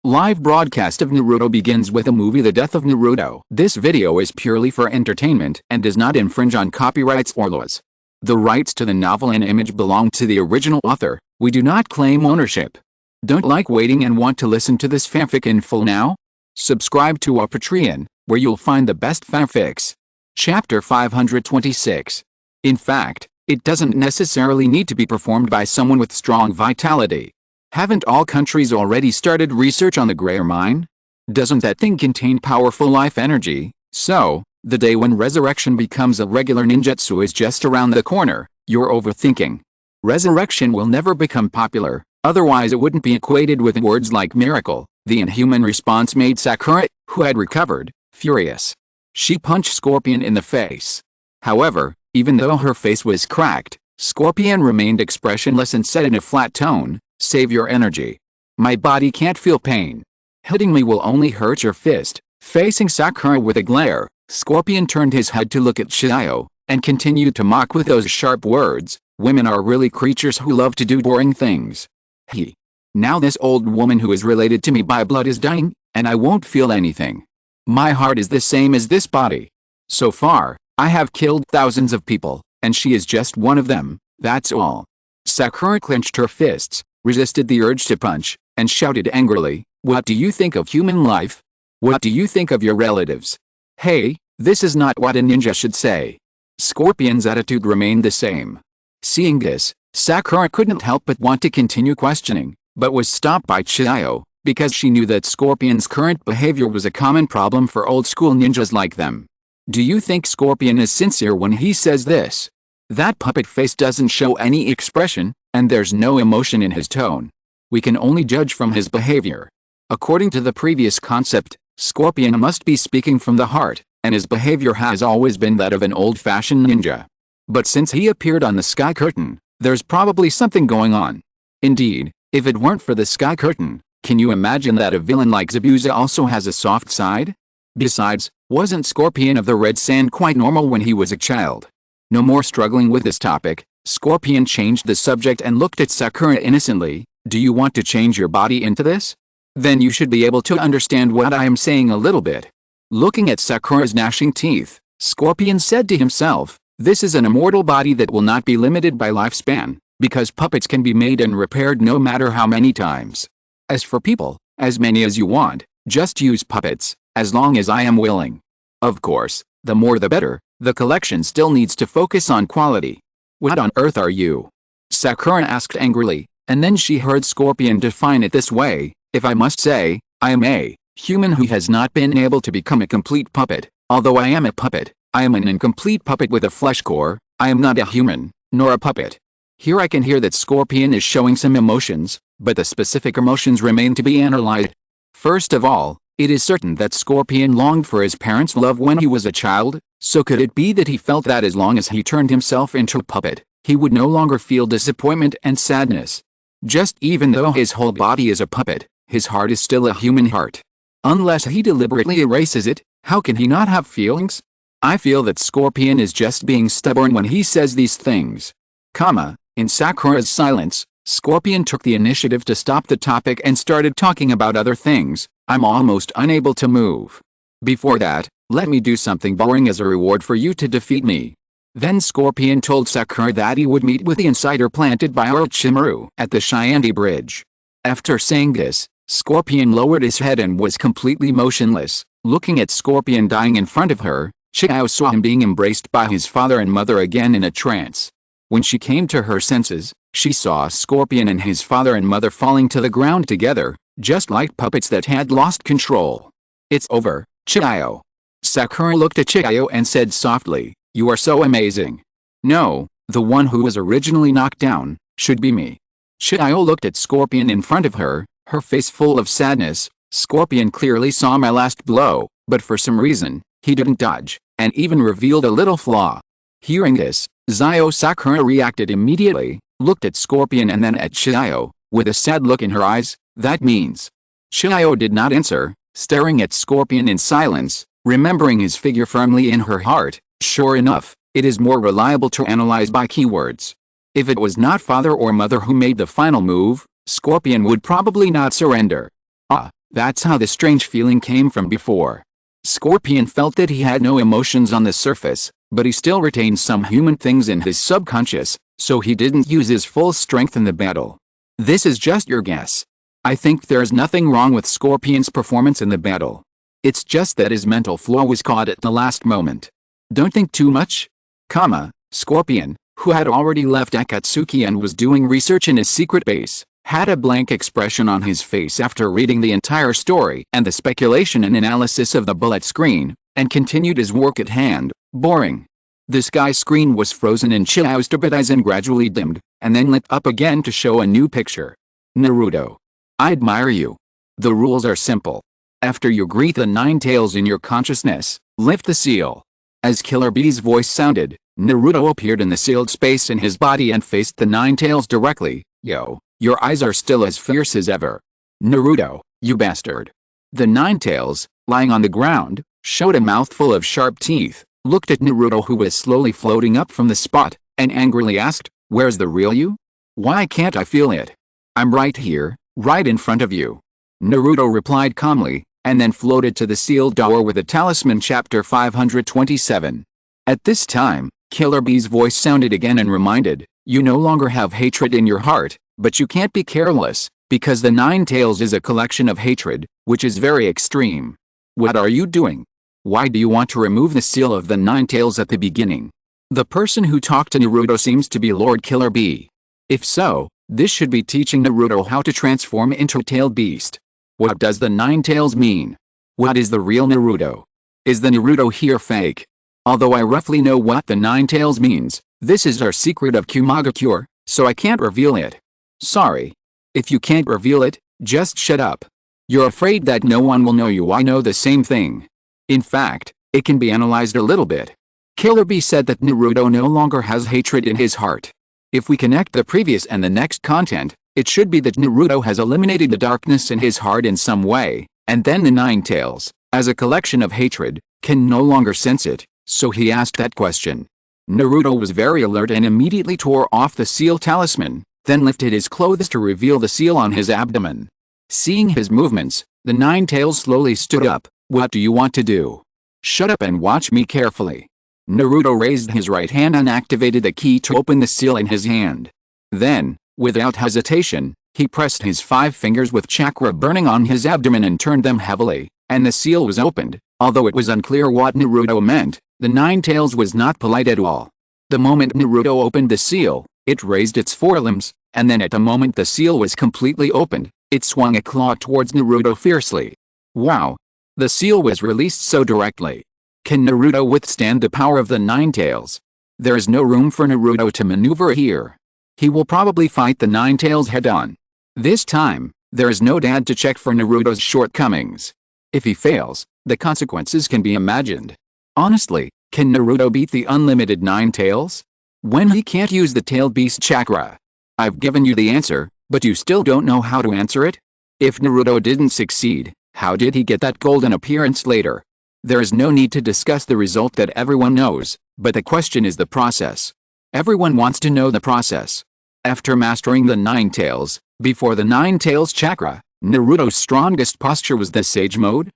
Live broadcast of Naruto begins with the movie The Death of Naruto. This video is purely for entertainment and does not infringe on copyrights or laws. The rights to the novel and image belong to the original author. We do not claim ownership. Don't like waiting and want to listen to this fanfic in full now? Subscribe to our Patreon, where you'll find the best fanfics. Chapter 526. In fact, it doesn't necessarily need to be performed by someone with strong vitality. Haven't all countries already started research on the Greater Mine? Doesn't that thing contain powerful life energy? So, the day when resurrection becomes a regular ninjutsu is just around the corner. You're overthinking. Resurrection will never become popular, otherwise it wouldn't be equated with words like miracle. The inhuman response made Sakura, who had recovered, furious. She punched Scorpion in the face. However, even though her face was cracked, Scorpion remained expressionless and said in a flat tone, "Save your energy. My body can't feel pain. Hitting me will only hurt your fist." Facing Sakura with a glare, Scorpion turned his head to look at Chiyo, and continued to mock with those sharp words, "Women are really creatures who love to do boring things. Now this old woman who is related to me by blood is dying, and I won't feel anything. My heart is the same as this body. So far, I have killed thousands of people, and she is just one of them, that's all." Sakura clenched her fists, resisted the urge to punch, and shouted angrily, "What do you think of human life? What do you think of your relatives? Hey, this is not what a ninja should say." Scorpion's attitude remained the same. Seeing this, Sakura couldn't help but want to continue questioning, but was stopped by Chiyo, because she knew that Scorpion's current behavior was a common problem for old-school ninjas like them. "Do you think Scorpion is sincere when he says this? That puppet face doesn't show any expression, and there's no emotion in his tone. We can only judge from his behavior. According to the previous concept, Scorpion must be speaking from the heart, and his behavior has always been that of an old-fashioned ninja. But since he appeared on the Sky Curtain, there's probably something going on. Indeed, if it weren't for the Sky Curtain, can you imagine that a villain like Zabuza also has a soft side? Besides, wasn't Scorpion of the Red Sand quite normal when he was a child?" No more struggling with this topic, Scorpion changed the subject and looked at Sakura innocently. "Do you want to change your body into this? Then you should be able to understand what I am saying a little bit." Looking at Sakura's gnashing teeth, Scorpion said to himself, "This is an immortal body that will not be limited by lifespan, because puppets can be made and repaired no matter how many times. As for people, as many as you want, just use puppets, as long as I am willing. Of course, the more the better, the collection still needs to focus on quality." "What on earth are you?" Sakura asked angrily, and then she heard Scorpion define it this way, "If I must say, I am a human who has not been able to become a complete puppet. Although I am a puppet, I am an incomplete puppet with a flesh core. I am not a human, nor a puppet." Here I can hear that Scorpion is showing some emotions, but the specific emotions remain to be analyzed. First of all, it is certain that Scorpion longed for his parents' love when he was a child, so could it be that he felt that as long as he turned himself into a puppet, he would no longer feel disappointment and sadness? Just even though his whole body is a puppet, his heart is still a human heart. Unless he deliberately erases it, how can he not have feelings? I feel that Scorpion is just being stubborn when he says these things. In Sakura's silence, Scorpion took the initiative to stop the topic and started talking about other things. "I'm almost unable to move. Before that, let me do something boring as a reward for you to defeat me." Then Scorpion told Sakura that he would meet with the insider planted by Orochimaru at the Shiandi Bridge. After saying this, Scorpion lowered his head and was completely motionless, looking at Scorpion dying in front of her. Chiyo saw him being embraced by his father and mother again in a trance. When she came to her senses, she saw Scorpion and his father and mother falling to the ground together, just like puppets that had lost control. "It's over, Chiyo." Sakura looked at Chiyo and said softly, "You are so amazing. No, the one who was originally knocked down should be me." Chiyo looked at Scorpion in front of her, her face full of sadness. Scorpion clearly saw my last blow, but for some reason, he didn't dodge, and even revealed a little flaw. Hearing this, Sakura reacted immediately, looked at Scorpion and then at Chiyo, with a sad look in her eyes. "That means?" Chiyo did not answer, staring at Scorpion in silence, remembering his figure firmly in her heart. Sure enough, it is more reliable to analyze by keywords. If it was not father or mother who made the final move, Scorpion would probably not surrender. That's how the strange feeling came from before. Scorpion felt that he had no emotions on the surface, but he still retained some human things in his subconscious, so he didn't use his full strength in the battle. This is just your guess. I think there's nothing wrong with Scorpion's performance in the battle. It's just that his mental flaw was caught at the last moment. Don't think too much. Scorpion, who had already left Akatsuki and was doing research in his secret base, had a blank expression on his face after reading the entire story and the speculation and analysis of the bullet screen, and continued his work at hand. Boring. The sky screen was frozen in chill and gradually dimmed, and then lit up again to show a new picture. Naruto. I admire you. The rules are simple. After you greet the Nine Tails in your consciousness, lift the seal. As Killer Bee's voice sounded, Naruto appeared in the sealed space in his body and faced the Nine Tails directly. Yo, your eyes are still as fierce as ever. Naruto, you bastard. The Nine Tails, lying on the ground, showed a mouthful of sharp teeth, looked at Naruto who was slowly floating up from the spot, and angrily asked, "Where's the real you? Why can't I feel it? I'm right here, right in front of you." Naruto replied calmly, and then floated to the sealed door with a talisman. Chapter 527. At this time, Killer Bee's voice sounded again and reminded, "You no longer have hatred in your heart, but you can't be careless, because the Nine Tails is a collection of hatred, which is very extreme. What are you doing? Why do you want to remove the seal of the Nine Tails at the beginning?" The person who talked to Naruto seems to be Lord Killer Bee. If so, this should be teaching Naruto how to transform into a tailed beast. What does the Nine Tails mean? What is the real Naruto? Is the Naruto here fake? Although I roughly know what the Nine Tails means, this is our secret of Kumagakure, so I can't reveal it. Sorry. If you can't reveal it, just shut up. You're afraid that no one will know you. I know the same thing. In fact, it can be analyzed a little bit. Killer Bee said that Naruto no longer has hatred in his heart. If we connect the previous and the next content, it should be that Naruto has eliminated the darkness in his heart in some way, and then the Nine Tails, as a collection of hatred, can no longer sense it, so he asked that question. Naruto was very alert and immediately tore off the seal talisman, then lifted his clothes to reveal the seal on his abdomen. Seeing his movements, the Nine Tails slowly stood up. "What do you want to do? Shut up and watch me carefully." Naruto raised his right hand and activated the key to open the seal in his hand. Then, without hesitation, he pressed his 5 fingers with chakra burning on his abdomen and turned them heavily, and the seal was opened. Although it was unclear what Naruto meant, the Nine Tails was not polite at all. The moment Naruto opened the seal, it raised its forelimbs, and then at the moment the seal was completely opened, it swung a claw towards Naruto fiercely. Wow! The seal was released so directly. Can Naruto withstand the power of the Nine Tails? There is no room for Naruto to maneuver here. He will probably fight the Nine Tails head-on. This time, there is no dad to check for Naruto's shortcomings. If he fails, the consequences can be imagined. Honestly, can Naruto beat the unlimited Nine Tails? When he can't use the tailed beast chakra? I've given you the answer, but you still don't know how to answer it? If Naruto didn't succeed, how did he get that golden appearance later? There is no need to discuss the result that everyone knows, but the question is the process. Everyone wants to know the process. After mastering the Nine Tails, before the Nine Tails chakra, Naruto's strongest posture was the Sage mode?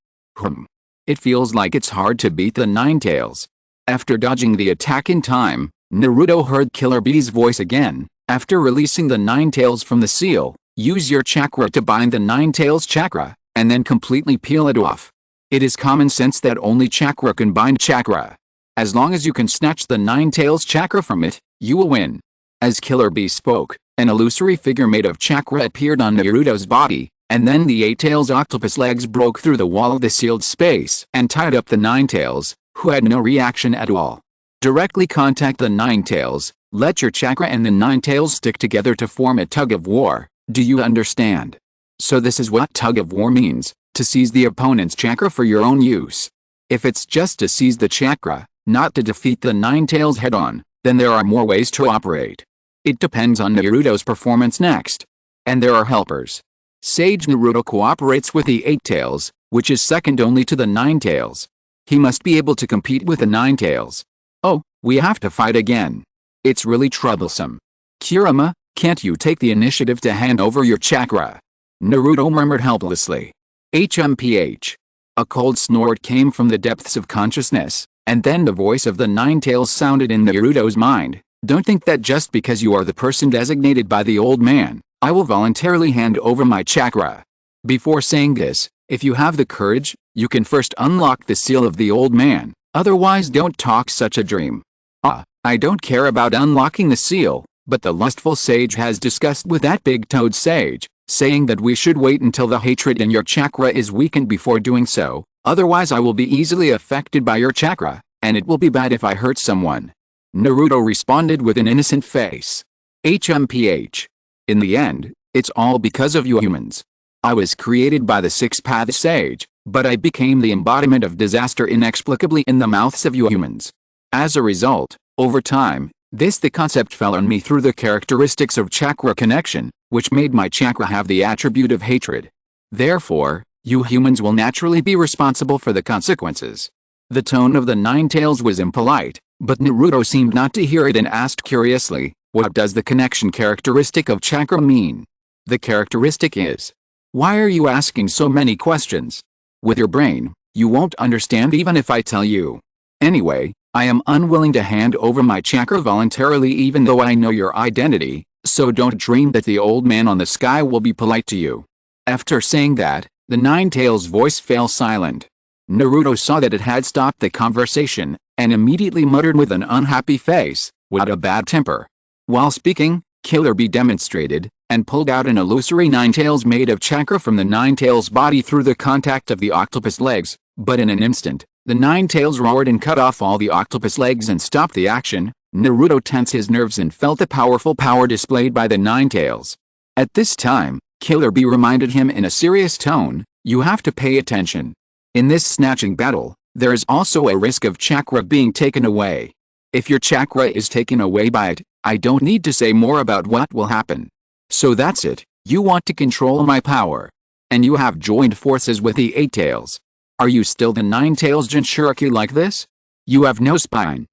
It feels like it's hard to beat the Nine Tails. After dodging the attack in time, Naruto heard Killer Bee's voice again. After releasing the Nine Tails from the seal, use your chakra to bind the Nine Tails chakra, and then completely peel it off. It is common sense that only chakra can bind chakra. As long as you can snatch the Nine Tails chakra from it, you will win. As Killer Bee spoke, an illusory figure made of chakra appeared on Naruto's body, and then the 8 tails octopus legs broke through the wall of the sealed space and tied up the Nine Tails, who had no reaction at all. Directly contact the Nine Tails, let your chakra and the Nine Tails stick together to form a tug of war. Do you understand? So this is what tug of war means, to seize the opponent's chakra for your own use. If it's just to seize the chakra, not to defeat the Nine Tails head-on, then there are more ways to operate. It depends on Naruto's performance next. And there are helpers. Sage Naruto cooperates with the 8 tails, which is second only to the 9 tails. He must be able to compete with the 9 tails. Oh, we have to fight again. It's really troublesome. Kurama, can't you take the initiative to hand over your chakra? Naruto murmured helplessly. HMPH. A cold snort came from the depths of consciousness, and then the voice of the Nine-Tails sounded in Naruto's mind. Don't think that just because you are the person designated by the old man, I will voluntarily hand over my chakra. Before saying this, if you have the courage, you can first unlock the seal of the old man, otherwise don't talk such a dream. I don't care about unlocking the seal, but the lustful sage has discussed with that big-toed sage, saying that we should wait until the hatred in your chakra is weakened before doing so, otherwise I will be easily affected by your chakra, and it will be bad if I hurt someone. Naruto responded with an innocent face. HMPH. In the end, it's all because of you humans. I was created by the six-path sage, but I became the embodiment of disaster inexplicably in the mouths of you humans. As a result, over time, the concept fell on me through the characteristics of chakra connection, which made my chakra have the attribute of hatred. Therefore, you humans will naturally be responsible for the consequences. The tone of the Nine-Tails was impolite, but Naruto seemed not to hear it and asked curiously, what does the connection characteristic of chakra mean? The characteristic is. Why are you asking so many questions? With your brain, you won't understand even if I tell you. Anyway, I am unwilling to hand over my chakra voluntarily even though I know your identity, so don't dream that the old man on the sky will be polite to you. After saying that, the Nine-Tails' voice fell silent. Naruto saw that it had stopped the conversation, and immediately muttered with an unhappy face, "What a bad temper." While speaking, Killer Bee demonstrated, and pulled out an illusory Nine-Tails made of chakra from the Nine-Tails' body through the contact of the octopus legs, but in an instant, the Nine-Tails roared and cut off all the octopus legs and stopped the action. Naruto tensed his nerves and felt the powerful power displayed by the Nine-Tails. At this time, Killer Bee reminded him in a serious tone, "You have to pay attention. In this snatching battle, there is also a risk of chakra being taken away. If your chakra is taken away by it, I don't need to say more about what will happen. So that's it, you want to control my power. And you have joined forces with the Eight-Tails. Are you still the Nine-Tails Jinchuriki like this? You have no spine."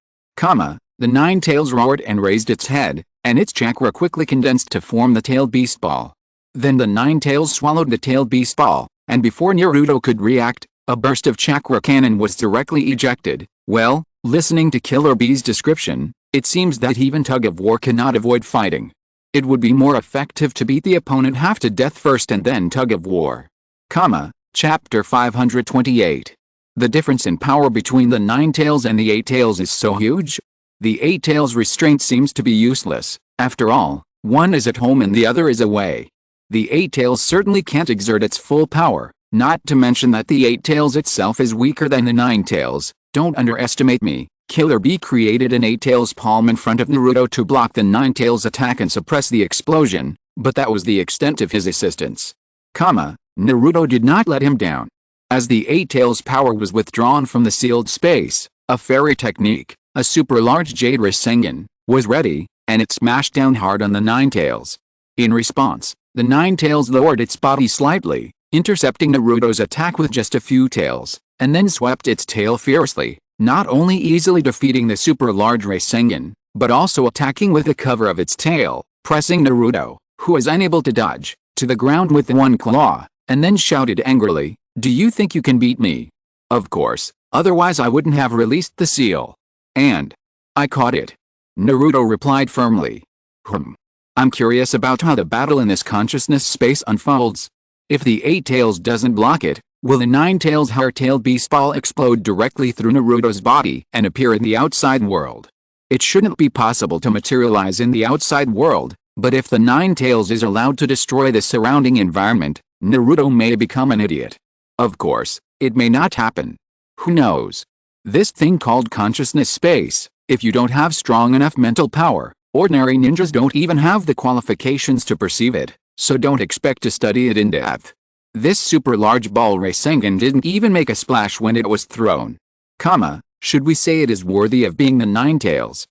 The Nine-Tails roared and raised its head, and its chakra quickly condensed to form the tailed beast ball. Then the Nine-Tails swallowed the tailed beast ball, and before Naruto could react, a burst of chakra cannon was directly ejected. Well, listening to Killer Bee's description, it seems that even tug-of-war cannot avoid fighting. It would be more effective to beat the opponent half to death first and then tug-of-war. Chapter 528. The difference in power between the Nine-Tails and the Eight-Tails is so huge. The Eight-Tails' restraint seems to be useless. After all, one is at home and the other is away. The Eight-Tails certainly can't exert its full power, not to mention that the Eight-Tails itself is weaker than the Nine-Tails. Don't underestimate me. Killer Bee created an Eight-Tails palm in front of Naruto to block the Nine-Tails' attack and suppress the explosion, but that was the extent of his assistance. Naruto did not let him down. As the Eight-Tails' power was withdrawn from the sealed space, a fairy technique, a super-large Jade Rasengan, was ready, and it smashed down hard on the Nine-Tails. In response, the Nine-Tails lowered its body slightly, intercepting Naruto's attack with just a few tails, and then swept its tail fiercely, not only easily defeating the super-large Rasengan, but also attacking with the cover of its tail, pressing Naruto, who was unable to dodge, to the ground with one claw, and then shouted angrily, "Do you think you can beat me? Of course, otherwise I wouldn't have released the seal. And I caught it." Naruto replied firmly. I'm curious about how the battle in this consciousness space unfolds. If the Eight-Tails doesn't block it, will the Nine-Tails' hair-tailed beast ball explode directly through Naruto's body and appear in the outside world? It shouldn't be possible to materialize in the outside world, but if the Nine-Tails is allowed to destroy the surrounding environment, Naruto may become an idiot. Of course, it may not happen. Who knows? This thing called consciousness space, if you don't have strong enough mental power, ordinary ninjas don't even have the qualifications to perceive it, so don't expect to study it in depth. This super large ball Rasengan didn't even make a splash when it was thrown. Should we say it is worthy of being the Nine-Tails?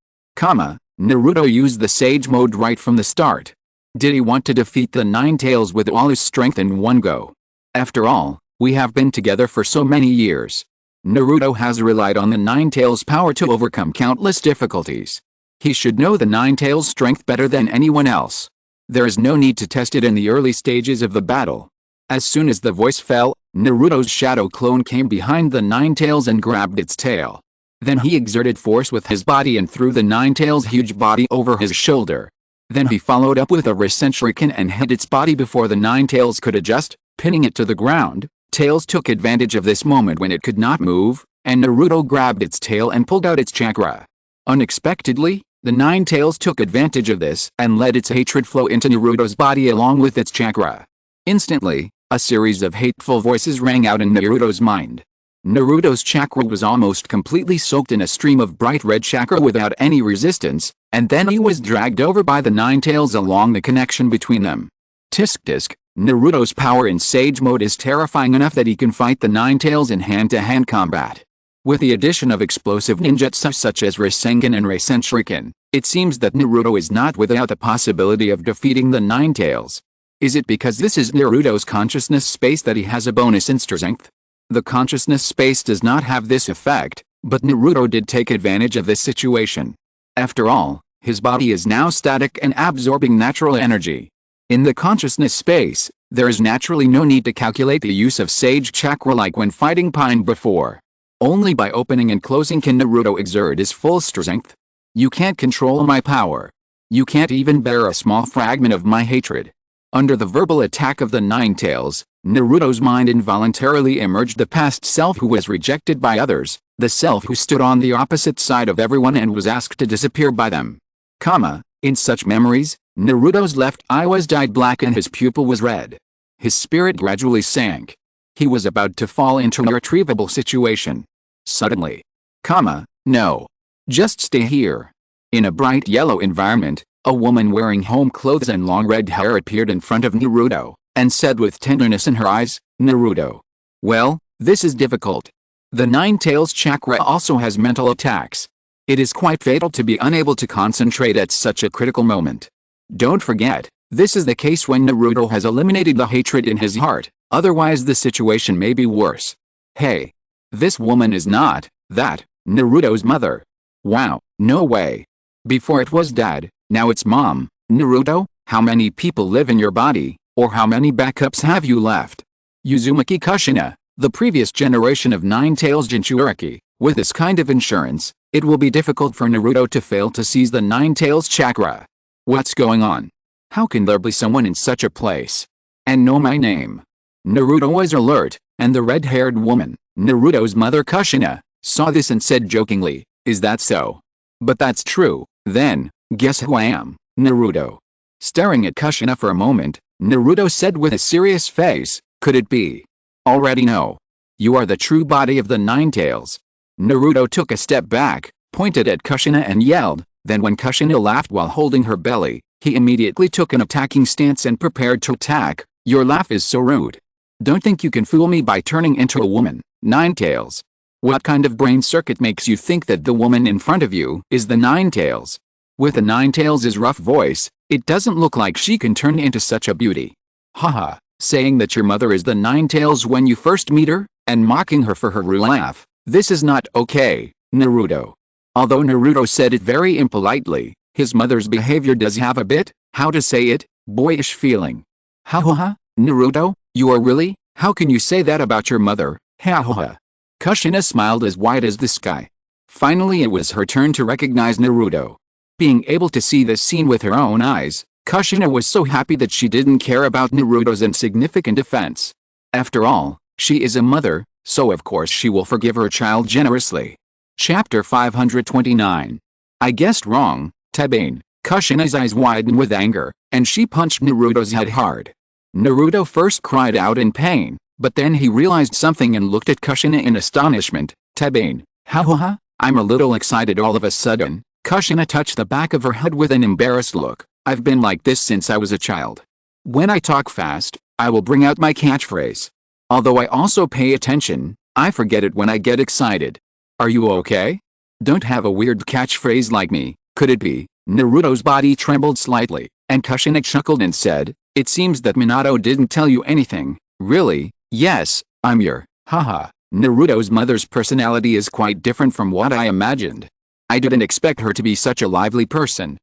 Naruto used the Sage mode right from the start. Did he want to defeat the Nine-Tails with all his strength in one go? After all, we have been together for so many years. Naruto has relied on the Nine-Tails' power to overcome countless difficulties. He should know the Nine-Tails' strength better than anyone else. There is no need to test it in the early stages of the battle. As soon as the voice fell, Naruto's shadow clone came behind the Nine-Tails and grabbed its tail. Then he exerted force with his body and threw the Nine-Tails' huge body over his shoulder. Then he followed up with a Rasen Shuriken and hit its body before the Nine-Tails could adjust, pinning it to the ground. Tails took advantage of this moment when it could not move, and Naruto grabbed its tail and pulled out its chakra. Unexpectedly, the Nine-Tails took advantage of this and let its hatred flow into Naruto's body along with its chakra. Instantly, a series of hateful voices rang out in Naruto's mind. Naruto's chakra was almost completely soaked in a stream of bright red chakra without any resistance, and then he was dragged over by the Nine-Tails along the connection between them. Tisk tisk, Naruto's power in Sage Mode is terrifying enough that he can fight the Nine-Tails in hand-to-hand combat. With the addition of explosive ninjutsu such as Rasengan and Rasen Shuriken, it seems that Naruto is not without the possibility of defeating the Nine-Tails. Is it because this is Naruto's consciousness space that he has a bonus in strength? The consciousness space does not have this effect, but Naruto did take advantage of this situation. After all, his body is now static and absorbing natural energy. In the consciousness space, there is naturally no need to calculate the use of Sage Chakra like when fighting Pain before. Only by opening and closing can Naruto exert his full strength. You can't control my power. You can't even bear a small fragment of my hatred. Under the verbal attack of the Nine-Tails, Naruto's mind involuntarily emerged the past self who was rejected by others, the self who stood on the opposite side of everyone and was asked to disappear by them. In such memories, Naruto's left eye was dyed black and his pupil was red. His spirit gradually sank. He was about to fall into an irretrievable situation. Suddenly. No. Just stay here. In a bright yellow environment, a woman wearing home clothes and long red hair appeared in front of Naruto, and said with tenderness in her eyes, "Naruto. Well, this is difficult. The Nine-Tails chakra also has mental attacks. It is quite fatal to be unable to concentrate at such a critical moment. Don't forget, this is the case when Naruto has eliminated the hatred in his heart, otherwise the situation may be worse. Hey. This woman is not, Naruto's mother. Wow, no way. Before it was dad, now it's mom. Naruto, how many people live in your body, or how many backups have you left?" Uzumaki Kushina, the previous generation of Nine-Tails Jinchuriki. With this kind of insurance, it will be difficult for Naruto to fail to seize the Nine-Tails chakra. What's going on? How can there be someone in such a place? And know my name? Naruto was alert, and the red-haired woman, Naruto's mother Kushina, saw this and said jokingly, "Is that so? But that's true, then, guess who I am, Naruto?" Staring at Kushina for a moment, Naruto said with a serious face, "Could it be? Already no. You are the true body of the Nine-Tails." Naruto took a step back, pointed at Kushina and yelled, then when Kushina laughed while holding her belly, he immediately took an attacking stance and prepared to attack. "Your laugh is so rude. Don't think you can fool me by turning into a woman, Nine-Tails. What kind of brain circuit makes you think that the woman in front of you is the Nine-Tails?" With the Nine-Tails' rough voice, "It doesn't look like she can turn into such a beauty. Haha, saying that your mother is the Nine-Tails when you first meet her, and mocking her for her rude laugh. This is not okay, Naruto." Although Naruto said it very impolitely, his mother's behavior does have a bit, how to say it, boyish feeling. "Ha, Naruto, you are really? How can you say that about your mother? Ha. Kushina smiled as wide as the sky. Finally it was her turn to recognize Naruto. Being able to see this scene with her own eyes, Kushina was so happy that she didn't care about Naruto's insignificant offense. After all, she is a mother, so of course she will forgive her child generously. Chapter 529. I guessed wrong, Tebane. Kushina's eyes widened with anger, and she punched Naruto's head hard. Naruto first cried out in pain, but then he realized something and looked at Kushina in astonishment. "Tebane, ha, I'm a little excited all of a sudden." Kushina touched the back of her head with an embarrassed look. "I've been like this since I was a child. When I talk fast, I will bring out my catchphrase. Although I also pay attention, I forget it when I get excited. Are you okay? Don't have a weird catchphrase like me, could it be?" Naruto's body trembled slightly, and Kushina chuckled and said, "It seems that Minato didn't tell you anything, really." "Yes, I'm your, haha." Naruto's mother's personality is quite different from what I imagined. I didn't expect her to be such a lively person.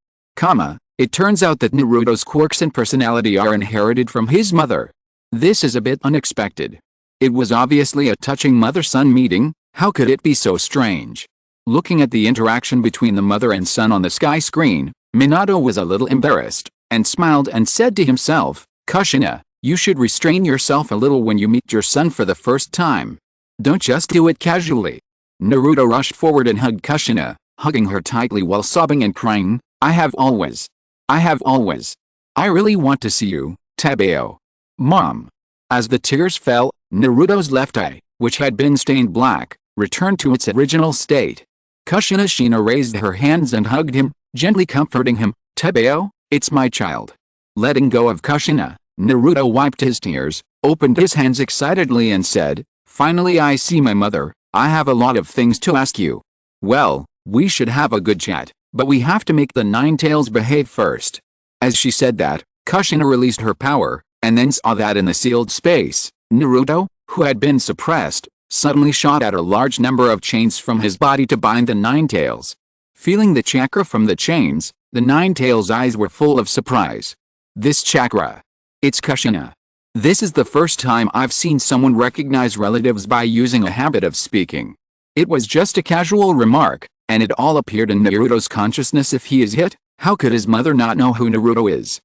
It turns out that Naruto's quirks and personality are inherited from his mother. This is a bit unexpected. It was obviously a touching mother-son meeting. How could it be so strange? Looking at the interaction between the mother and son on the sky screen, Minato was a little embarrassed, and smiled and said to himself, Kushina, you should restrain yourself a little when you meet your son for the first time. Don't just do it casually. Naruto rushed forward and hugged Kushina, hugging her tightly while sobbing and crying, I have always. I really want to see you, Tabeo. Mom. As the tears fell, Naruto's left eye, which had been stained black, returned to its original state. Kushina raised her hands and hugged him, gently comforting him, Tabeo, it's my child. Letting go of Kushina, Naruto wiped his tears, opened his hands excitedly and said, Finally I see my mother, I have a lot of things to ask you. Well, we should have a good chat, but we have to make the Nine Tails behave first. As she said that, Kushina released her power, and then saw that in the sealed space, Naruto, who had been suppressed, suddenly shot out a large number of chains from his body to bind the Nine Tails. Feeling the chakra from the chains, the Nine Tails' eyes were full of surprise. This chakra. It's Kushina. This is the first time I've seen someone recognize relatives by using a habit of speaking. It was just a casual remark, and it all appeared in Naruto's consciousness. If he is hit, how could his mother not know who Naruto is?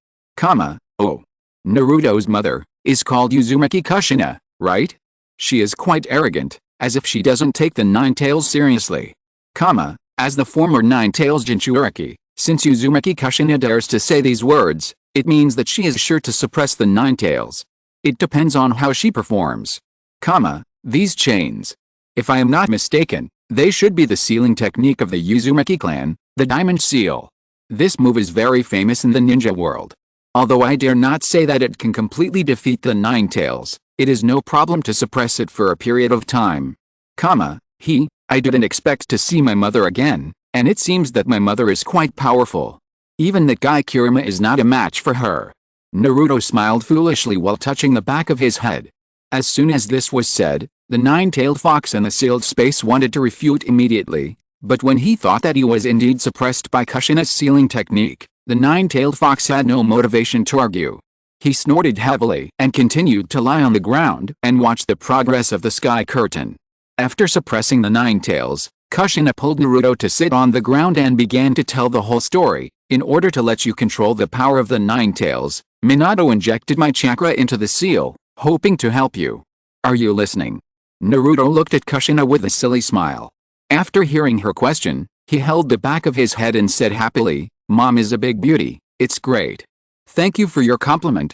Oh. Naruto's mother is called Uzumaki Kushina, right? She is quite arrogant, as if she doesn't take the Nine Tails seriously. As the former Nine Tails Jinchuriki, since Uzumaki Kushina dares to say these words, it means that she is sure to suppress the Nine Tails. It depends on how she performs. These chains. If I am not mistaken, they should be the sealing technique of the Uzumaki clan, the Diamond Seal. This move is very famous in the ninja world. Although I dare not say that it can completely defeat the Nine Tails, it is no problem to suppress it for a period of time. I didn't expect to see my mother again, and it seems that my mother is quite powerful. Even that guy Kirima is not a match for her. Naruto smiled foolishly while touching the back of his head. As soon as this was said, the nine-tailed fox in the sealed space wanted to refute immediately, but when he thought that he was indeed suppressed by Kushina's sealing technique, the nine-tailed fox had no motivation to argue. He snorted heavily and continued to lie on the ground and watch the progress of the sky curtain. After suppressing the Nine Tails, Kushina pulled Naruto to sit on the ground and began to tell the whole story. In order to let you control the power of the Nine Tails, Minato injected my chakra into the seal, hoping to help you. Are you listening? Naruto looked at Kushina with a silly smile. After hearing her question, he held the back of his head and said happily, "Mom is a big beauty, it's great. Thank you for your compliment,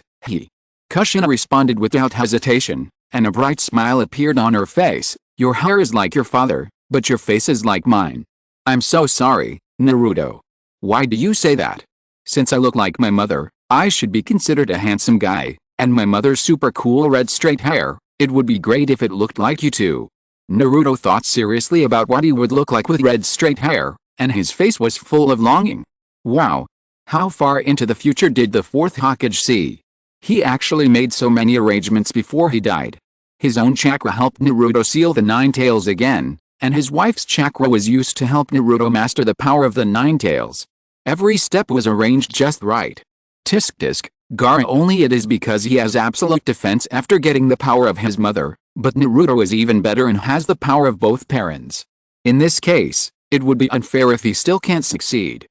Kushina responded without hesitation, and a bright smile appeared on her face. Your hair is like your father, but your face is like mine. I'm so sorry, Naruto. Why do you say that? Since I look like my mother, I should be considered a handsome guy, and my mother's super cool red straight hair, it would be great if it looked like you too." Naruto thought seriously about what he would look like with red straight hair, and his face was full of longing. Wow. How far into the future did the fourth Hokage see? He actually made so many arrangements before he died. His own chakra helped Naruto seal the Nine Tails again, and his wife's chakra was used to help Naruto master the power of the Nine Tails. Every step was arranged just right. Tisk tisk, Gaara only it is because he has absolute defense after getting the power of his mother, but Naruto is even better and has the power of both parents. In this case, it would be unfair if he still can't succeed.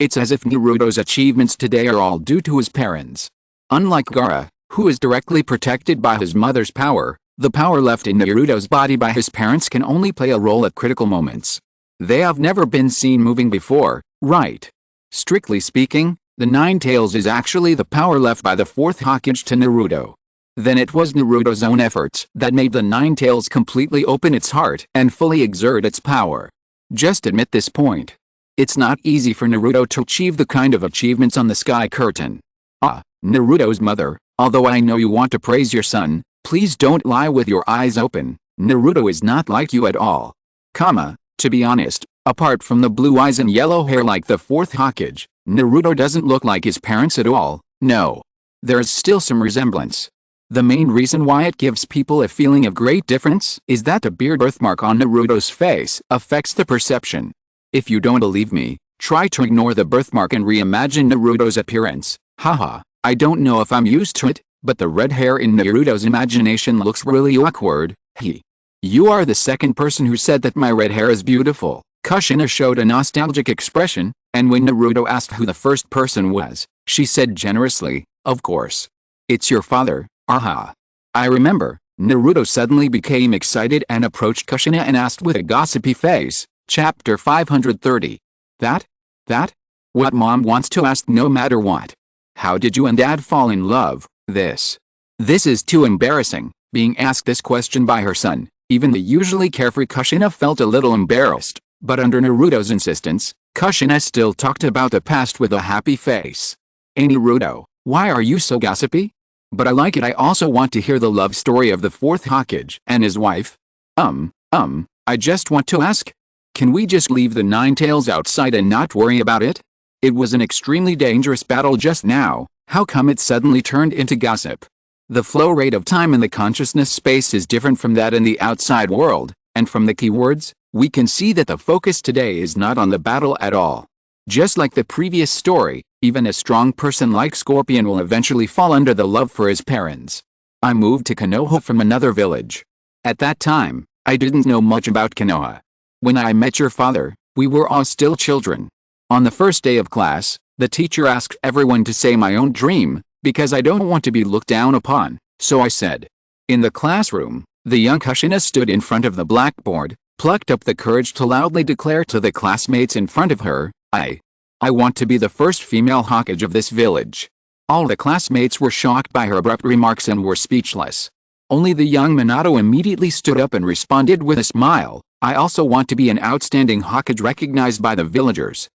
It's as if Naruto's achievements today are all due to his parents. Unlike Gaara, who is directly protected by his mother's power, the power left in Naruto's body by his parents can only play a role at critical moments. They have never been seen moving before, right? Strictly speaking, the Nine Tails is actually the power left by the fourth Hokage to Naruto. Then it was Naruto's own efforts that made the Nine Tails completely open its heart and fully exert its power. Just admit this point. It's not easy for Naruto to achieve the kind of achievements on the sky curtain. Naruto's mother, although I know you want to praise your son, please don't lie with your eyes open. Naruto is not like you at all. To be honest, apart from the blue eyes and yellow hair like the fourth Hokage, Naruto doesn't look like his parents at all. No. There's still some resemblance. The main reason why it gives people a feeling of great difference is that the beard birthmark on Naruto's face affects the perception. If you don't believe me, try to ignore the birthmark and reimagine Naruto's appearance. Haha, I don't know if I'm used to it, but the red hair in Naruto's imagination looks really awkward. You are the second person who said that my red hair is beautiful. Kushina showed a nostalgic expression, and when Naruto asked who the first person was, she said generously, of course. It's your father, aha. I remember. Naruto suddenly became excited and approached Kushina and asked with a gossipy face, Chapter 530. That? What mom wants to ask no matter what. How did you and dad fall in love? This is too embarrassing, being asked this question by her son. Even the usually carefree Kushina felt a little embarrassed, but under Naruto's insistence, Kushina still talked about the past with a happy face. Hey Naruto, why are you so gossipy? But I like it. I also want to hear the love story of the fourth Hokage and his wife. I just want to ask. Can we just leave the Nine Tails outside and not worry about it? It was an extremely dangerous battle just now. How come it suddenly turned into gossip? The flow rate of time in the consciousness space is different from that in the outside world, and from the keywords, we can see that the focus today is not on the battle at all. Just like the previous story, even a strong person like Scorpion will eventually fall under the love for his parents. I moved to Konoha from another village. At that time, I didn't know much about Konoha. When I met your father, we were all still children. On the first day of class, the teacher asked everyone to say my own dream, because I don't want to be looked down upon, so I said. In the classroom, the young Kushina stood in front of the blackboard, plucked up the courage to loudly declare to the classmates in front of her, I want to be the first female Hokage of this village. All the classmates were shocked by her abrupt remarks and were speechless. Only the young Minato immediately stood up and responded with a smile, I also want to be an outstanding Hokage recognized by the villagers.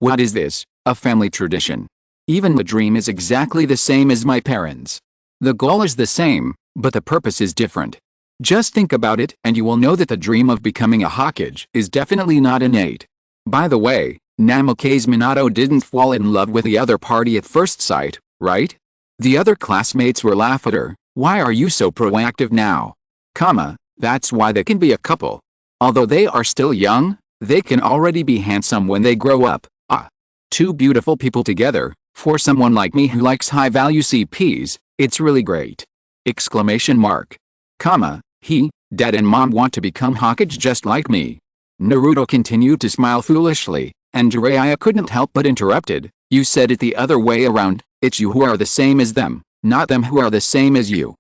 What is this? A family tradition. Even the dream is exactly the same as my parents'. The goal is the same, but the purpose is different. Just think about it and you will know that the dream of becoming a Hokage is definitely not innate. By the way, Namake's Minato didn't fall in love with the other party at first sight, right? The other classmates were laugh at her. Why are you so proactive now? That's why they can be a couple. Although they are still young, they can already be handsome when they grow up. Two beautiful people together, for someone like me who likes high-value CPs, it's really great. Exclamation mark. Dad and mom want to become Hokage just like me. Naruto continued to smile foolishly, and Jiraiya couldn't help but interrupted. You said it the other way around, it's you who are the same as them, not them who are the same as you.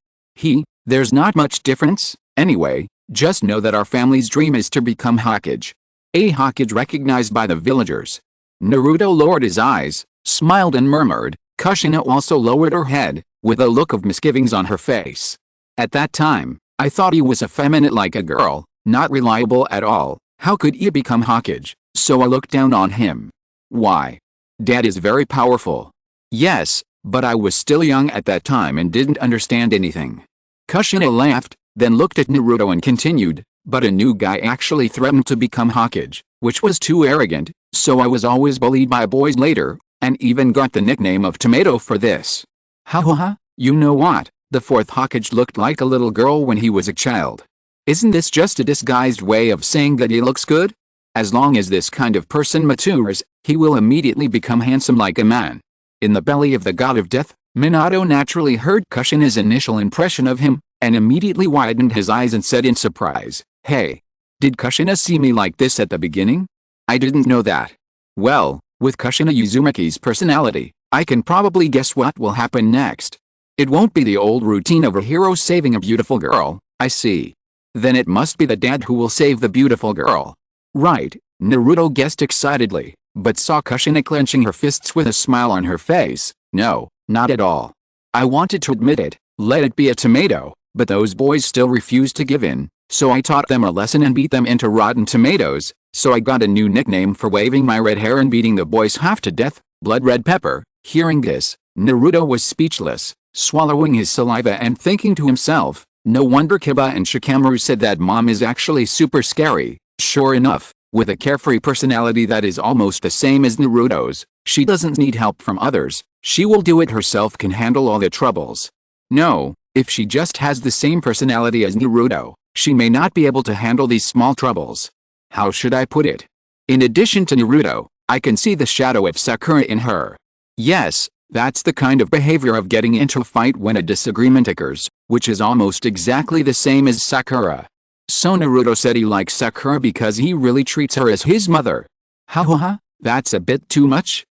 There's not much difference, anyway, just know that our family's dream is to become Hokage. A Hokage recognized by the villagers. Naruto lowered his eyes, smiled and murmured. Kushina also lowered her head, with a look of misgivings on her face. At that time, I thought he was effeminate like a girl, not reliable at all. How could he become Hokage? So I looked down on him. Why? Dad is very powerful. Yes, but I was still young at that time and didn't understand anything. Kushina laughed, then looked at Naruto and continued, but a new guy actually threatened to become Hokage, which was too arrogant, so I was always bullied by boys later, and even got the nickname of Tomato for this. You know what? The fourth Hokage looked like a little girl when he was a child. Isn't this just a disguised way of saying that he looks good? As long as this kind of person matures, he will immediately become handsome like a man. In the belly of the god of death, Minato naturally heard Kushina's initial impression of him, and immediately widened his eyes and said in surprise, Hey! Did Kushina see me like this at the beginning? I didn't know that. Well, with Kushina Uzumaki's personality, I can probably guess what will happen next. It won't be the old routine of a hero saving a beautiful girl, I see. Then it must be the dad who will save the beautiful girl. Right, Naruto guessed excitedly, but saw Kushina clenching her fists with a smile on her face. No, not at all. I wanted to admit it, let it be a tomato, but those boys still refused to give in, so I taught them a lesson and beat them into rotten tomatoes, so I got a new nickname for waving my red hair and beating the boys half to death, Blood Red Pepper. Hearing this, Naruto was speechless, swallowing his saliva and thinking to himself, no wonder Kiba and Shikamaru said that mom is actually super scary. Sure enough, with a carefree personality that is almost the same as Naruto's, she doesn't need help from others, she will do it herself, can handle all the troubles. No, if she just has the same personality as Naruto, she may not be able to handle these small troubles. How should I put it? In addition to Naruto, I can see the shadow of Sakura in her. Yes, That's the kind of behavior of getting into a fight when a disagreement occurs, which is almost exactly the same as Sakura. So Naruto said he likes Sakura because he really treats her as his mother. Ha, that's a bit too much?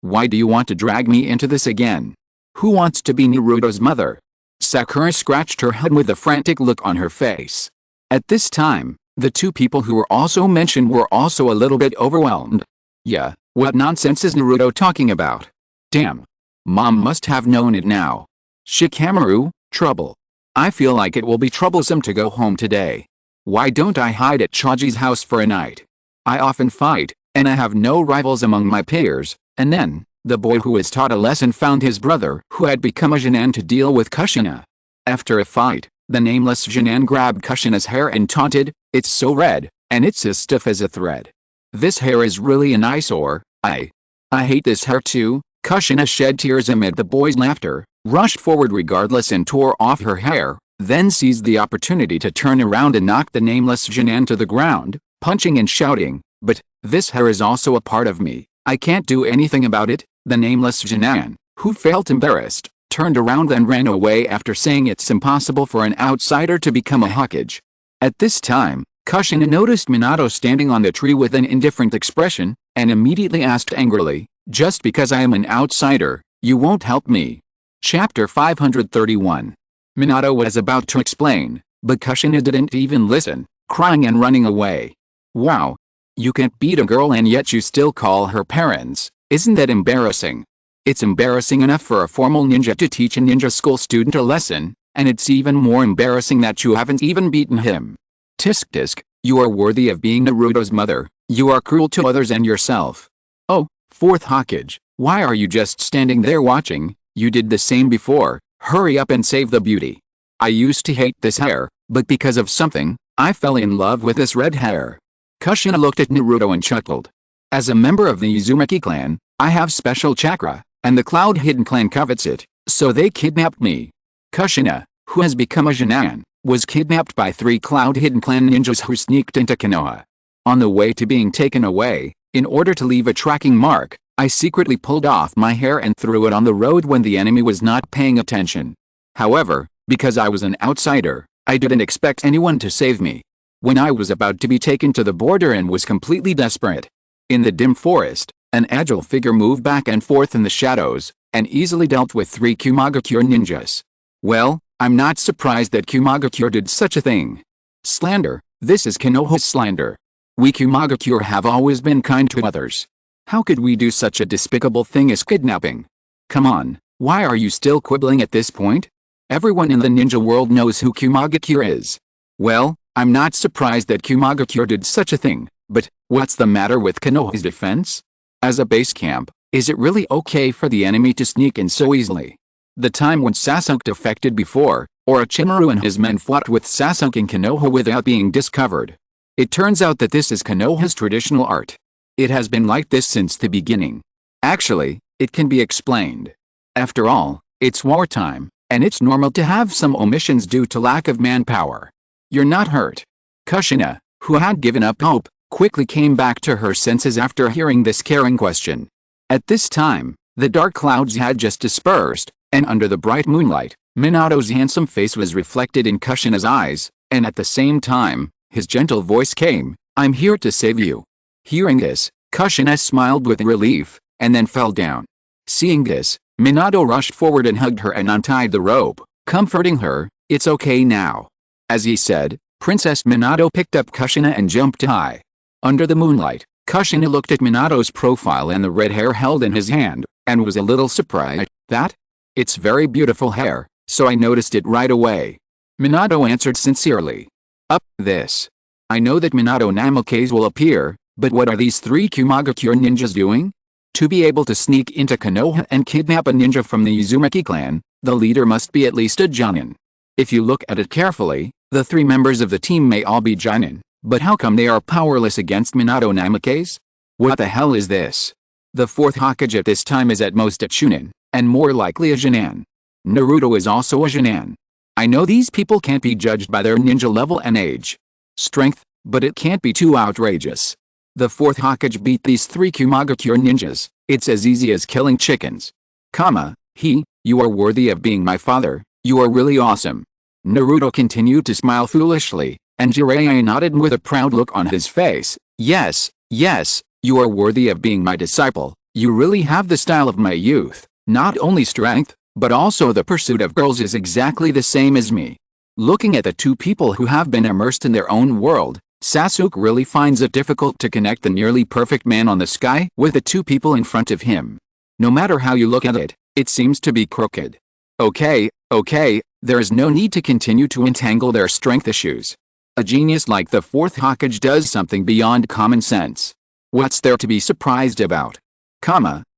Why do you want to drag me into this again? Who wants to be Naruto's mother? Sakura scratched her head with a frantic look on her face. At this time, the two people who were also mentioned were also a little bit overwhelmed. Yeah, what nonsense is Naruto talking about? Damn. Mom must have known it now. Shikamaru, trouble. I feel like it will be troublesome to go home today. Why don't I hide at Choji's house for a night? I often fight, and I have no rivals among my peers. And then, the boy who was taught a lesson found his brother who had become a Genin to deal with Kushina. After a fight, the nameless Genin grabbed Kushina's hair and taunted, "It's so red, and it's as stiff as a thread. This hair is really an eyesore. I hate this hair too." Kushina shed tears amid the boy's laughter, rushed forward regardless and tore off her hair, then seized the opportunity to turn around and knock the nameless Genin to the ground, punching and shouting, "But, this hair is also a part of me. I can't do anything about it." The nameless Genin, who felt embarrassed, turned around and ran away after saying it's impossible for an outsider to become a Hokage. At this time, Kushina noticed Minato standing on the tree with an indifferent expression, and immediately asked angrily, "Just because I am an outsider, you won't help me?" Chapter 531. Minato was about to explain, but Kushina didn't even listen, crying and running away. Wow. You can't beat a girl and yet you still call her parents. Isn't that embarrassing? It's embarrassing enough for a formal ninja to teach a ninja school student a lesson, and it's even more embarrassing that you haven't even beaten him. Tisk tisk, you are worthy of being Naruto's mother. You are cruel to others and yourself. Oh, fourth Hokage, why are you just standing there watching? You did the same before. Hurry up and save the beauty. I used to hate this hair, but because of something, I fell in love with this red hair. Kushina looked at Naruto and chuckled. As a member of the Uzumaki clan, I have special chakra, and the Cloud Hidden clan covets it, so they kidnapped me. Kushina, who has become a Genin, was kidnapped by 3 Cloud Hidden clan ninjas who sneaked into Konoha. On the way to being taken away, in order to leave a tracking mark, I secretly pulled off my hair and threw it on the road when the enemy was not paying attention. However, because I was an outsider, I didn't expect anyone to save me. When I was about to be taken to the border and was completely desperate. In the dim forest, an agile figure moved back and forth in the shadows, and easily dealt with 3 Kumagakure ninjas. Well, I'm not surprised that Kumagakure did such a thing. Slander, this is Konoha's slander. We Kumagakure have always been kind to others. How could we do such a despicable thing as kidnapping? Come on, why are you still quibbling at this point? Everyone in the ninja world knows who Kumagakure is. Well, I'm not surprised that Kumagakure did such a thing, but what's the matter with Konoha's defense? As a base camp, is it really okay for the enemy to sneak in so easily? The time when Sasuke defected before, Orochimaru and his men fought with Sasuke in Konoha without being discovered. It turns out that this is Konoha's traditional art. It has been like this since the beginning. Actually, it can be explained. After all, it's wartime, and it's normal to have some omissions due to lack of manpower. You're not hurt. Kushina, who had given up hope, quickly came back to her senses after hearing this caring question. At this time, the dark clouds had just dispersed, and under the bright moonlight, Minato's handsome face was reflected in Kushina's eyes, and at the same time, his gentle voice came, "I'm here to save you." Hearing this, Kushina smiled with relief, and then fell down. Seeing this, Minato rushed forward and hugged her and untied the rope, comforting her, "It's okay now." As he said, Princess Minato picked up Kushina and jumped high. Under the moonlight, Kushina looked at Minato's profile and the red hair held in his hand, and was a little surprised. "That? It's very beautiful hair, so I noticed it right away." Minato answered sincerely. This. I know that Minato Namikaze will appear, but what are these 3 Kumagakure ninjas doing? To be able to sneak into Konoha and kidnap a ninja from the Uzumaki clan, the leader must be at least a Jonin. If you look at it carefully, the 3 members of the team may all be Jonin, but how come they are powerless against Minato Namikaze? What the hell is this? The 4th Hokage at this time is at most a Chunin, and more likely a Genin. Naruto is also a Genin. I know these people can't be judged by their ninja level and age. Strength, but it can't be too outrageous. The 4th Hokage beat these 3 Kumagakure ninjas. It's as easy as killing chickens. You are worthy of being my father, you are really awesome. Naruto continued to smile foolishly, and Jiraiya nodded with a proud look on his face. Yes, you are worthy of being my disciple, you really have the style of my youth, not only strength, but also the pursuit of girls is exactly the same as me. Looking at the two people who have been immersed in their own world, Sasuke really finds it difficult to connect the nearly perfect man on the sky with the two people in front of him. No matter how you look at it, it seems to be crooked. Okay, there is no need to continue to entangle their strength issues. A genius like the fourth Hokage does something beyond common sense. What's there to be surprised about?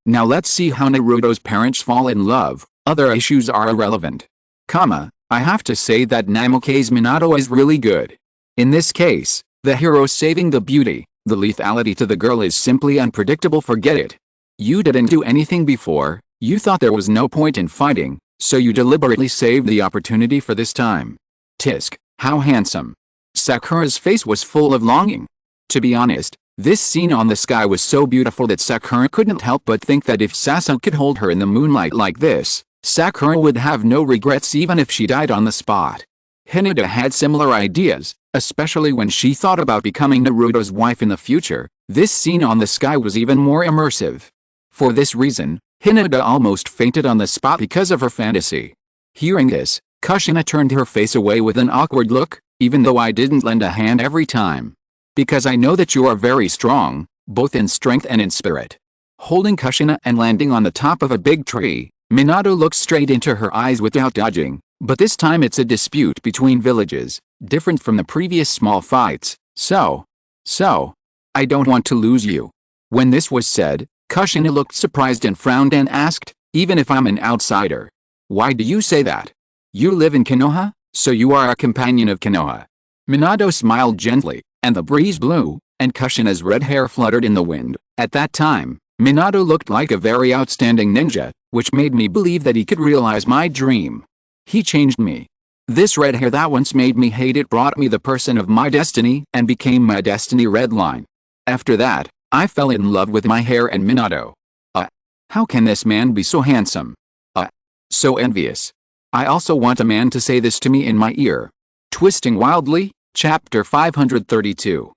Now let's see how Naruto's parents fall in love, other issues are irrelevant. I have to say that Namuke's Minato is really good. In this case, the hero saving the beauty, the lethality to the girl is simply unpredictable, forget it. You didn't do anything before, you thought there was no point in fighting, so you deliberately saved the opportunity for this time. Tisk, how handsome. Sakura's face was full of longing. To be honest, this scene on the sky was so beautiful that Sakura couldn't help but think that if Sasuke could hold her in the moonlight like this, Sakura would have no regrets even if she died on the spot. Hinata had similar ideas, especially when she thought about becoming Naruto's wife in the future. This scene on the sky was even more immersive. For this reason, Hinata almost fainted on the spot because of her fantasy. Hearing this, Kushina turned her face away with an awkward look, even though I didn't lend a hand every time. Because I know that you are very strong, both in strength and in spirit. Holding Kushina and landing on the top of a big tree, Minato looks straight into her eyes without dodging, but this time it's a dispute between villages, different from the previous small fights, so, I don't want to lose you. When this was said, Kushina looked surprised and frowned and asked, even if I'm an outsider. Why do you say that? You live in Konoha, so you are a companion of Konoha. Minato smiled gently, and the breeze blew, and Kushina's red hair fluttered in the wind. At that time, Minato looked like a very outstanding ninja, which made me believe that he could realize my dream. He changed me. This red hair that once made me hate it brought me the person of my destiny and became my destiny red line. After that, I fell in love with my hair and Minato. How can this man be so handsome? So envious. I also want a man to say this to me in my ear. Twisting wildly, chapter 532.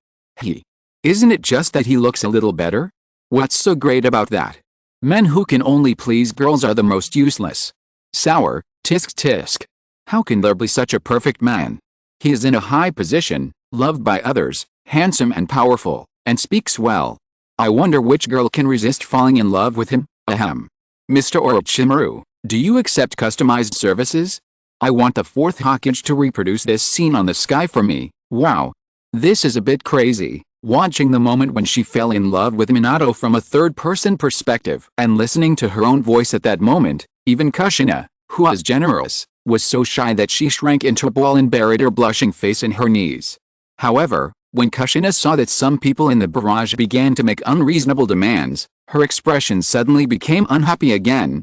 Isn't it just that he looks a little better? What's so great about that? Men who can only please girls are the most useless. Sour, tisk. How can there be such a perfect man? He is in a high position, loved by others, handsome and powerful, and speaks well. I wonder which girl can resist falling in love with him. Ahem. Mr. Orochimaru, do you accept customized services? I want the fourth Hokage to reproduce this scene on the sky for me. Wow. This is a bit crazy, watching the moment when she fell in love with Minato from a third-person perspective and listening to her own voice at that moment. Even Kushina, who was generous, was so shy that she shrank into a ball and buried her blushing face in her knees. However, when Kushina saw that some people in the barrage began to make unreasonable demands, her expression suddenly became unhappy again.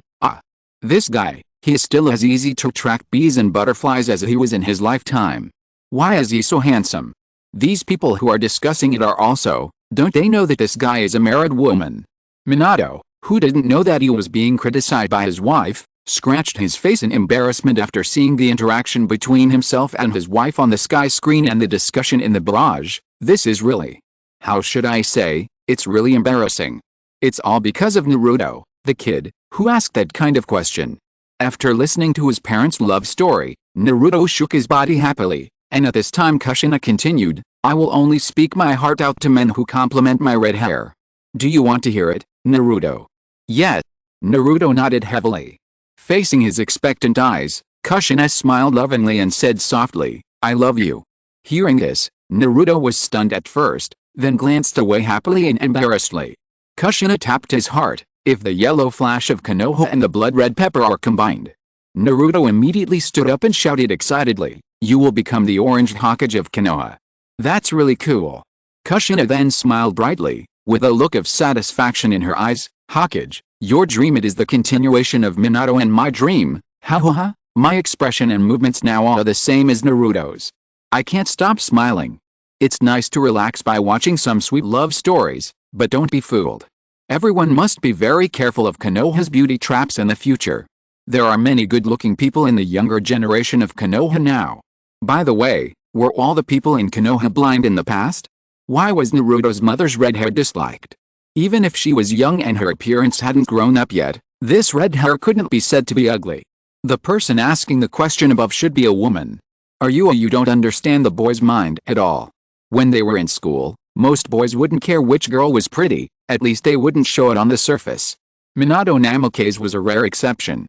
This guy, he is still as easy to attract bees and butterflies as he was in his lifetime. Why is he so handsome? These people who are discussing it are also, don't they know that this guy is a married woman? Minato, who didn't know that he was being criticized by his wife, scratched his face in embarrassment after seeing the interaction between himself and his wife on the sky screen and the discussion in the barrage. This is really, how should I say, it's really embarrassing. It's all because of Naruto, the kid, who asked that kind of question. After listening to his parents' love story, Naruto shook his body happily, and at this time Kushina continued, I will only speak my heart out to men who compliment my red hair. Do you want to hear it, Naruto? Yes. Naruto nodded heavily. Facing his expectant eyes, Kushina smiled lovingly and said softly, I love you. Hearing this, Naruto was stunned at first, then glanced away happily and embarrassedly. Kushina tapped his heart. If the yellow flash of Konoha and the blood red pepper are combined. Naruto immediately stood up and shouted excitedly, you will become the orange Hokage of Konoha. That's really cool. Kushina then smiled brightly, with a look of satisfaction in her eyes. Hokage, your dream it is the continuation of Minato and my dream. Ha. My expression and movements now are the same as Naruto's. I can't stop smiling. It's nice to relax by watching some sweet love stories, but don't be fooled. Everyone must be very careful of Konoha's beauty traps in the future. There are many good-looking people in the younger generation of Konoha now. By the way, were all the people in Konoha blind in the past? Why was Naruto's mother's red hair disliked? Even if she was young and her appearance hadn't grown up yet, this red hair couldn't be said to be ugly. The person asking the question above should be a woman. You don't understand the boy's mind at all. When they were in school, most boys wouldn't care which girl was pretty, at least they wouldn't show it on the surface. Minato Namikaze was a rare exception.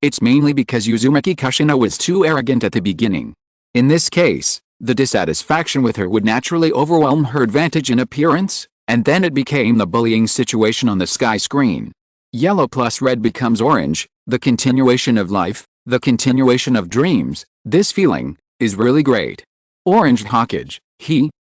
It's mainly because Uzumaki Kushina was too arrogant at the beginning. In this case, the dissatisfaction with her would naturally overwhelm her advantage in appearance, and then it became the bullying situation on the sky screen. Yellow plus red becomes orange, the continuation of life, the continuation of dreams. This feeling is really great. Orange Hokage,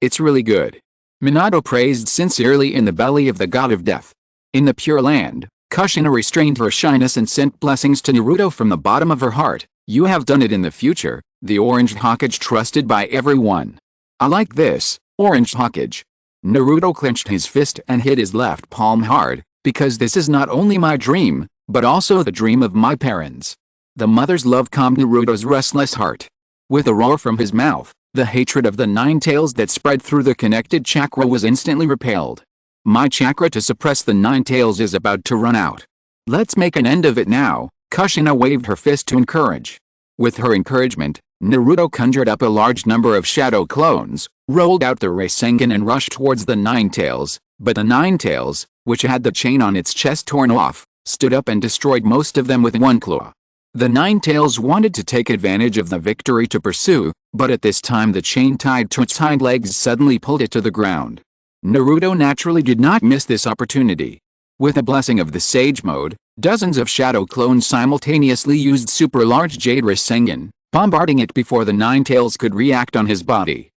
it's really good. Minato praised sincerely in the belly of the god of death. In the Pure Land, Kushina restrained her shyness and sent blessings to Naruto from the bottom of her heart. You have done it in the future, the Orange Hokage trusted by everyone. I like this, Orange Hokage. Naruto clenched his fist and hit his left palm hard, because this is not only my dream, but also the dream of my parents. The mother's love calmed Naruto's restless heart. With a roar from his mouth, the hatred of the Nine Tails that spread through the connected chakra was instantly repelled. My chakra to suppress the Nine Tails is about to run out. Let's make an end of it now, Kushina waved her fist to encourage. With her encouragement, Naruto conjured up a large number of shadow clones, rolled out the Rasengan and rushed towards the Nine Tails, but the Nine Tails, which had the chain on its chest torn off, stood up and destroyed most of them with one claw. The Nine Tails wanted to take advantage of the victory to pursue, but at this time the chain tied to its hind legs suddenly pulled it to the ground. Naruto naturally did not miss this opportunity. With a blessing of the Sage Mode, dozens of shadow clones simultaneously used super large Jade Rasengan, bombarding it before the Nine Tails could react on his body.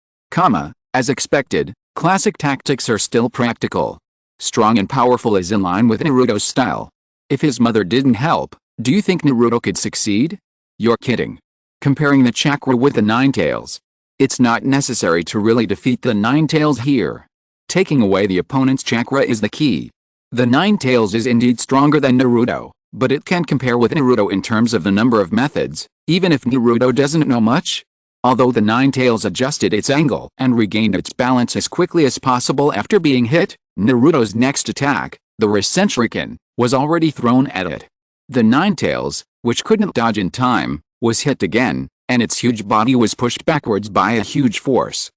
As expected, classic tactics are still practical. Strong and powerful is in line with Naruto's style. If his mother didn't help, do you think Naruto could succeed? You're kidding. Comparing the chakra with the Nine Tails, it's not necessary to really defeat the Nine Tails here. Taking away the opponent's chakra is the key. The Nine Tails is indeed stronger than Naruto, but it can't compare with Naruto in terms of the number of methods, even if Naruto doesn't know much. Although the Nine Tails adjusted its angle and regained its balance as quickly as possible after being hit, Naruto's next attack, the Rasengan, was already thrown at it. The Nine Tails, which couldn't dodge in time, was hit again, and its huge body was pushed backwards by a huge force.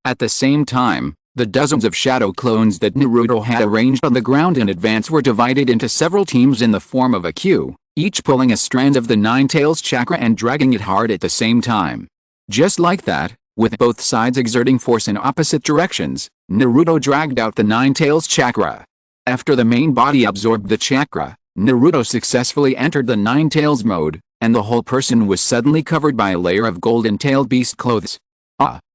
At the same time, the dozens of shadow clones that Naruto had arranged on the ground in advance were divided into several teams in the form of a queue, each pulling a strand of the Nine Tails chakra and dragging it hard at the same time. Just like that, with both sides exerting force in opposite directions, Naruto dragged out the Nine Tails chakra. After the main body absorbed the chakra, Naruto successfully entered the Nine Tails mode, and the whole person was suddenly covered by a layer of golden-tailed beast clothes.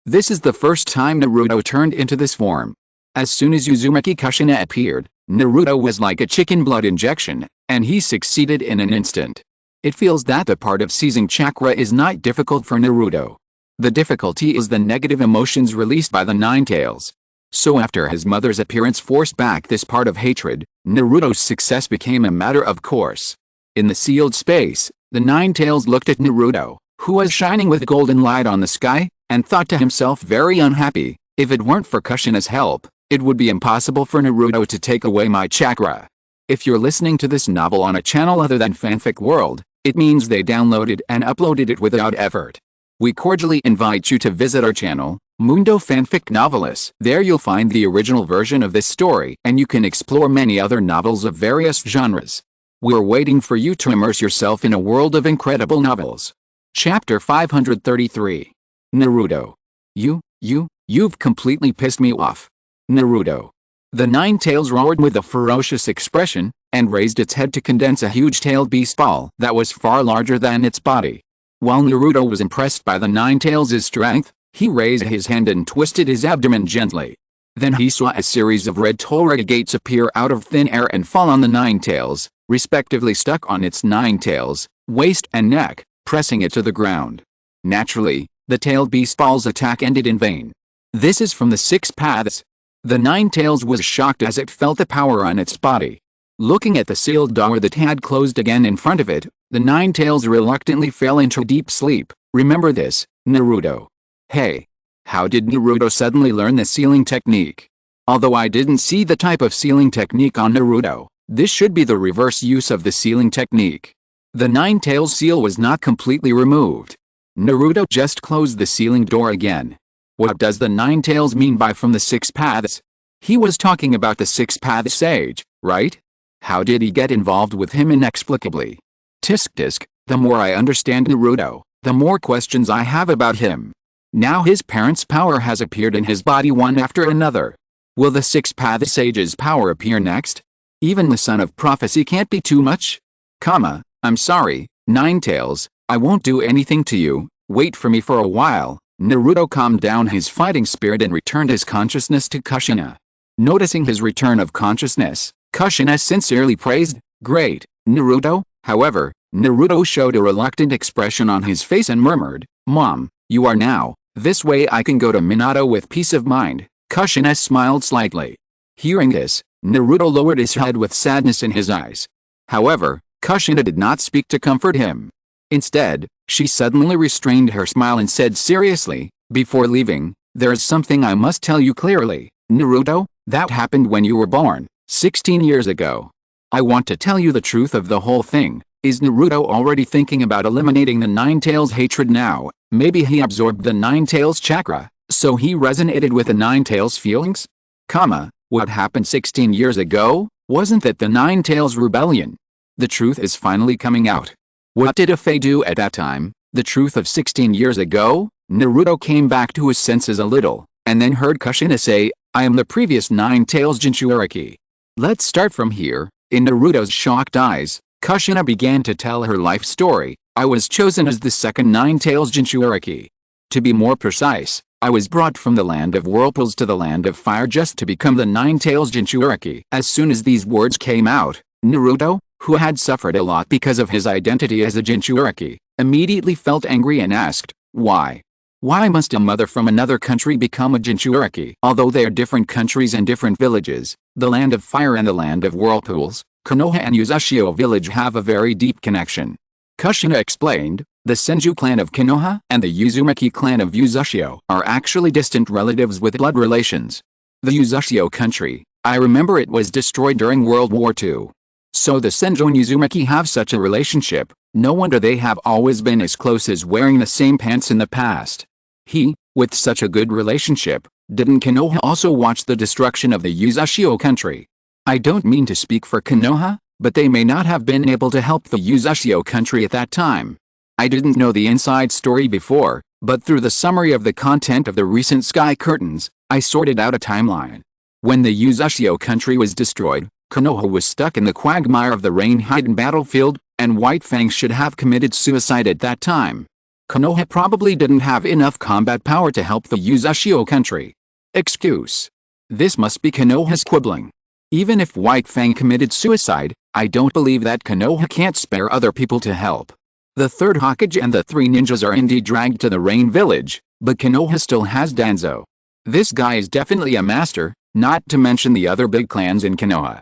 This is the first time Naruto turned into this form. As soon as Uzumaki Kushina appeared, Naruto was like a chicken blood injection, and he succeeded in an instant. It feels that the part of seizing chakra is not difficult for Naruto. The difficulty is the negative emotions released by the Nine Tails. So after his mother's appearance forced back this part of hatred, Naruto's success became a matter of course. In the sealed space, the Nine Tails looked at Naruto, who was shining with golden light on the sky, and thought to himself very unhappy, if it weren't for Kushina's help, it would be impossible for Naruto to take away my chakra. If you're listening to this novel on a channel other than Fanfic World, it means they downloaded and uploaded it without effort. We cordially invite you to visit our channel, Mundo Fanfic Novelis. There you'll find the original version of this story, and you can explore many other novels of various genres. We're waiting for you to immerse yourself in a world of incredible novels. Chapter 533. Naruto. You've completely pissed me off. Naruto. The Nine Tails roared with a ferocious expression, and raised its head to condense a huge tailed beast ball that was far larger than its body. While Naruto was impressed by the Nine Tails' strength, he raised his hand and twisted his abdomen gently. Then he saw a series of red Torah gates appear out of thin air and fall on the Nine Tails, respectively stuck on its nine tails, waist and neck, pressing it to the ground. Naturally, the tailed beast ball's attack ended in vain. This is from the Six Paths. The Nine-Tails was shocked as it felt the power on its body. Looking at the sealed door that had closed again in front of it, the Nine-Tails reluctantly fell into deep sleep. Remember this, Naruto. Hey. How did Naruto suddenly learn the sealing technique? Although I didn't see the type of sealing technique on Naruto, this should be the reverse use of the sealing technique. The Nine-Tails seal was not completely removed. Naruto just closed the sealing door again. What does the Nine-Tails mean by from the Six Paths? He was talking about the Six Paths sage, right? How did he get involved with him inexplicably? Tisk tisk, the more I understand Naruto, the more questions I have about him. Now his parents' power has appeared in his body one after another. Will the Six Paths Sage's power appear next? Even the son of prophecy can't be too much? I'm sorry, Nine-Tails, I won't do anything to you, wait for me for a while. Naruto calmed down his fighting spirit and returned his consciousness to Kushina. Noticing his return of consciousness, Kushina sincerely praised, "Great, Naruto." However, Naruto showed a reluctant expression on his face and murmured, "Mom, you are now. This way I can go to Minato with peace of mind." Kushina smiled slightly. Hearing this, Naruto lowered his head with sadness in his eyes. However, Kushina did not speak to comfort him. Instead, she suddenly restrained her smile and said seriously, "Before leaving, there is something I must tell you clearly, Naruto, that happened when you were born, 16 years ago. I want to tell you the truth of the whole thing." Is Naruto already thinking about eliminating the Nine-Tails' hatred now? Maybe he absorbed the Nine-Tails chakra, so he resonated with the Nine-Tails' feelings? What happened 16 years ago? Wasn't that the Nine-Tails rebellion? The truth is finally coming out. What did Afei do at that time? The truth of 16 years ago? Naruto came back to his senses a little, and then heard Kushina say, "I am the previous Nine-Tails Jinchuriki." Let's start from here. In Naruto's shocked eyes, Kushina began to tell her life story. "I was chosen as the second Nine-Tails Jinchuriki. To be more precise, I was brought from the land of whirlpools to the land of fire just to become the Nine-Tails Jinchuriki." As soon as these words came out, Naruto, who had suffered a lot because of his identity as a Jinchuriki, immediately felt angry and asked, "Why? Why must a mother from another country become a Jinchuriki?" Although they are different countries and different villages, the land of fire and the land of whirlpools, Konoha and Uzashio village have a very deep connection. Kushina explained, the Senju clan of Konoha and the Uzumaki clan of Uzashio are actually distant relatives with blood relations. The Uzashio country, I remember it was destroyed during World War II. So the Senju and Uzumaki have such a relationship, no wonder they have always been as close as wearing the same pants in the past. With such a good relationship, didn't Konoha also watch the destruction of the Uzashio country? I don't mean to speak for Konoha, but they may not have been able to help the Uzashio country at that time. I didn't know the inside story before, but through the summary of the content of the recent Sky Curtains, I sorted out a timeline. When the Uzashio country was destroyed, Konoha was stuck in the quagmire of the rain-hidden battlefield, and White Fang should have committed suicide at that time. Konoha probably didn't have enough combat power to help the Uzashio country. Excuse. This must be Konoha's quibbling. Even if White Fang committed suicide, I don't believe that Konoha can't spare other people to help. The third Hokage and the three ninjas are indeed dragged to the Rain Village, but Konoha still has Danzo. This guy is definitely a master, not to mention the other big clans in Konoha.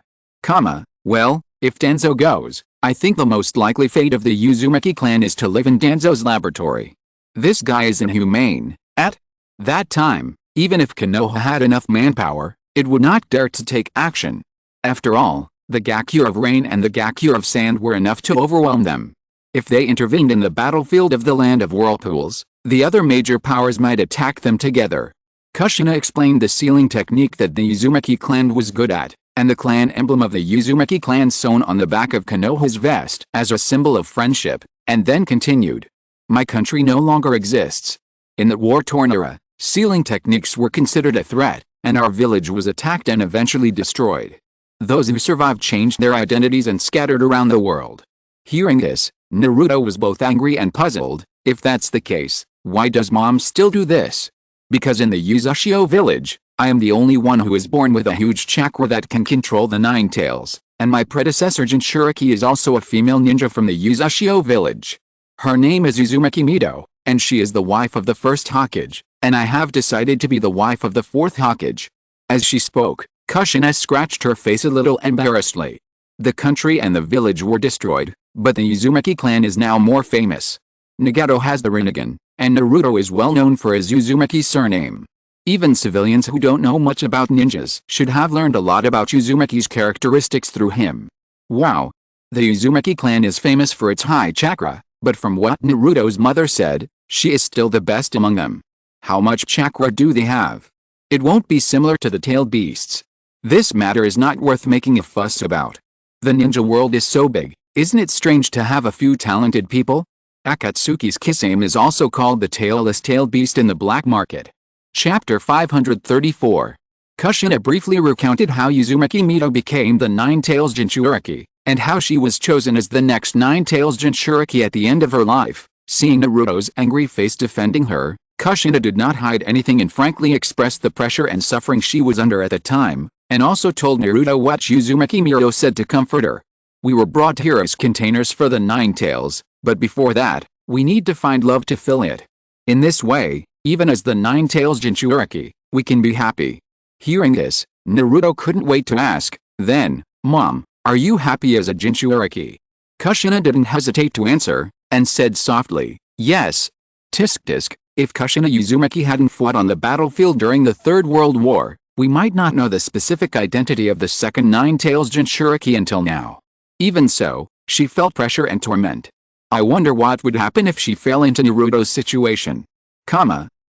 Well, if Danzo goes, I think the most likely fate of the Uzumaki clan is to live in Danzo's laboratory. This guy is inhumane. At that time, even if Konoha had enough manpower, it would not dare to take action. After all, the Gakure of Rain and the Gakure of Sand were enough to overwhelm them. If they intervened in the battlefield of the land of whirlpools, the other major powers might attack them together. Kushina explained the sealing technique that the Uzumaki clan was good at, and the clan emblem of the Uzumaki clan sewn on the back of Konoha's vest as a symbol of friendship, and then continued. My country no longer exists. In the war-torn era, sealing techniques were considered a threat, and our village was attacked and eventually destroyed. Those who survived changed their identities and scattered around the world. Hearing this, Naruto was both angry and puzzled. If that's the case, why does mom still do this? Because in the Uzashio village, I am the only one who is born with a huge chakra that can control the Nine Tails, and my predecessor Jinchuriki is also a female ninja from the Uzashio village. Her name is Uzumaki Mido, and she is the wife of the first Hokage, and I have decided to be the wife of the fourth Hokage. As she spoke, Kushina scratched her face a little embarrassedly. The country and the village were destroyed, but the Uzumaki clan is now more famous. Nagato has the Rinnegan, and Naruto is well known for his Uzumaki surname. Even civilians who don't know much about ninjas should have learned a lot about Uzumaki's characteristics through him. Wow! The Uzumaki clan is famous for its high chakra, but from what Naruto's mother said, she is still the best among them. How much chakra do they have? It won't be similar to the tailed beasts. This matter is not worth making a fuss about. The ninja world is so big, isn't it strange to have a few talented people? Akatsuki's Kisame is also called the tailless tailed beast in the black market. Chapter 534. Kushina briefly recounted how Uzumaki Mito became the Nine-Tails Jinchuriki, and how she was chosen as the next Nine-Tails Jinchuriki at the end of her life. Seeing Naruto's angry face defending her, Kushina did not hide anything and frankly expressed the pressure and suffering she was under at the time, and also told Naruto what Uzumaki Mito said to comfort her. We were brought here as containers for the Nine-Tails, but before that, we need to find love to fill it. In this way, even as the Nine-Tails Jinchuriki, we can be happy. Hearing this, Naruto couldn't wait to ask, then, Mom, are you happy as a Jinchuriki? Kushina didn't hesitate to answer, and said softly, yes. Tisk tisk, if Kushina Uzumaki hadn't fought on the battlefield during the Third World War, we might not know the specific identity of the second Nine-Tails Jinchuriki until now. Even so, she felt pressure and torment. I wonder what would happen if she fell into Naruto's situation.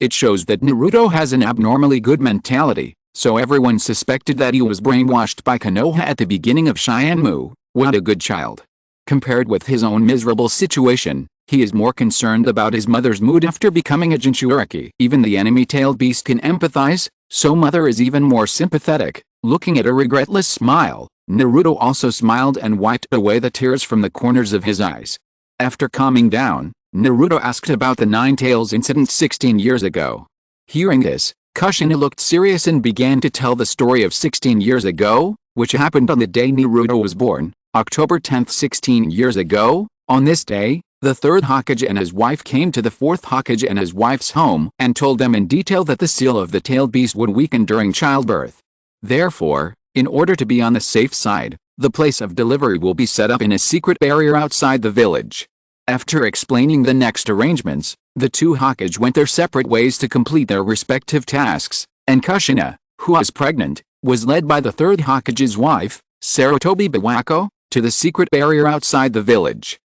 It shows that Naruto has an abnormally good mentality, so everyone suspected that he was brainwashed by Konoha at the beginning of Shenmue. What a good child. Compared with his own miserable situation, he is more concerned about his mother's mood after becoming a Jinchuriki. Even the enemy-tailed beast can empathize, so Mother is even more sympathetic. Looking at a regretless smile, Naruto also smiled and wiped away the tears from the corners of his eyes. After calming down, Naruto asked about the Nine-Tails incident 16 years ago. Hearing this, Kushina looked serious and began to tell the story of 16 years ago, which happened on the day Naruto was born, October 10, 16 years ago. On this day, the third Hokage and his wife came to the fourth Hokage and his wife's home and told them in detail that the seal of the tailed beast would weaken during childbirth. Therefore, in order to be on the safe side, the place of delivery will be set up in a secret barrier outside the village. After explaining the next arrangements, the two Hokage went their separate ways to complete their respective tasks, and Kushina, who was pregnant, was led by the third Hokage's wife, Sarutobi Biwako, to the secret barrier outside the village.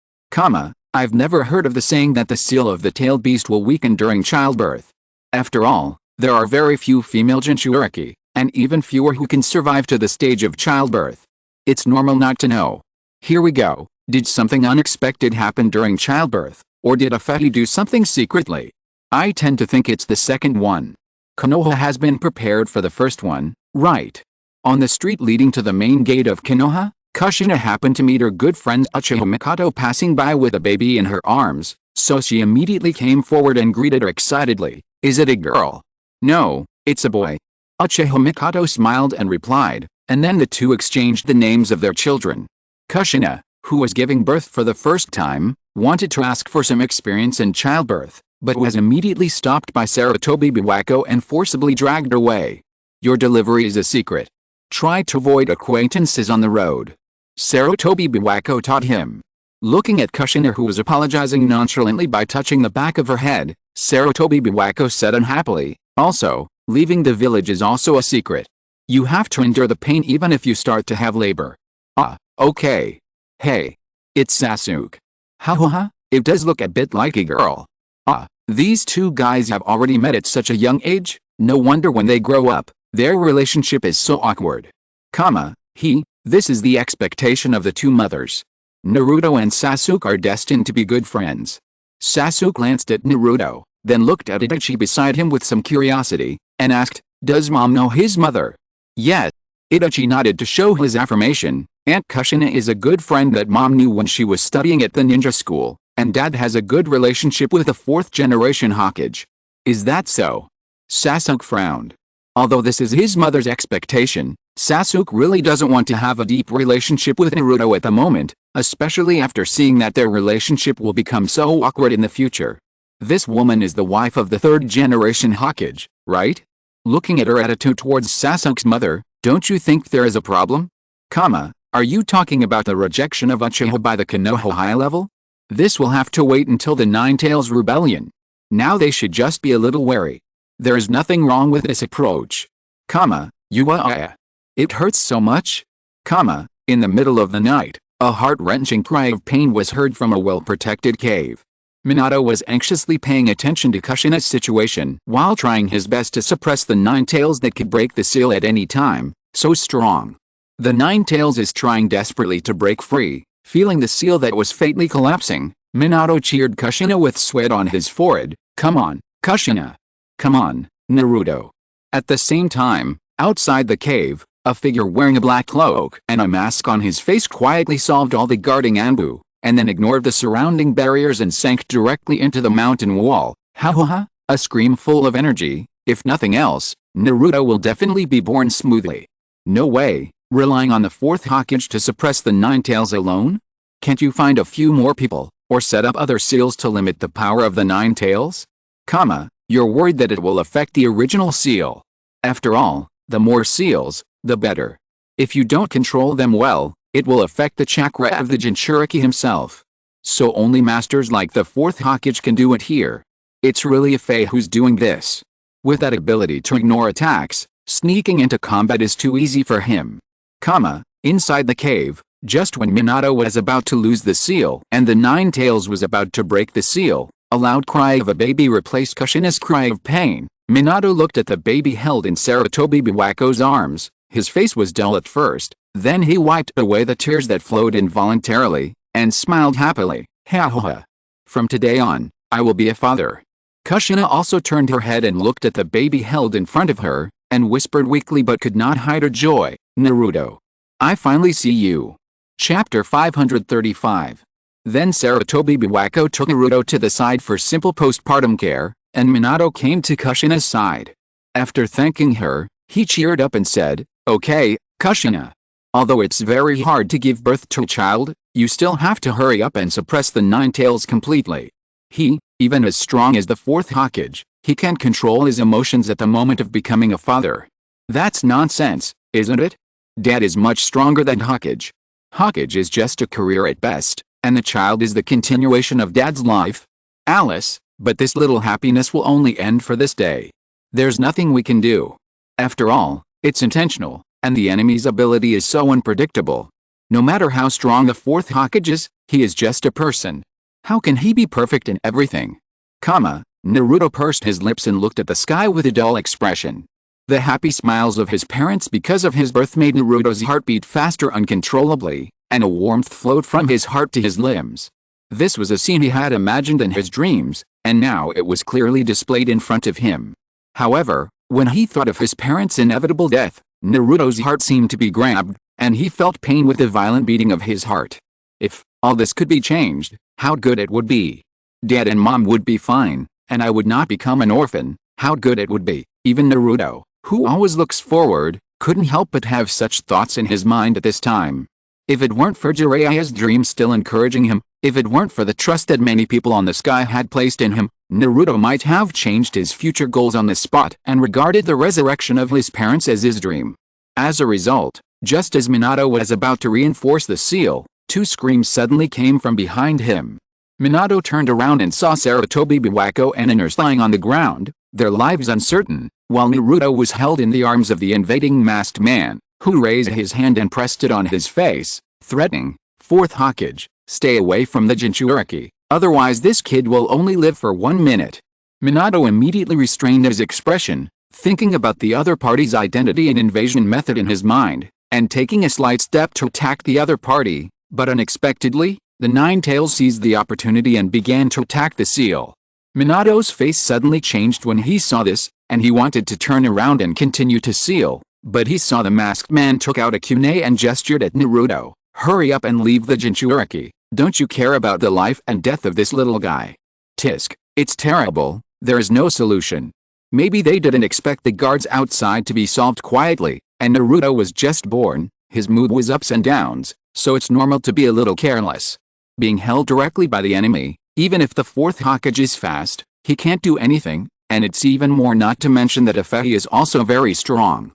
I've never heard of the saying that the seal of the tailed beast will weaken during childbirth. After all, there are very few female Jinchuriki, and even fewer who can survive to the stage of childbirth. It's normal not to know. Here we go. Did something unexpected happen during childbirth, or did Afeti do something secretly? I tend to think it's the second one. Konoha has been prepared for the first one, right? On the street leading to the main gate of Konoha, Kushina happened to meet her good friend Uchiha Mikoto passing by with a baby in her arms, so she immediately came forward and greeted her excitedly. Is it a girl? No, it's a boy. Uchiha Mikoto smiled and replied, and then the two exchanged the names of their children. Kushina, who was giving birth for the first time, wanted to ask for some experience in childbirth, but was immediately stopped by Sarutobi Biwako and forcibly dragged away. Your delivery is a secret. Try to avoid acquaintances on the road. Sarutobi Biwako taught him. Looking at Kushina, who was apologizing nonchalantly by touching the back of her head, Sarutobi Biwako said unhappily, also, leaving the village is also a secret. You have to endure the pain even if you start to have labor. Okay. Hey. It's Sasuke. Ha, it does look a bit like a girl. These two guys have already met at such a young age, no wonder when they grow up, their relationship is so awkward. This is the expectation of the two mothers. Naruto and Sasuke are destined to be good friends. Sasuke glanced at Naruto, then looked at Itachi beside him with some curiosity, and asked, does Mom know his mother? Yes. Itachi nodded to show his affirmation. Aunt Kushina is a good friend that Mom knew when she was studying at the ninja school, and Dad has a good relationship with the fourth-generation Hokage. Is that so? Sasuke frowned. Although this is his mother's expectation, Sasuke really doesn't want to have a deep relationship with Naruto at the moment, especially after seeing that their relationship will become so awkward in the future. This woman is the wife of the third-generation Hokage, right? looking at her attitude towards Sasuke's mother, don't you think there is a problem? Are you talking about the rejection of Uchiha by the Konoha high level? This will have to wait until the Nine Tails Rebellion. Now they should just be a little wary. There is nothing wrong with this approach. It hurts so much? In the middle of the night, a heart-wrenching cry of pain was heard from a well-protected cave. Minato was anxiously paying attention to Kushina's situation while trying his best to suppress the Nine Tails that could break the seal at any time, so strong. The Nine Tails is trying desperately to break free. Feeling the seal that was fatally collapsing, Minato cheered Kushina with sweat on his forehead. Come on, Kushina. Come on, Naruto. At the same time, outside the cave, a figure wearing a black cloak and a mask on his face quietly solved all the guarding Anbu, and then ignored the surrounding barriers and sank directly into the mountain wall. A scream full of energy. If nothing else, Naruto will definitely be born smoothly. No way, relying on the fourth Hokage to suppress the Nine Tails alone? Can't you find a few more people, or set up other seals to limit the power of the Nine Tails? You're worried that it will affect the original seal. After all, the more seals, the better. If you don't control them well, it will affect the chakra of the Jinchuriki himself. So only masters like the fourth Hokage can do it here. It's really Ifei who's doing this. With that ability to ignore attacks, sneaking into combat is too easy for him. Inside the cave, just when Minato was about to lose the seal and the Nine Tails was about to break the seal, a loud cry of a baby replaced Kushina's cry of pain. Minato looked at the baby held in Sarutobi Biwako's arms. His face was dull at first, then he wiped away the tears that flowed involuntarily, and smiled happily. From today on, I will be a father. Kushina also turned her head and looked at the baby held in front of her, and whispered weakly but could not hide her joy. Naruto. I finally see you. Chapter 535. Then Sarutobi Biwako took Naruto to the side for simple postpartum care, and Minato came to Kushina's side. After thanking her, he cheered up and said, Okay, Kushina. Although it's very hard to give birth to a child, you still have to hurry up and suppress the Nine Tails completely. Even as strong as the fourth Hokage, he can't control his emotions at the moment of becoming a father. That's nonsense, isn't it? Dad is much stronger than Hokage. Hokage is just a career at best, and the child is the continuation of Dad's life. Alice, but this little happiness will only end for this day. There's nothing we can do. After all, it's intentional, and the enemy's ability is so unpredictable. No matter how strong the fourth Hokage is, he is just a person. How can he be perfect in everything? Naruto pursed his lips and looked at the sky with a dull expression. The happy smiles of his parents because of his birth made Naruto's heart beat faster uncontrollably, and a warmth flowed from his heart to his limbs. This was a scene he had imagined in his dreams, and now it was clearly displayed in front of him. However, when he thought of his parents' inevitable death, Naruto's heart seemed to be grabbed, and he felt pain with the violent beating of his heart. If all this could be changed, how good it would be. Dad and Mom would be fine, and I would not become an orphan. How good it would be. Even Naruto, who always looks forward, couldn't help but have such thoughts in his mind at this time. If it weren't for Jiraiya's dream still encouraging him, if it weren't for the trust that many people on the sky had placed in him, Naruto might have changed his future goals on the spot and regarded the resurrection of his parents as his dream. As a result, just as Minato was about to reinforce the seal, two screams suddenly came from behind him. Minato turned around and saw Sarutobi Biwako and Iners lying on the ground, their lives uncertain, while Naruto was held in the arms of the invading masked man, who raised his hand and pressed it on his face, threatening, "Fourth Hokage, stay away from the Jinchuriki, otherwise this kid will only live for 1 minute." Minato immediately restrained his expression, thinking about the other party's identity and invasion method in his mind, and taking a slight step to attack the other party, but unexpectedly, the Nine Tails seized the opportunity and began to attack the seal. Minato's face suddenly changed when he saw this, and he wanted to turn around and continue to seal, but he saw the masked man took out a kunai and gestured at Naruto. "Hurry up and leave the Jinchuriki. Don't you care about the life and death of this little guy? Tisk, it's terrible, there is no solution." Maybe they didn't expect the guards outside to be solved quietly, and Naruto was just born, his mood was ups and downs, so it's normal to be a little careless. Being held directly by the enemy, even if the fourth Hokage is fast, he can't do anything, and it's even more not to mention that Ifei is also very strong.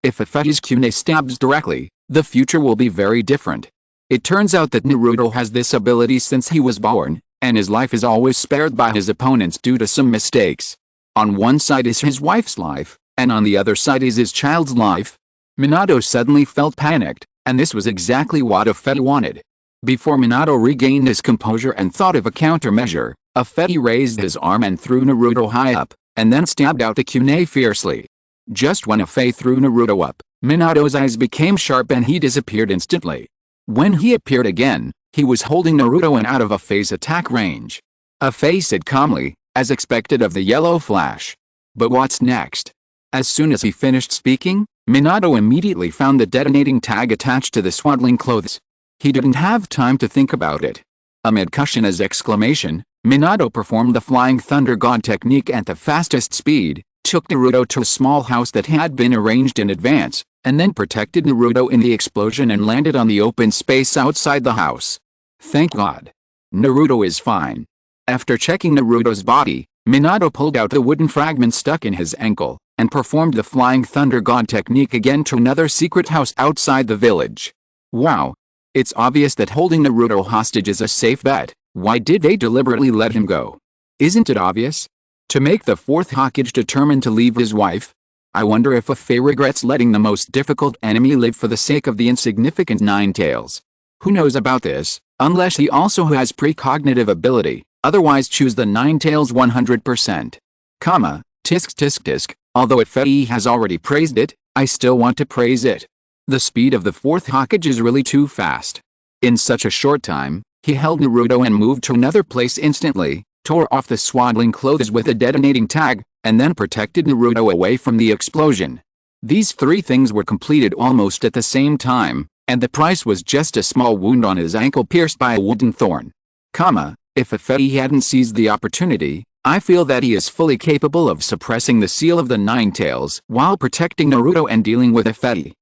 If Ifei's Kune stabs directly, the future will be very different. It turns out that Naruto has this ability since he was born, and his life is always spared by his opponents due to some mistakes. On one side is his wife's life, and on the other side is his child's life. Minato suddenly felt panicked, and this was exactly what Ifei wanted. Before Minato regained his composure and thought of a countermeasure, Ifei raised his arm and threw Naruto high up, and then stabbed out the Kune fiercely. Just when Ifei threw Naruto up, Minato's eyes became sharp and he disappeared instantly. When he appeared again, he was holding Naruto and out of Ifei's attack range. Ifei said calmly, as expected of the yellow flash. But what's next? As soon as he finished speaking, Minato immediately found the detonating tag attached to the swaddling clothes. He didn't have time to think about it. Amid Kushina's exclamation, Minato performed the Flying Thunder God technique at the fastest speed, took Naruto to a small house that had been arranged in advance, and then protected Naruto in the explosion and landed on the open space outside the house. Thank God. Naruto is fine. After checking Naruto's body, Minato pulled out the wooden fragment stuck in his ankle, and performed the Flying Thunder God technique again to another secret house outside the village. Wow. It's obvious that holding Naruto hostage is a safe bet. Why did they deliberately let him go? Isn't it obvious? To make the fourth Hokage determined to leave his wife? I wonder if Ifei regrets letting the most difficult enemy live for the sake of the insignificant Ninetales. Who knows about this, unless he also has precognitive ability, otherwise choose the Ninetales 100%. Tisk tisk tisk, although Ifei has already praised it, I still want to praise it. The speed of the fourth Hokage is really too fast. In such a short time, he held Naruto and moved to another place instantly, tore off the swaddling clothes with a detonating tag, and then protected Naruto away from the explosion. These three things were completed almost at the same time, and the price was just a small wound on his ankle pierced by a wooden thorn. If Ifei hadn't seized the opportunity, I feel that he is fully capable of suppressing the seal of the Ninetales while protecting Naruto and dealing with Ifei.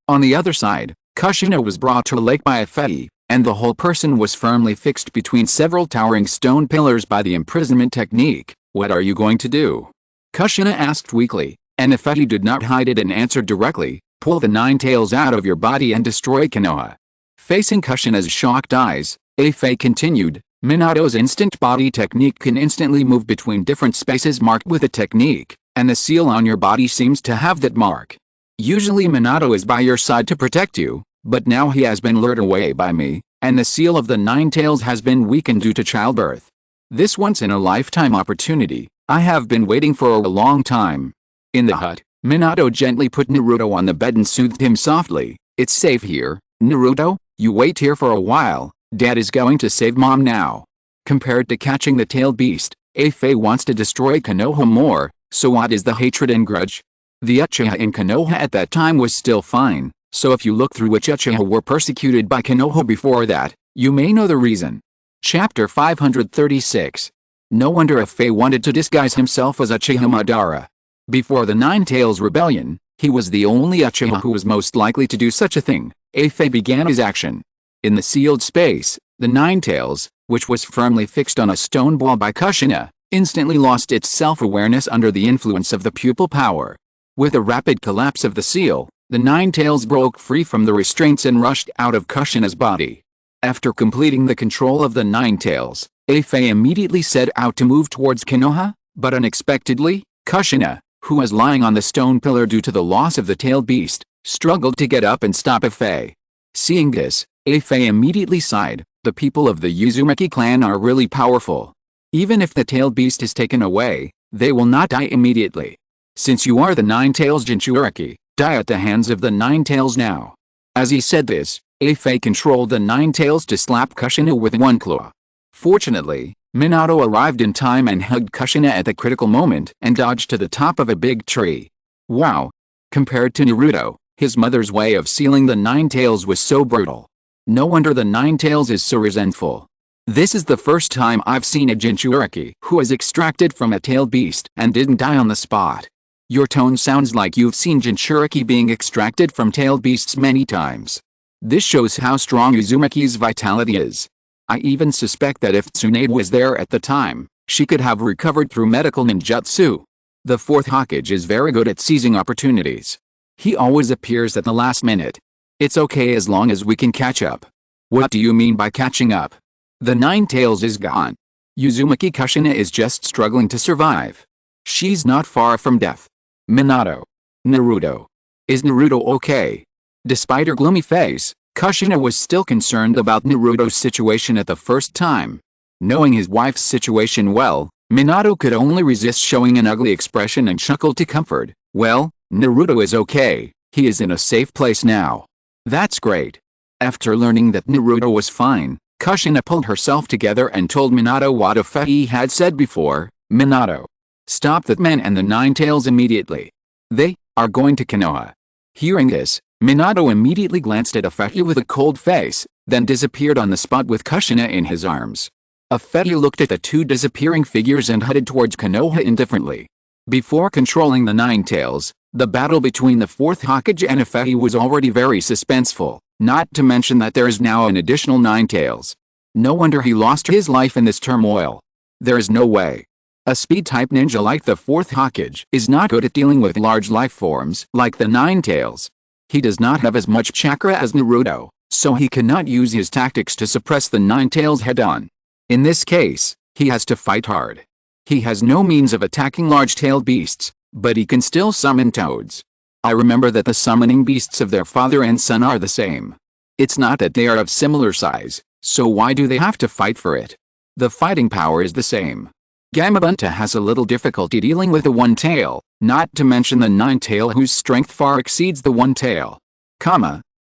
On the other side, Kushina was brought to a lake by Ifei, and the whole person was firmly fixed between several towering stone pillars by the imprisonment technique. What are you going to do? Kushina asked weakly, and Ifei did not hide it and answered directly, pull the Ninetales out of your body and destroy Konoha. Facing Kushina's shocked eyes, Ifei continued, Minato's instant body technique can instantly move between different spaces marked with a technique, and the seal on your body seems to have that mark. Usually Minato is by your side to protect you, but now he has been lured away by me, and the seal of the Ninetales has been weakened due to childbirth. This once-in-a-lifetime opportunity, I have been waiting for a long time. In the hut, Minato gently put Naruto on the bed and soothed him softly. It's safe here, Naruto, you wait here for a while, Dad is going to save Mom now. Compared to catching the tailed beast, Ifei wants to destroy Konoha more, so what is the hatred and grudge? The Uchiha in Konoha at that time was still fine, so if you look through which Uchiha were persecuted by Konoha before that, you may know the reason. Chapter 536. No wonder Ifei wanted to disguise himself as Uchiha Madara. Before the Ninetales rebellion, he was the only Uchiha who was most likely to do such a thing. Ifei began his action. In the sealed space, the Ninetales, which was firmly fixed on a stone ball by Kushina, instantly lost its self-awareness under the influence of the pupil power. With a rapid collapse of the seal, the Ninetales broke free from the restraints and rushed out of Kushina's body. After completing the control of the Ninetales, Ifei immediately set out to move towards Konoha, but unexpectedly, Kushina, who was lying on the stone pillar due to the loss of the tailed beast, struggled to get up and stop Ifei. Seeing this, Ifei immediately sighed. The people of the Uzumaki clan are really powerful. Even if the tailed beast is taken away, they will not die immediately. Since you are the Ninetales Jinchuriki, die at the hands of the Ninetales now. As he said this, Ifei controlled the Ninetales to slap Kushina with one claw. Fortunately, Minato arrived in time and hugged Kushina at the critical moment and dodged to the top of a big tree. Wow! Compared to Naruto, his mother's way of sealing the Ninetales was so brutal. No wonder the Ninetales is so resentful. This is the first time I've seen a Jinchuriki who was extracted from a tailed beast and didn't die on the spot. Your tone sounds like you've seen Jinchuriki being extracted from tailed beasts many times. This shows how strong Uzumaki's vitality is. I even suspect that if Tsunade was there at the time, She could have recovered through medical ninjutsu. The fourth Hokage is very good at seizing opportunities. He always appears at the last minute. It's okay as long as we can catch up. What do you mean by catching up? The Nine Tails is gone. Uzumaki Kushina is just struggling to survive. She's not far from death. Minato. Naruto. Is Naruto okay? Despite her gloomy face, Kushina was still concerned about Naruto's situation at the first time. Knowing his wife's situation well, Minato could only resist showing an ugly expression and chuckled to comfort. Well, Naruto is okay, he is in a safe place now. That's great. After learning that Naruto was fine, Kushina pulled herself together and told Minato what Ifei had said before. Minato. Stop that man and the Nine Tails immediately. They are going to Konoha. Hearing this, Minato immediately glanced at Ifei with a cold face, then disappeared on the spot with Kushina in his arms. Ifei looked at the two disappearing figures and headed towards Konoha indifferently. Before controlling the Nine Tails, the battle between the fourth Hokage and Ifei was already very suspenseful, not to mention that there is now an additional Nine Tails. No wonder he lost his life in this turmoil. There is no way. A speed-type ninja like the fourth Hokage is not good at dealing with large life forms like the Nine Tails. He does not have as much chakra as Naruto, so he cannot use his tactics to suppress the Nine Tails head-on. In this case, he has to fight hard. He has no means of attacking large-tailed beasts, but he can still summon toads. I remember that the summoning beasts of their father and son are the same. It's not that they are of similar size, so why do they have to fight for it? The fighting power is the same. Gamabunta has a little difficulty dealing with the One Tail, not to mention the Nine Tail whose strength far exceeds the One Tail.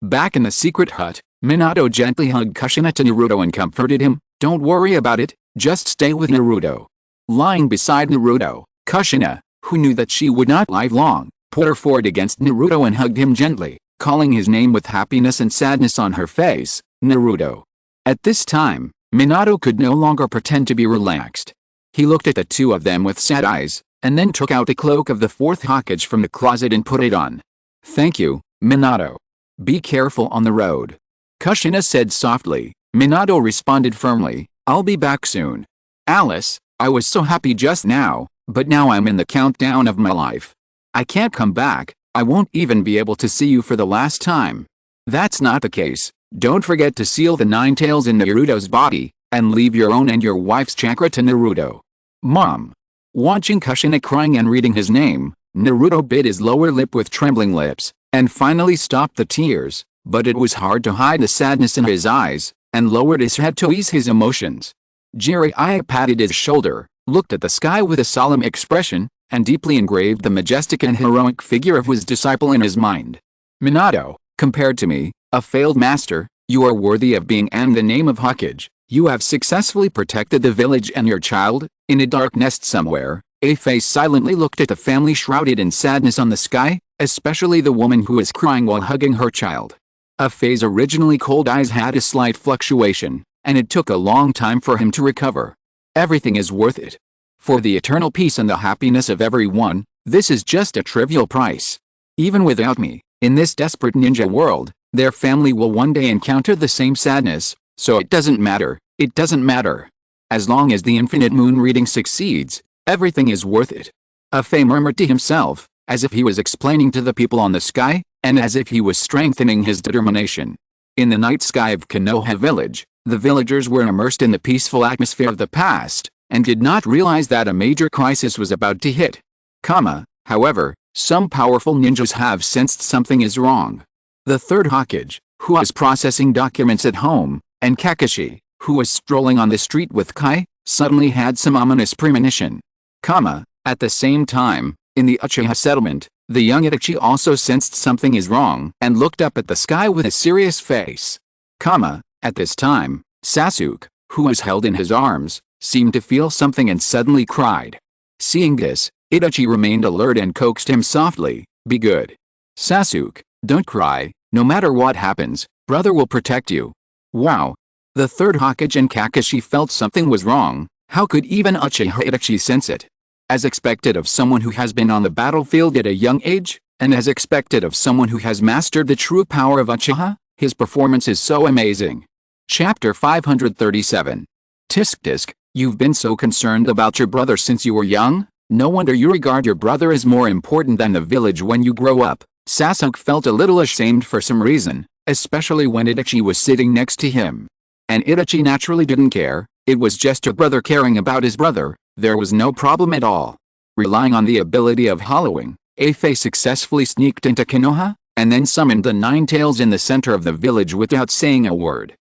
Back in the secret hut, Minato gently hugged Kushina to Naruto and comforted him. Don't worry about it, just stay with Naruto. Lying beside Naruto, Kushina, who knew that she would not live long, put her forward against Naruto and hugged him gently, calling his name with happiness and sadness on her face, Naruto. At this time, Minato could no longer pretend to be relaxed. He looked at the two of them with sad eyes, and then took out the cloak of the fourth Hokage from the closet and put it on. Thank you, Minato. Be careful on the road. Kushina said softly. Minato responded firmly, I'll be back soon. Alice, I was so happy just now, but now I'm in the countdown of my life. I can't come back, I won't even be able to see you for the last time. That's not the case. Don't forget to seal the Nine Tails in Naruto's body, and leave your own and your wife's chakra to Naruto. Mom. Watching Kushina crying and reading his name, Naruto bit his lower lip with trembling lips, and finally stopped the tears, but it was hard to hide the sadness in his eyes, and lowered his head to ease his emotions. Jiraiya patted his shoulder, looked at the sky with a solemn expression, and deeply engraved the majestic and heroic figure of his disciple in his mind. Minato, compared to me, a failed master, you are worthy of being and the name of Hokage. You have successfully protected the village and your child. In a dark nest somewhere, a face silently looked at the family shrouded in sadness on the sky, especially the woman who was crying while hugging her child. Ifei's originally cold eyes had a slight fluctuation, and it took a long time for him to recover. Everything is worth it. For the eternal peace and the happiness of everyone, this is just a trivial price. Even without me, in this desperate ninja world, their family will one day encounter the same sadness, so it doesn't matter, it doesn't matter. As long as the infinite moon reading succeeds, everything is worth it. Ifei murmured to himself, as if he was explaining to the people on the sky, and as if he was strengthening his determination. In the night sky of Konoha village, the villagers were immersed in the peaceful atmosphere of the past, and did not realize that a major crisis was about to hit. However, some powerful ninjas have sensed something is wrong. The third Hokage, who was processing documents at home, and Kakashi, who was strolling on the street with Kai, suddenly had some ominous premonition. At the same time, in the Uchiha settlement, the young Itachi also sensed something is wrong and looked up at the sky with a serious face. At this time, Sasuke, who was held in his arms, seemed to feel something and suddenly cried. Seeing this, Itachi remained alert and coaxed him softly, be good. Sasuke, don't cry, no matter what happens, brother will protect you. Wow. The third Hokage and Kakashi felt something was wrong. How could even Uchiha Itachi sense it? As expected of someone who has been on the battlefield at a young age, and as expected of someone who has mastered the true power of Uchiha, his performance is so amazing. Chapter 537. Tisk tisk, You've been so concerned about your brother since you were young? No wonder you regard your brother as more important than the village when you grow up. Sasuke felt a little ashamed for some reason, especially when Itachi was sitting next to him. And Itachi naturally didn't care. It was just a brother caring about his brother. There was no problem at all. Relying on the ability of hollowing, Afei successfully sneaked into Konoha, and then summoned the Nine Tails in the center of the village without saying a word.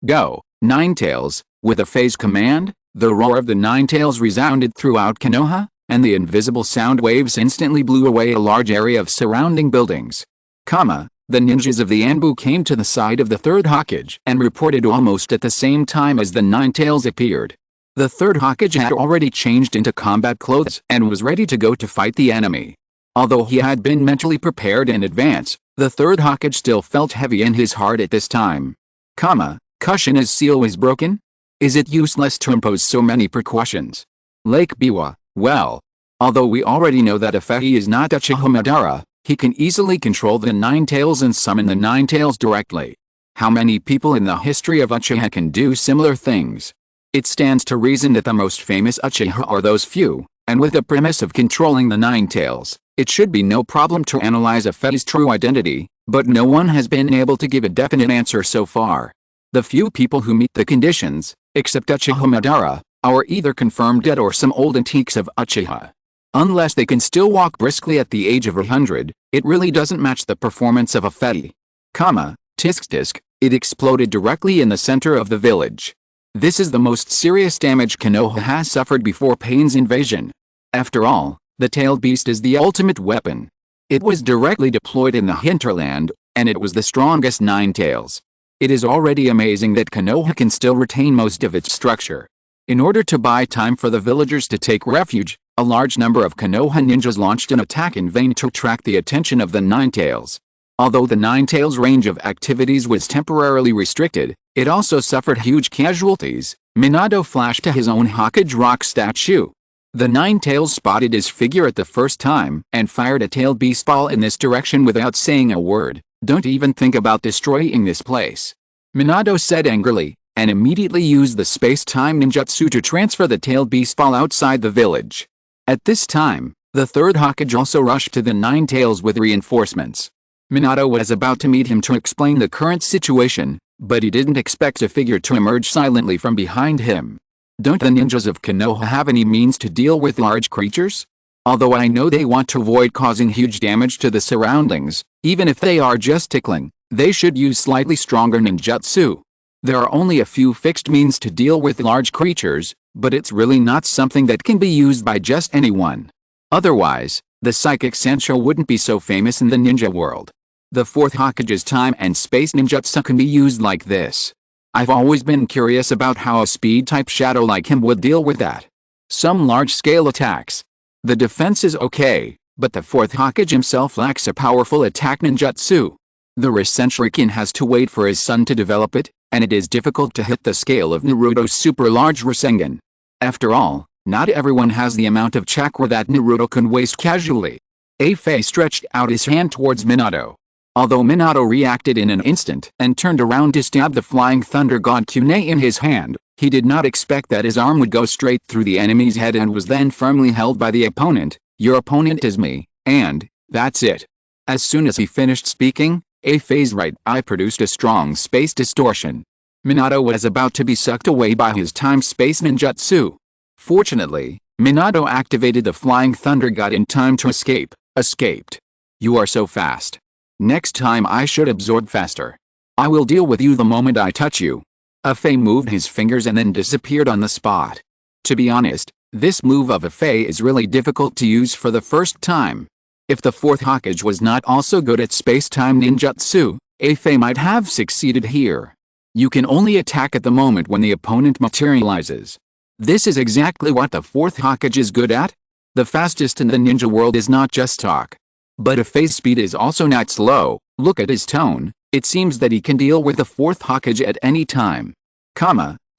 Go, Nine Tails. With Afei's command, the roar of the Nine Tails resounded throughout Konoha, and the invisible sound waves instantly blew away a large area of surrounding buildings. The ninjas of the Anbu came to the side of the third Hokage and reported almost at the same time as the Nine Tails appeared. The third Hokage had already changed into combat clothes and was ready to go to fight the enemy. Although he had been mentally prepared in advance, the third Hokage still felt heavy in his heart at this time. Kushina's seal was broken? Is it useless to impose so many precautions? Lake Biwa, well. Although we already know that Afei is not Uchiha Madara, he can easily control the Nine Tails and summon the Nine Tails directly. How many people in the history of Uchiha can do similar things? It stands to reason that the most famous Uchiha are those few, and with the premise of controlling the Nine Tails, it should be no problem to analyze Afei's true identity, but no one has been able to give a definite answer so far. The few people who meet the conditions, except Uchiha Madara, are either confirmed dead or some old antiques of Uchiha. Unless they can still walk briskly at the age of 100, it really doesn't match the performance of Afei. Tisk, it exploded directly in the center of the village. This is the most serious damage Konoha has suffered before Pain's invasion. After all, the tailed beast is the ultimate weapon. It was directly deployed in the hinterland, and it was the strongest Nine Tails. It is already amazing that Konoha can still retain most of its structure. In order to buy time for the villagers to take refuge, a large number of Konoha ninjas launched an attack in vain to attract the attention of the Nine Tails. Although the Nine Tails' range of activities was temporarily restricted, it also suffered huge casualties. Minato flashed to his own Hokage rock statue. The Nine Tails spotted his figure at the first time and fired a tailed beast ball in this direction without saying a word. Don't even think about destroying this place, Minato said angrily, and immediately used the space-time ninjutsu to transfer the tailed beast ball outside the village. At this time, the third Hokage also rushed to the Nine Tails with reinforcements. Minato was about to meet him to explain the current situation, but he didn't expect a figure to emerge silently from behind him. Don't the ninjas of Konoha have any means to deal with large creatures? Although I know they want to avoid causing huge damage to the surroundings, even if they are just tickling, they should use slightly stronger ninjutsu. There are only a few fixed means to deal with large creatures, but it's really not something that can be used by just anyone. Otherwise, the psychic Sancho wouldn't be so famous in the ninja world. The fourth Hokage's time and space ninjutsu can be used like this. I've always been curious about how a speed-type shadow like him would deal with that. Some large-scale attacks. The defense is okay, but the fourth Hokage himself lacks a powerful attack ninjutsu. The Rasenshuriken has to wait for his son to develop it, and it is difficult to hit the scale of Naruto's super-large Rasengan. After all, not everyone has the amount of chakra that Naruto can waste casually. Afei stretched out his hand towards Minato. Although Minato reacted in an instant and turned around to stab the flying thunder god kunai in his hand, he did not expect that his arm would go straight through the enemy's head and was then firmly held by the opponent. Your opponent is me, and that's it. As soon as he finished speaking, Afei's right eye produced a strong space distortion. Minato was about to be sucked away by his time-space ninjutsu. Fortunately, Minato activated the flying thunder god in time to escaped. You are so fast. Next time I should absorb faster. I will deal with you the moment I touch you. Afei moved his fingers and then disappeared on the spot. To be honest, this move of Afei is really difficult to use for the first time. If the fourth Hokage was not also good at space-time ninjutsu, Afei might have succeeded here. You can only attack at the moment when the opponent materializes. This is exactly what the fourth Hokage is good at. The fastest in the ninja world is not just talk. But Afei's speed is also not slow. Look at his tone, it seems that he can deal with the fourth Hokage at any time.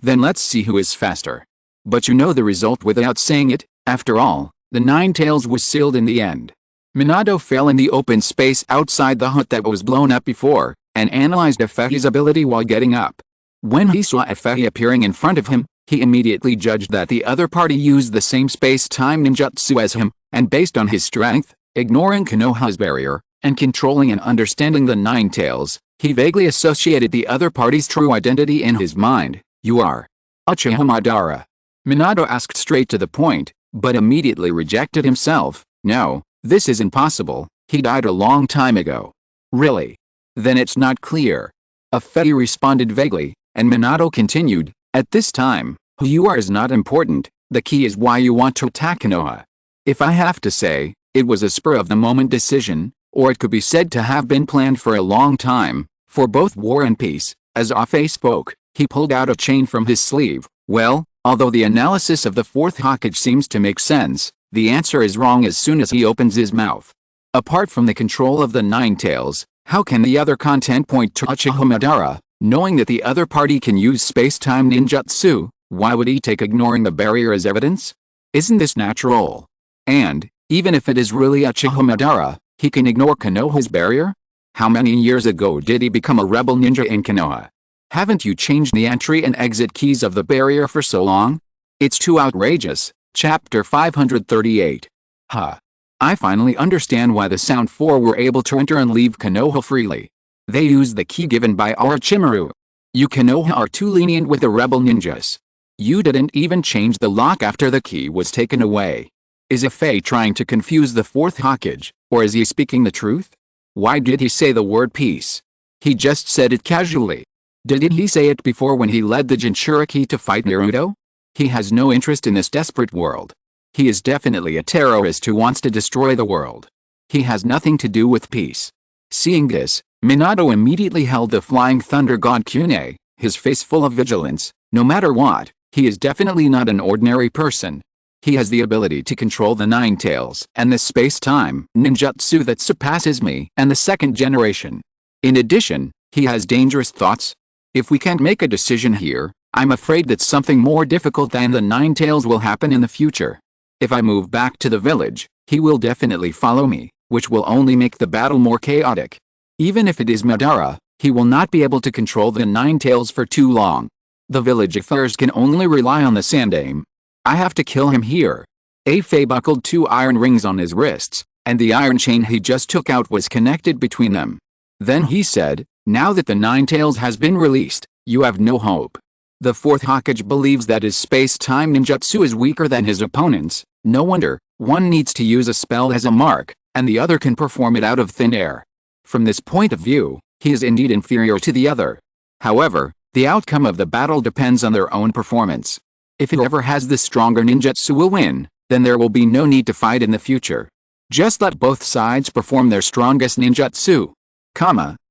Then let's see who is faster. But you know the result without saying it. After all, the Nine Tails was sealed in the end. Minato fell in the open space outside the hut that was blown up before, and analyzed Afei's ability while getting up. When he saw Afei appearing in front of him, He immediately judged that the other party used the same space-time ninjutsu as him, and based on his strength, ignoring Konoha's barrier, and controlling and understanding the Nine Tails, he vaguely associated the other party's true identity in his mind. You are Uchiha Madara. Minato asked straight to the point, but immediately rejected himself. No, this isn't possible, he died a long time ago. Really? Then it's not clear. Afei responded vaguely, and Minato continued, at this time, who you are is not important, the key is why you want to attack Konoha. If I have to say, it was a spur-of-the-moment decision, or it could be said to have been planned for a long time, for both war and peace. As Afei spoke, he pulled out a chain from his sleeve. Well, although the analysis of the fourth Hokage seems to make sense, the answer is wrong as soon as he opens his mouth. Apart from the control of the Nine Tails, how can the other content point to Uchiha Madara? Knowing that the other party can use space-time ninjutsu, why would he take ignoring the barrier as evidence? Isn't this natural? And, even if it is really Uchiha Madara, he can ignore Konoha's barrier? How many years ago did he become a rebel ninja in Konoha? Haven't you changed the entry and exit keys of the barrier for so long? It's too outrageous. Chapter 538. I finally understand why the Sound Four were able to enter and leave Konoha freely. They used the key given by Orochimaru. You Konoha are too lenient with the rebel ninjas. You didn't even change the lock after the key was taken away. Is Afei trying to confuse the fourth Hokage, or is he speaking the truth? Why did he say the word peace? He just said it casually. Didn't he say it before when he led the Jinchuriki to fight Naruto? He has no interest in this desperate world. He is definitely a terrorist who wants to destroy the world. He has nothing to do with peace. Seeing this, Minato immediately held the Flying Thunder God Kyune, his face full of vigilance. No matter what, he is definitely not an ordinary person. He has the ability to control the Nine Tails and the space-time ninjutsu that surpasses me and the second generation. In addition, he has dangerous thoughts. If we can't make a decision here, I'm afraid that something more difficult than the Nine Tails will happen in the future. If I move back to the village, he will definitely follow me, which will only make the battle more chaotic. Even if it is Madara, he will not be able to control the Nine Tails for too long. The village affairs can only rely on the Sandaime. I have to kill him here. Afei buckled 2 iron rings on his wrists, and the iron chain he just took out was connected between them. Then he said, now that the Nine Tails has been released, you have no hope. The fourth Hokage believes that his space-time ninjutsu is weaker than his opponent's. No wonder, one needs to use a spell as a mark, and the other can perform it out of thin air. From this point of view, he is indeed inferior to the other. However, the outcome of the battle depends on their own performance. If whoever has the stronger ninjutsu will win, then there will be no need to fight in the future. Just let both sides perform their strongest ninjutsu.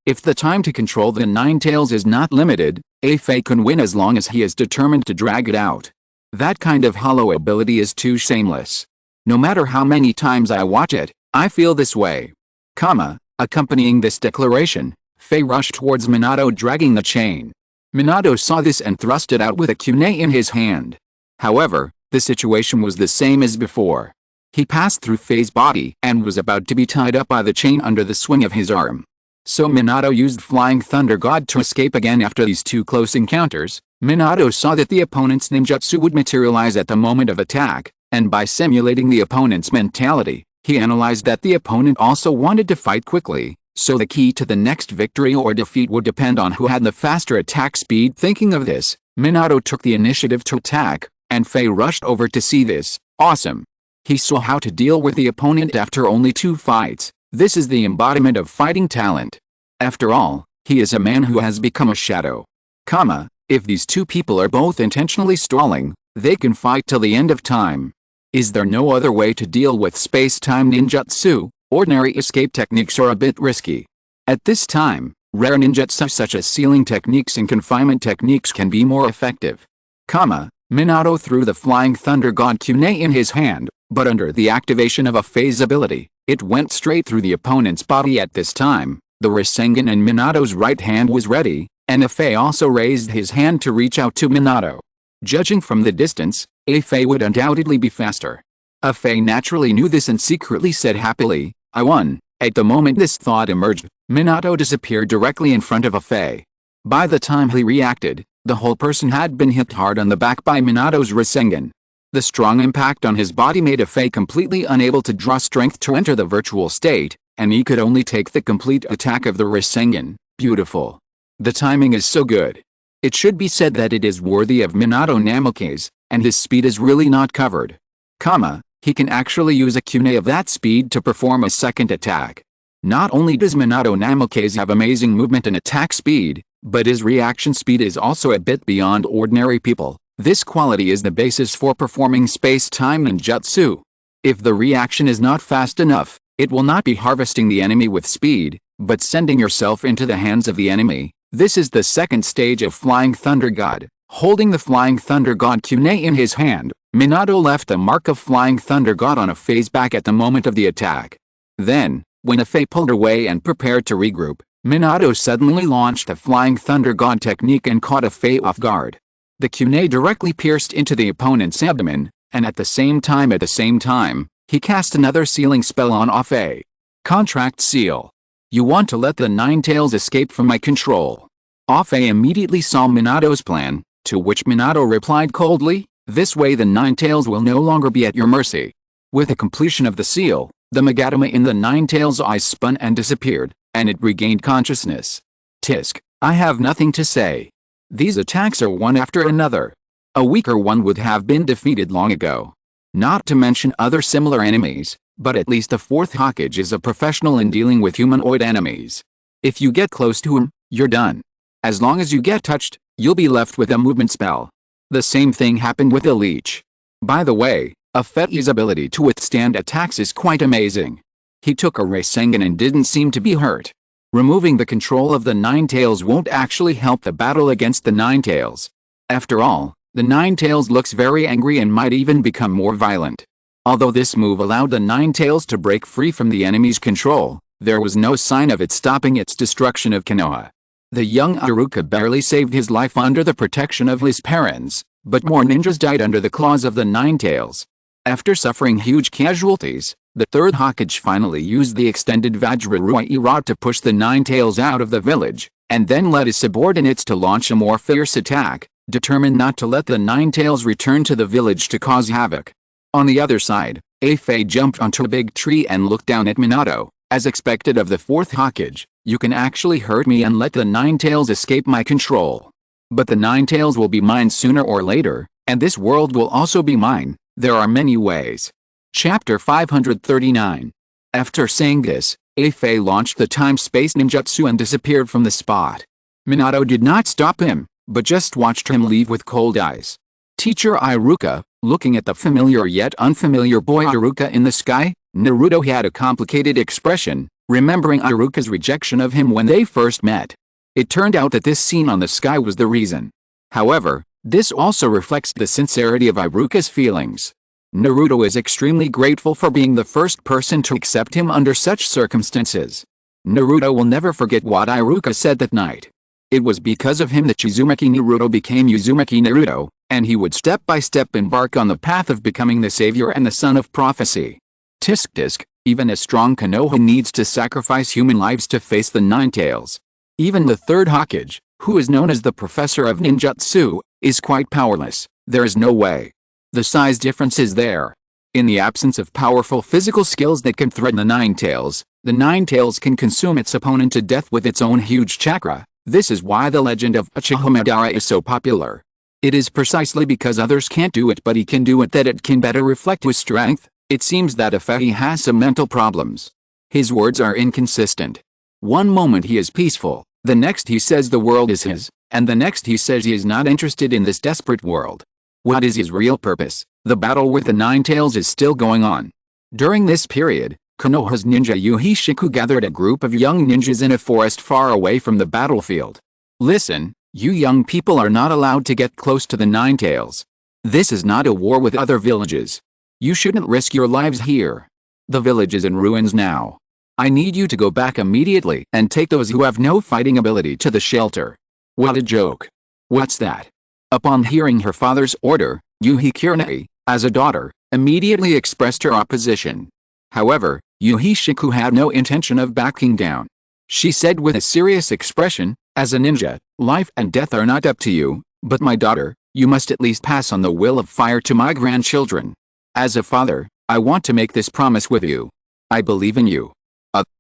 If the time to control the Nine Tails is not limited, Afei can win as long as he is determined to drag it out. That kind of hollow ability is too shameless. No matter how many times I watch it, I feel this way. Accompanying this declaration, Fei rushed towards Minato dragging the chain. Minato saw this and thrust it out with a kunai in his hand. However, the situation was the same as before. He passed through Fei's body and was about to be tied up by the chain under the swing of his arm. So Minato used Flying Thunder God to escape again. After these two close encounters, Minato saw that the opponent's ninjutsu would materialize at the moment of attack, and by simulating the opponent's mentality, he analyzed that the opponent also wanted to fight quickly, so the key to the next victory or defeat would depend on who had the faster attack speed. Thinking of this, Minato took the initiative to attack, and Fei rushed over to see this. Awesome! He saw how to deal with the opponent after only 2 fights. This is the embodiment of fighting talent. After all, he is a man who has become a shadow. If these two people are both intentionally stalling, they can fight till the end of time. Is there no other way to deal with space-time ninjutsu? Ordinary escape techniques are a bit risky. At this time, rare ninjutsu such as sealing techniques and confinement techniques can be more effective. Minato threw the Flying Thunder God kunai in his hand, but under the activation of a phase ability, it went straight through the opponent's body. At this time, the Rasengan in Minato's right hand was ready, and Afei also raised his hand to reach out to Minato. Judging from the distance, Afei would undoubtedly be faster. Afei naturally knew this and secretly said happily, I won. At the moment this thought emerged, Minato disappeared directly in front of Afei. By the time he reacted, The whole person had been hit hard on the back by Minato's Rasengan. The strong impact on his body made Afei completely unable to draw strength to enter the virtual state, and he could only take the complete attack of the Rasengan. Beautiful. The timing is so good. It should be said that it is worthy of Minato Namikaze, and his speed is really not covered. He can actually use a Kunai of that speed to perform a second attack. Not only does Minato Namikaze have amazing movement and attack speed, but his reaction speed is also a bit beyond ordinary people. This quality is the basis for performing space-time ninjutsu. If the reaction is not fast enough, it will not be harvesting the enemy with speed, but sending yourself into the hands of the enemy. This is the second stage of Flying Thunder God. Holding the Flying Thunder God Kunai in his hand, Minato left the mark of Flying Thunder God on Afei's back at the moment of the attack. Then, when Afei pulled away and prepared to regroup, Minato suddenly launched the Flying Thunder God technique and caught Afei off guard. The Kunai directly pierced into the opponent's abdomen, and at the same time, he cast another sealing spell on Afei. Contract seal. You want to let the Nine Tails escape from my control. Afei immediately saw Minato's plan, to which Minato replied coldly, this way the Nine Tails will no longer be at your mercy. With the completion of the seal, the Magatama in the Nine Tails' eyes spun and disappeared, and it regained consciousness. Tisk, I have nothing to say. These attacks are one after another. A weaker one would have been defeated long ago. Not to mention other similar enemies, but at least the fourth Hokage is a professional in dealing with humanoid enemies. If you get close to him, you're done. As long as you get touched, you'll be left with a movement spell. The same thing happened with the leech. By the way, Afei's ability to withstand attacks is quite amazing. He took a Rasengan and didn't seem to be hurt. Removing the control of the Nine Tails won't actually help the battle against the Nine Tails. After all, the Nine Tails looks very angry and might even become more violent. Although this move allowed the Nine Tails to break free from the enemy's control, there was no sign of it stopping its destruction of Konoha. The young Iruka barely saved his life under the protection of his parents, but more ninjas died under the claws of the Nine Tails. After suffering huge casualties, the third Hokage finally used the extended Vajraroi rod to push the Nine Tails out of the village, and then led his subordinates to launch a more fierce attack, determined not to let the Nine Tails return to the village to cause havoc. On the other side, Afei jumped onto a big tree and looked down at Minato. As expected of the fourth Hokage, you can actually hurt me and let the Nine Tails escape my control. But the Nine Tails will be mine sooner or later, and this world will also be mine. There are many ways. Chapter 539. After saying this, Afei launched the time-space ninjutsu and disappeared from the spot. Minato did not stop him, but just watched him leave with cold eyes. Teacher Iruka, looking at the familiar yet unfamiliar boy Iruka in the sky, Naruto had a complicated expression, remembering Iruka's rejection of him when they first met. It turned out that this scene on the sky was the reason. However, this also reflects the sincerity of Iruka's feelings. Naruto is extremely grateful for being the first person to accept him under such circumstances. Naruto will never forget what Iruka said that night. It was because of him that Uzumaki Naruto became Uzumaki Naruto, and he would step by step embark on the path of becoming the savior and the son of prophecy. Tisk tisk, even a strong Konoha needs to sacrifice human lives to face the Nine Tails. Even the third Hokage, who is known as the Professor of Ninjutsu, is quite powerless. There is no way. The size difference is there. In the absence of powerful physical skills that can threaten the Nine Tails can consume its opponent to death with its own huge chakra. This is why the legend of Uchiha Madara is so popular. It is precisely because others can't do it but he can do it that it can better reflect his strength. It seems that Afei has some mental problems. His words are inconsistent. One moment he is peaceful, the next he says the world is his, and the next he says he is not interested in this desperate world. What is his real purpose? The battle with the Nine Tails is still going on. During this period, Konoha's ninja Yuhishiku gathered a group of young ninjas in a forest far away from the battlefield. Listen, you young people are not allowed to get close to the Nine Tails. This is not a war with other villages. You shouldn't risk your lives here. The village is in ruins now. I need you to go back immediately and take those who have no fighting ability to the shelter. What a joke. What's that? Upon hearing her father's order, Yuhi, as a daughter, immediately expressed her opposition. However, Yuhishiku had no intention of backing down. She said with a serious expression, as a ninja, life and death are not up to you, But my daughter, you must at least pass on the will of fire to my grandchildren. As a father, I want to make this promise with you. I believe in you.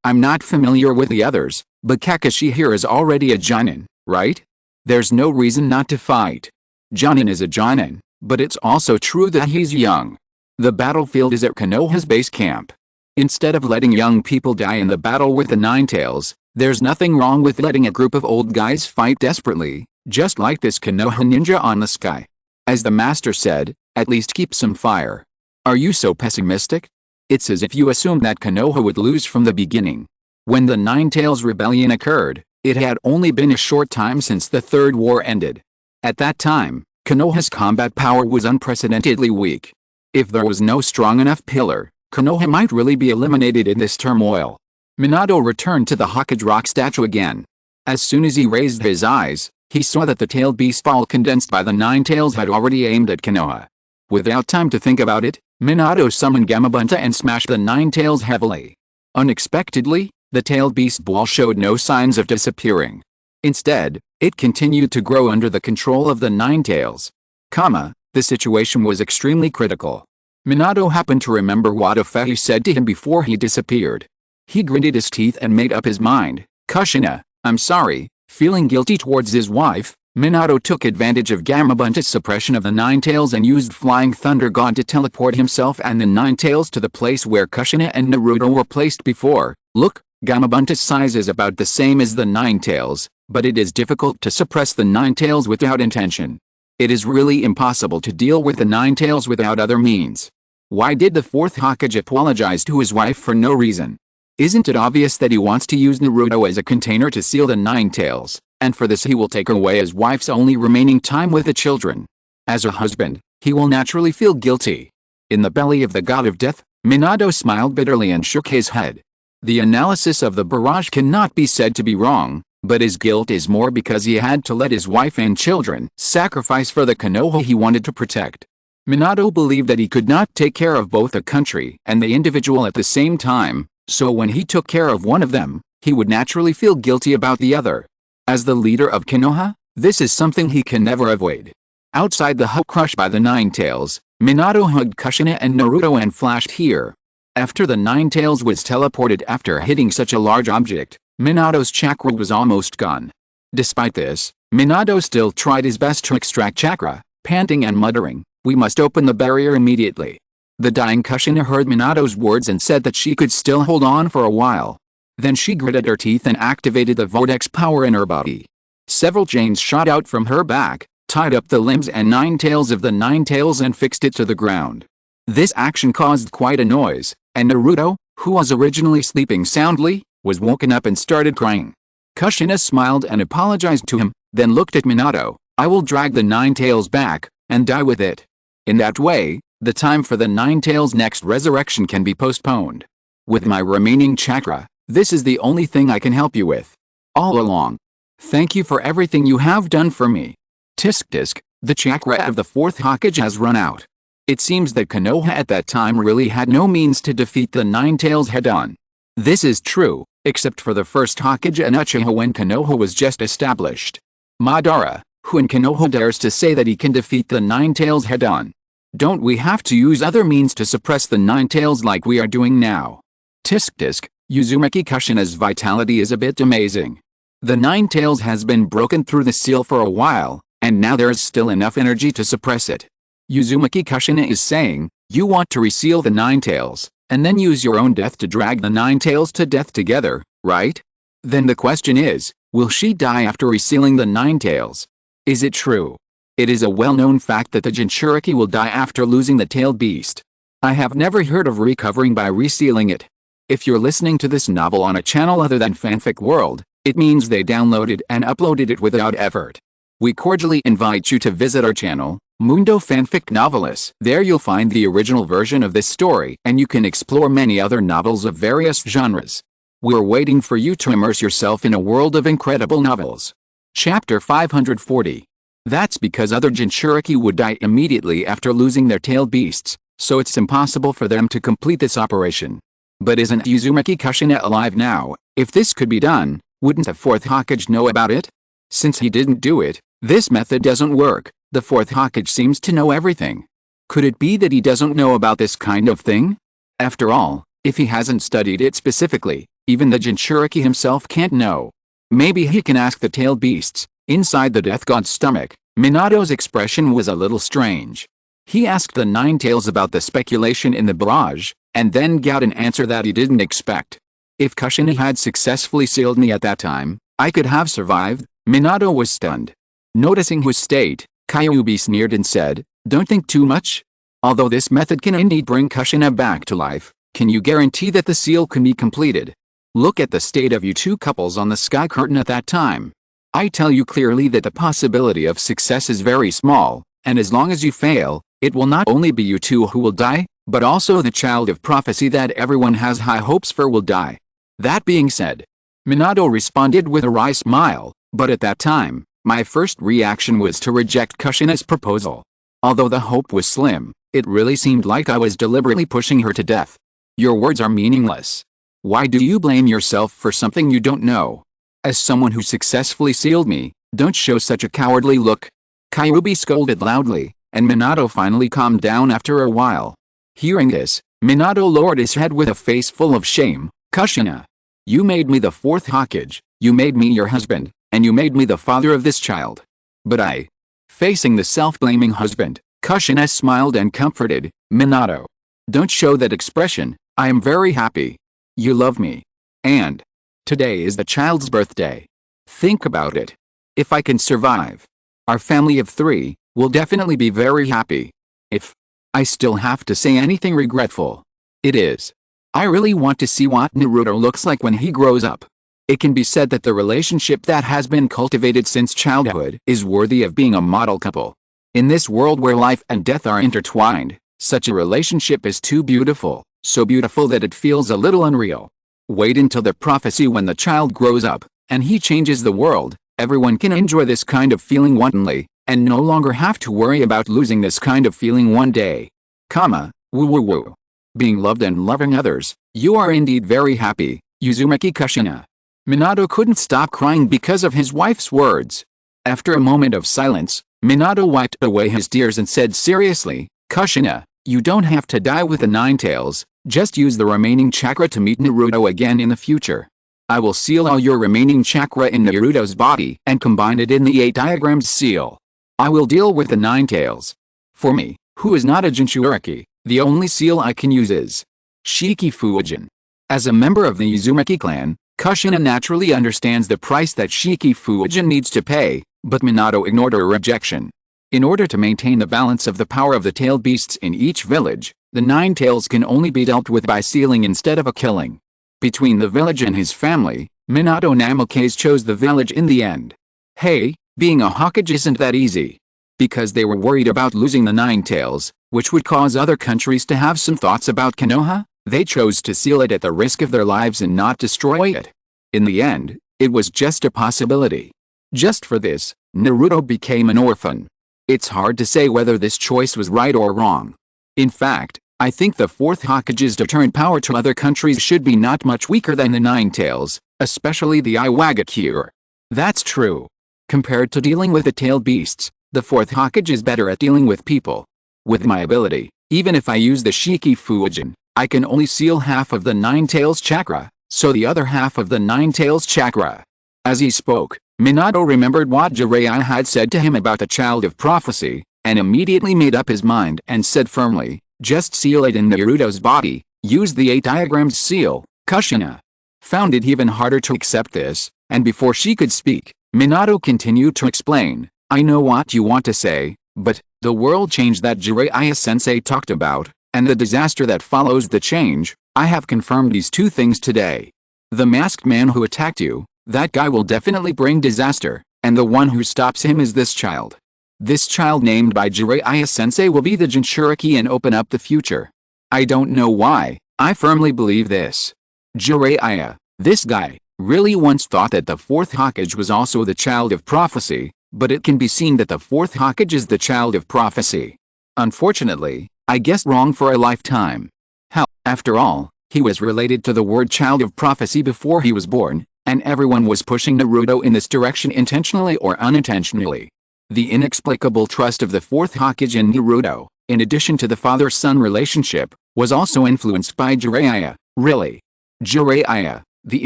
I'm not familiar with the others, but Kakashi here is already a Jonin, right? There's no reason not to fight. Jonin is a Jonin, but it's also true that he's young. The battlefield is at Konoha's base camp. Instead of letting young people die in the battle with the Nine Tails, there's nothing wrong with letting a group of old guys fight desperately, just like this Konoha ninja on the sky. As the master said, at least keep some fire. Are you so pessimistic? It's as if you assumed that Konoha would lose from the beginning. When the Nine Tails rebellion occurred, it had only been a short time since the Third War ended. At that time, Konoha's combat power was unprecedentedly weak. If there was no strong enough pillar, Konoha might really be eliminated in this turmoil. Minato returned to the Hokage rock statue again. As soon as he raised his eyes, he saw that the tailed beast ball condensed by the Nine Tails had already aimed at Konoha. Without time to think about it, Minato summoned Gamabunta and smashed the Nine Tails heavily. Unexpectedly, the tailed beast ball showed no signs of disappearing. Instead, it continued to grow under the control of the Nine Tails. The situation was extremely critical. Minato happened to remember what Ofehi said to him before he disappeared. He gritted his teeth and made up his mind. Kushina, I'm sorry. Feeling guilty towards his wife, Minato took advantage of Gamabunta's suppression of the Nine Tails and used Flying Thunder God to teleport himself and the Nine Tails to the place where Kushina and Naruto were placed before. Look, Gamabunta's size is about the same as the Nine Tails, but it is difficult to suppress the Nine Tails without intention. It is really impossible to deal with the Nine Tails without other means. Why did the fourth Hokage apologize to his wife for no reason? Isn't it obvious that he wants to use Naruto as a container to seal the Nine Tails, and for this he will take away his wife's only remaining time with the children? As a husband, he will naturally feel guilty. In the belly of the god of death, Minato smiled bitterly and shook his head. The analysis of the barrage cannot be said to be wrong, but his guilt is more because he had to let his wife and children sacrifice for the Konoha he wanted to protect. Minato believed that he could not take care of both the country and the individual at the same time, so when he took care of one of them, he would naturally feel guilty about the other. As the leader of Konoha, this is something he can never avoid. Outside the hut crushed by the Nine Tails, Minato hugged Kushina and Naruto and flashed here. After the Nine Tails was teleported after hitting such a large object, Minato's chakra was almost gone. Despite this, Minato still tried his best to extract chakra, panting and muttering, "We must open the barrier immediately." The dying Kushina heard Minato's words and said that she could still hold on for a while. Then she gritted her teeth and activated the vortex power in her body. Several chains shot out from her back, tied up the limbs and Nine Tails of the Nine Tails and fixed it to the ground. This action caused quite a noise, and Naruto, who was originally sleeping soundly, was woken up and started crying. Kushina smiled and apologized to him, then looked at Minato. "I will drag the Nine Tails back, and die with it. In that way, the time for the Nine Tails' next resurrection can be postponed. With my remaining chakra, this is the only thing I can help you with. All along. Thank you for everything you have done for me." Tisk, the chakra of the fourth Hokage has run out. It seems that Konoha at that time really had no means to defeat the Nine Tails head-on. This is true, except for the first Hokage and Uchiha when Konoha was just established. Madara, who in Konoha dares to say that he can defeat the Nine Tails head-on? Don't we have to use other means to suppress the Nine Tails like we are doing now? Tisk, Uzumaki Kushina's vitality is a bit amazing. The Nine Tails has been broken through the seal for a while, and now there is still enough energy to suppress it. Uzumaki Kushina is saying, you want to reseal the Nine Tails, and then use your own death to drag the Nine Tails to death together, right? Then the question is, will she die after resealing the Nine Tails? Is it true? It is a well-known fact that the Jinchuriki will die after losing the tailed beast. I have never heard of recovering by resealing it. If you're listening to this novel on a channel other than Fanfic World, it means they downloaded and uploaded it without effort. We cordially invite you to visit our channel, Mundo Fanfic Novelis. There you'll find the original version of this story and you can explore many other novels of various genres. We're waiting for you to immerse yourself in a world of incredible novels. Chapter 540. That's because other Jinchuriki would die immediately after losing their tailed beasts, so it's impossible for them to complete this operation. But isn't Uzumaki Kushina alive now? If this could be done, wouldn't the fourth Hokage know about it? Since he didn't do it, This method doesn't work. The fourth Hokage seems to know everything. Could it be that he doesn't know about this kind of thing? After all, if he hasn't studied it specifically, even the Jinchuriki himself can't know. Maybe he can ask the tailed beasts. Inside the Death God's stomach, Minato's expression was a little strange. He asked the Nine Tails about the speculation in the barrage, and then got an answer that he didn't expect. If Kushina had successfully sealed me at that time, I could have survived. Minato was stunned. Noticing his state, Kyuubi sneered and said, "Don't think too much. Although this method can indeed bring Kushina back to life, can you guarantee that the seal can be completed? Look at the state of you two couples on the sky curtain at that time. I tell you clearly that the possibility of success is very small, and as long as you fail, it will not only be you two who will die, but also the child of prophecy that everyone has high hopes for will die." That being said, Minato responded with a wry smile, but at that time, my first reaction was to reject Kushina's proposal. Although the hope was slim, it really seemed like I was deliberately pushing her to death. Your words are meaningless. Why do you blame yourself for something you don't know? As someone who successfully sealed me, don't show such a cowardly look. Kyuubi scolded loudly, and Minato finally calmed down after a while. Hearing this, Minato lowered his head with a face full of shame. "Kushina, you made me the fourth Hokage, you made me your husband, and you made me the father of this child. But I..." Facing the self-blaming husband, Kushina smiled and comforted, "Minato, don't show that expression. I am very happy. You love me. And today is the child's birthday. Think about it. If I can survive, our family of 3 will definitely be very happy. If I still have to say anything regretful, it is. I really want to see what Naruto looks like when he grows up." It can be said that the relationship that has been cultivated since childhood is worthy of being a model couple. In this world where life and death are intertwined, such a relationship is too beautiful, so beautiful that it feels a little unreal. Wait until the prophecy when the child grows up, and he changes the world. Everyone can enjoy this kind of feeling wantonly, and no longer have to worry about losing this kind of feeling one day. Woo woo woo. Being loved and loving others, you are indeed very happy, Uzumaki Kushina. Minato couldn't stop crying because of his wife's words. After a moment of silence, Minato wiped away his tears and said seriously, "Kushina, you don't have to die with the Nine Tails, just use the remaining chakra to meet Naruto again in the future. I will seal all your remaining chakra in Naruto's body and combine it in the 8 diagrams seal. I will deal with the Nine Tails. For me, who is not a Jinchuriki, the only seal I can use is Shiki Fuujin." As a member of the Uzumaki clan, Kushina naturally understands the price that Shiki Fuujin needs to pay, but Minato ignored her rejection. In order to maintain the balance of the power of the tailed beasts in each village, the Nine Tails can only be dealt with by sealing instead of a killing. Between the village and his family, Minato Namikaze chose the village in the end. Hey, being a Hokage isn't that easy. Because they were worried about losing the Nine Tails, which would cause other countries to have some thoughts about Konoha, they chose to seal it at the risk of their lives and not destroy it. In the end, it was just a possibility. Just for this, Naruto became an orphan. It's hard to say whether this choice was right or wrong. In fact, I think the fourth Hokage's deterrent power to other countries should be not much weaker than the Nine Tails, especially the Iwagakure. That's true. Compared to dealing with the tailed beasts, the fourth Hokage is better at dealing with people. With my ability, even if I use the Shiki Fuujin, I can only seal half of the Nine Tails chakra, so the other half of the Nine Tails chakra. As he spoke, Minato remembered what Jiraiya had said to him about the child of prophecy, and immediately made up his mind and said firmly, "Just seal it in Naruto's body, use the 8 diagrams seal." Kushina found it even harder to accept this, and before she could speak, Minato continued to explain, "I know what you want to say, but the world change that Jiraiya-sensei talked about, and the disaster that follows the change, I have confirmed these 2 things today. The masked man who attacked you, that guy will definitely bring disaster, and the one who stops him is this child. This child named by Jiraiya-sensei will be the Jinchuriki and open up the future. I don't know why, I firmly believe this. Jiraiya, this guy, really once thought that the fourth Hokage was also the child of prophecy, but it can be seen that the fourth Hokage is the child of prophecy. Unfortunately, I guessed wrong for a lifetime. Hell, after all, he was related to the word child of prophecy before he was born, and everyone was pushing Naruto in this direction intentionally or unintentionally. The inexplicable trust of the fourth Hokage in Naruto, in addition to the father-son relationship, was also influenced by Jiraiya. Really? Jiraiya, the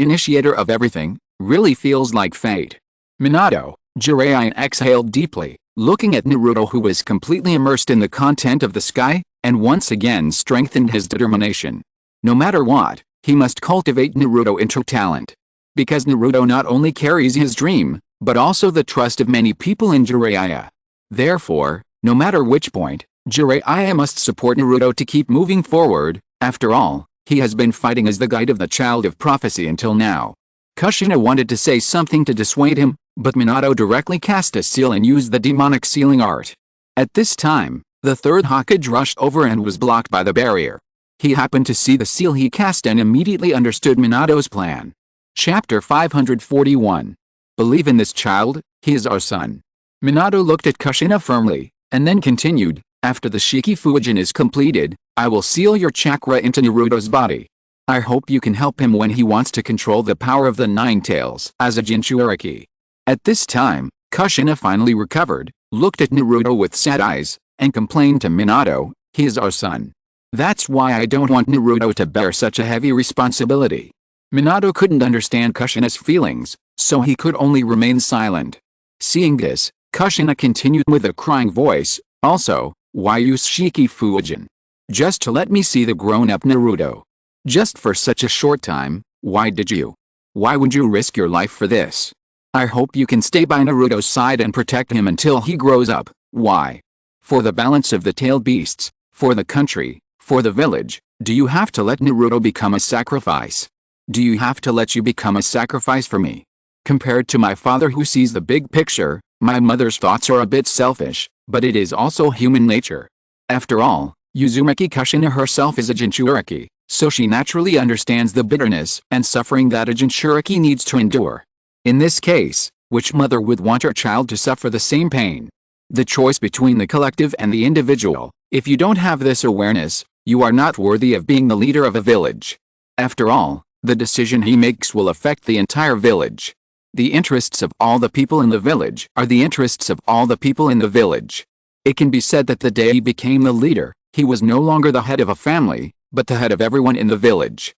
initiator of everything, really feels like fate. Minato. Jiraiya exhaled deeply, looking at Naruto, who was completely immersed in the content of the sky, and once again strengthened his determination. No matter what, he must cultivate Naruto into talent. Because Naruto not only carries his dream, but also the trust of many people in Jiraiya. Therefore, no matter which point, Jiraiya must support Naruto to keep moving forward. After all, he has been fighting as the guide of the Child of Prophecy until now. Kushina wanted to say something to dissuade him, but Minato directly cast a seal and used the demonic sealing art. At this time, the third Hokage rushed over and was blocked by the barrier. He happened to see the seal he cast and immediately understood Minato's plan. Chapter 541. Believe in this child, he is our son. Minato looked at Kushina firmly, and then continued, after the Shiki Fujin is completed, I will seal your chakra into Naruto's body. I hope you can help him when he wants to control the power of the Nine Tails as a Jinchuriki. At this time, Kushina finally recovered, looked at Naruto with sad eyes, and complained to Minato, he is our son. That's why I don't want Naruto to bear such a heavy responsibility. Minato couldn't understand Kushina's feelings, so he could only remain silent. Seeing this, Kushina continued with a crying voice, also, why use Shiki Fujin? Just to let me see the grown-up Naruto. Just for such a short time, why did you? Why would you risk your life for this? I hope you can stay by Naruto's side and protect him until he grows up. Why? For the balance of the tailed beasts, for the country, for the village, do you have to let Naruto become a sacrifice? Do you have to let you become a sacrifice for me? Compared to my father who sees the big picture, my mother's thoughts are a bit selfish, but it is also human nature. After all, Uzumaki Kushina herself is a Jinchuriki, so she naturally understands the bitterness and suffering that a Jinchuriki needs to endure. In this case, which mother would want her child to suffer the same pain? The choice between the collective and the individual. If you don't have this awareness, you are not worthy of being the leader of a village. After all, the decision he makes will affect the entire village. The interests of all the people in the village are the interests of all the people in the village. It can be said that the day he became the leader, he was no longer the head of a family, but the head of everyone in the village.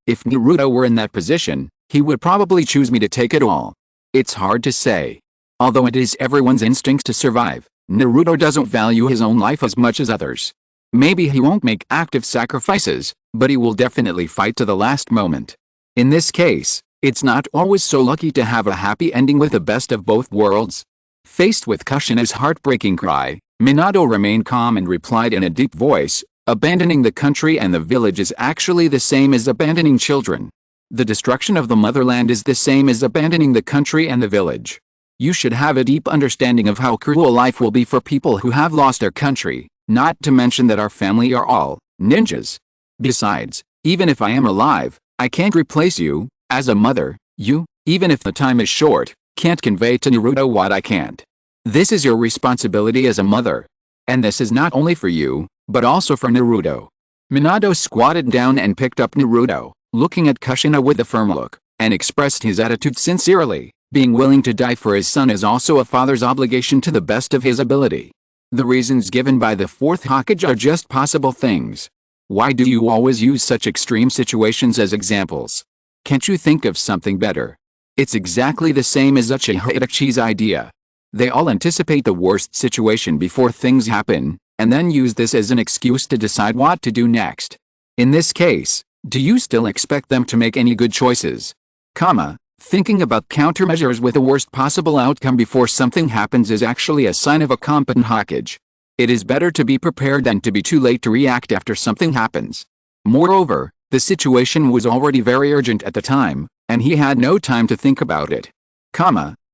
If Naruto were in that position, he would probably choose me to take it all. It's hard to say. Although it is everyone's instinct to survive, Naruto doesn't value his own life as much as others. Maybe he won't make active sacrifices, but he will definitely fight to the last moment. In this case, it's not always so lucky to have a happy ending with the best of both worlds. Faced with Kushina's heartbreaking cry, Minato remained calm and replied in a deep voice, abandoning the country and the village is actually the same as abandoning children. The destruction of the motherland is the same as abandoning the country and the village. You should have a deep understanding of how cruel life will be for people who have lost their country, not to mention that our family are all ninjas. Besides, even if I am alive, I can't replace you. As a mother, you, even if the time is short, can't convey to Naruto what I can't. This is your responsibility as a mother. And this is not only for you, but also for Naruto. Minato squatted down and picked up Naruto, looking at Kushina with a firm look, and expressed his attitude sincerely. Being willing to die for his son is also a father's obligation to the best of his ability. The reasons given by the fourth Hokage are just possible things. Why do you always use such extreme situations as examples? Can't you think of something better? It's exactly the same as Uchiha Itachi's idea. They all anticipate the worst situation before things happen, and then use this as an excuse to decide what to do next. In this case, do you still expect them to make any good choices? Thinking about countermeasures with the worst possible outcome before something happens is actually a sign of a competent Hokage. It is better to be prepared than to be too late to react after something happens. Moreover, the situation was already very urgent at the time, and he had no time to think about it.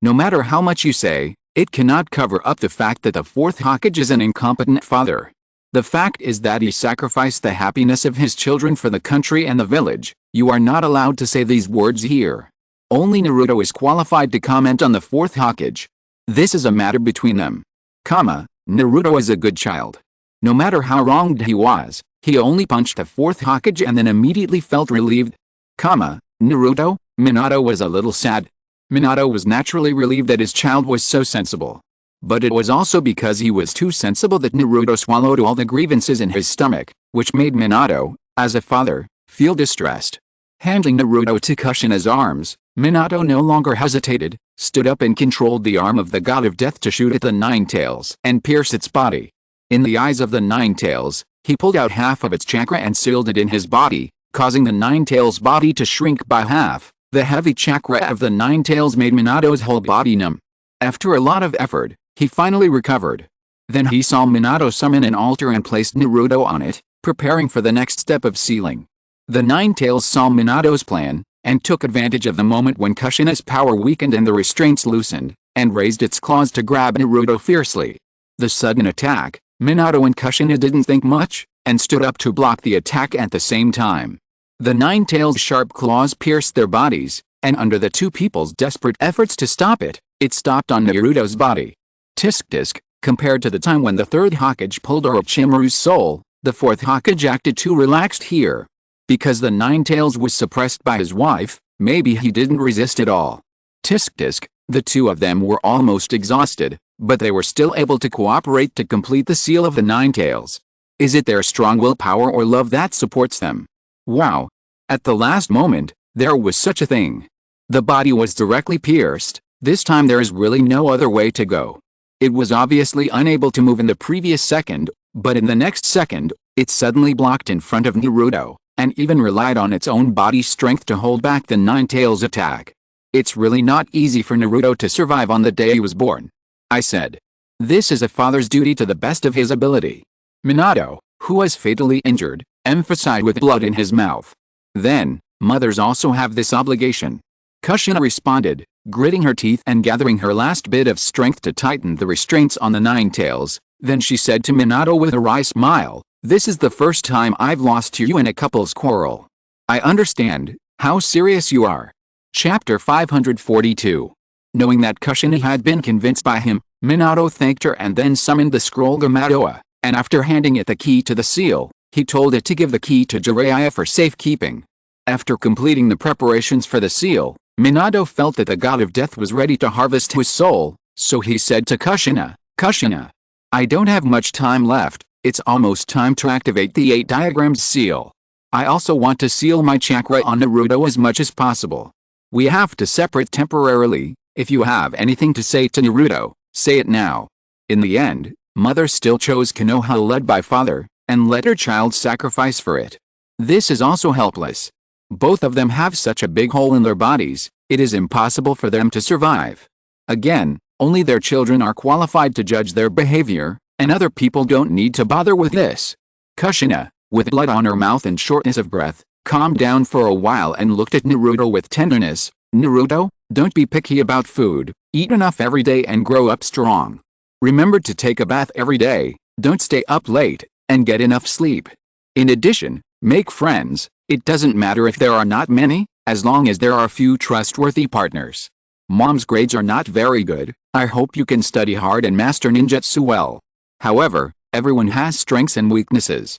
No matter how much you say, it cannot cover up the fact that the fourth Hokage is an incompetent father. The fact is that he sacrificed the happiness of his children for the country and the village. You are not allowed to say these words here. Only Naruto is qualified to comment on the fourth Hokage. This is a matter between them. Naruto is a good child. No matter how wronged he was, he only punched the fourth Hokage and then immediately felt relieved. Naruto? Minato was a little sad. Minato was naturally relieved that his child was so sensible. But it was also because he was too sensible that Naruto swallowed all the grievances in his stomach, which made Minato, as a father, feel distressed. Handing Naruto to Kushina's arms, Minato no longer hesitated, stood up and controlled the arm of the god of death to shoot at the Nine Tails and pierce its body. In the eyes of the Nine Tails, he pulled out half of its chakra and sealed it in his body, causing the Nine Tails' body to shrink by half. The heavy chakra of the Nine Tails made Minato's whole body numb. After a lot of effort, he finally recovered. Then he saw Minato summon an altar and placed Naruto on it, preparing for the next step of sealing. The Nine Tails saw Minato's plan, and took advantage of the moment when Kushina's power weakened and the restraints loosened, and raised its claws to grab Naruto fiercely. The sudden attack, Minato and Kushina didn't think much, and stood up to block the attack at the same time. The Nine Tails' sharp claws pierced their bodies, and under the two people's desperate efforts to stop it, it stopped on Naruto's body. Tisk-tisk, compared to the time when the third Hokage pulled Orochimaru's soul, the fourth Hokage acted too relaxed here. Because the Nine Tails was suppressed by his wife, maybe he didn't resist at all. Tisk-tisk, the two of them were almost exhausted, but they were still able to cooperate to complete the seal of the Nine Tails. Is it their strong willpower or love that supports them? Wow! At the last moment, there was such a thing. The body was directly pierced. This time there is really no other way to go. It was obviously unable to move in the previous second, but in the next second, it suddenly blocked in front of Naruto, and even relied on its own body strength to hold back the Nine Tails' attack. It's really not easy for Naruto to survive on the day he was born, I said. This is a father's duty to the best of his ability. Minato, who was fatally injured, emphasized with blood in his mouth. Then, mothers also have this obligation. Kushina responded, gritting her teeth and gathering her last bit of strength to tighten the restraints on the Nine Tails. Then she said to Minato with a wry smile, "This is the first time I've lost to you in a couple's quarrel. I understand how serious you are." Chapter 542. Knowing that Kushina had been convinced by him, Minato thanked her and then summoned the scroll Gamatoa, and after handing it the key to the seal, he told it to give the key to Jiraiya for safekeeping. After completing the preparations for the seal, Minato felt that the god of death was ready to harvest his soul, so he said to Kushina, "Kushina, I don't have much time left, it's almost time to activate the 8 diagrams seal. I also want to seal my chakra on Naruto as much as possible. We have to separate temporarily. If you have anything to say to Naruto, say it now." In the end, mother still chose Konoha led by father, and let her child sacrifice for it. This is also helpless. Both of them have such a big hole in their bodies, it is impossible for them to survive. Again, only their children are qualified to judge their behavior, and other people don't need to bother with this. Kushina, with blood on her mouth and shortness of breath, calmed down for a while and looked at Naruto with tenderness. "Naruto, don't be picky about food, eat enough every day and grow up strong. Remember to take a bath every day, don't stay up late, and get enough sleep. In addition, make friends, it doesn't matter if there are not many, as long as there are a few trustworthy partners. Mom's grades are not very good, I hope you can study hard and master ninjutsu well. However, everyone has strengths and weaknesses.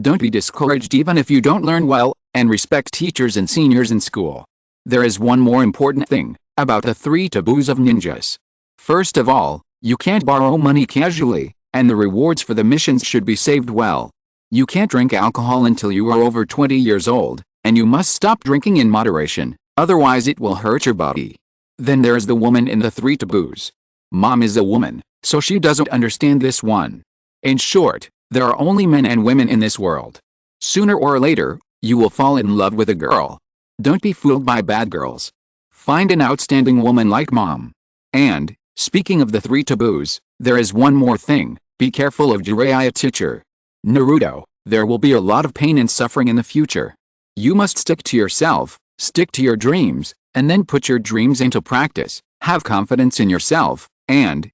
Don't be discouraged even if you don't learn well, and respect teachers and seniors in school. There is one more important thing, about the 3 taboos of ninjas. First of all, you can't borrow money casually, and the rewards for the missions should be saved well. You can't drink alcohol until you are over 20 years old, and you must stop drinking in moderation, otherwise it will hurt your body. Then there's the woman in the 3 taboos. Mom is a woman, so she doesn't understand this one. In short, there are only men and women in this world. Sooner or later, you will fall in love with a girl. Don't be fooled by bad girls. Find an outstanding woman like Mom. And, speaking of the 3 taboos, there is one more thing, be careful of Jiraiya teacher. Naruto, there will be a lot of pain and suffering in the future. You must stick to yourself, stick to your dreams, and then put your dreams into practice. Have confidence in yourself, and,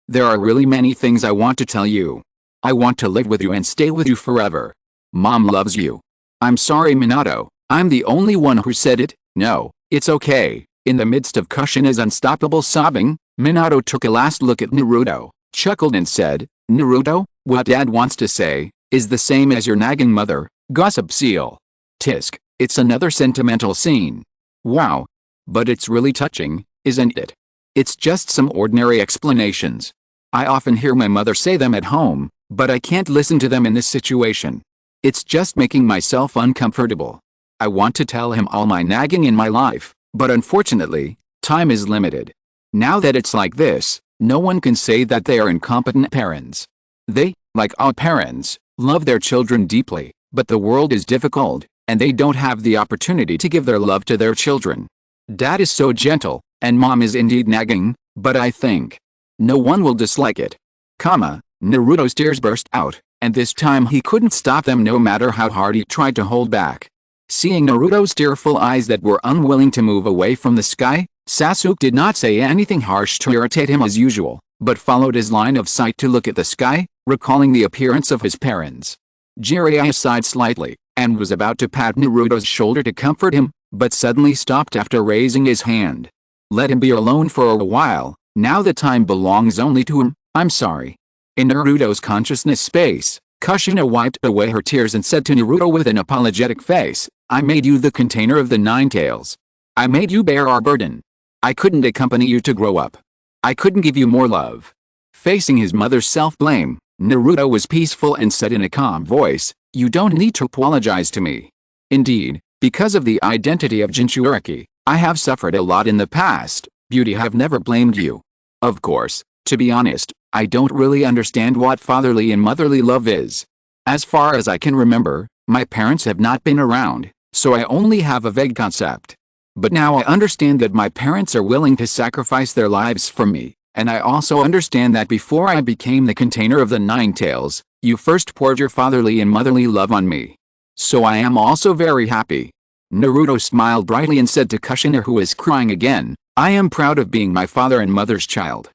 there are really many things I want to tell you. I want to live with you and stay with you forever. Mom loves you. I'm sorry Minato, I'm the only one who said it. No, it's okay." In the midst of Kushina's unstoppable sobbing, Minato took a last look at Naruto, chuckled and said, "Naruto, what Dad wants to say, is the same as your nagging mother, gossip seal." Tisk, it's another sentimental scene. Wow. But it's really touching, isn't it? It's just some ordinary explanations. I often hear my mother say them at home, but I can't listen to them in this situation. It's just making myself uncomfortable. I want to tell him all my nagging in my life, but unfortunately, time is limited. Now that it's like this, no one can say that they are incompetent parents. They, like all parents, love their children deeply, but the world is difficult, and they don't have the opportunity to give their love to their children. Dad is so gentle, and mom is indeed nagging, but I think no one will dislike it. Naruto's tears burst out, and this time he couldn't stop them no matter how hard he tried to hold back. Seeing Naruto's tearful eyes that were unwilling to move away from the sky, Sasuke did not say anything harsh to irritate him as usual, but followed his line of sight to look at the sky, recalling the appearance of his parents. Jiraiya sighed slightly, and was about to pat Naruto's shoulder to comfort him, but suddenly stopped after raising his hand. Let him be alone for a while, now the time belongs only to him. I'm sorry. In Naruto's consciousness space, Kushina wiped away her tears and said to Naruto with an apologetic face, I made you the container of the Nine Tails. I made you bear our burden. I couldn't accompany you to grow up. I couldn't give you more love. Facing his mother's self-blame, Naruto was peaceful and said in a calm voice, you don't need to apologize to me. Indeed, because of the identity of Jinchuriki, I have suffered a lot in the past. Beauty, have never blamed you. Of course, to be honest, I don't really understand what fatherly and motherly love is. As far as I can remember, my parents have not been around, so I only have a vague concept. But now I understand that my parents are willing to sacrifice their lives for me, and I also understand that before I became the container of the Nine Tails, you first poured your fatherly and motherly love on me. So I am also very happy. Naruto smiled brightly and said to Kushina, who was crying again, I am proud of being my father and mother's child.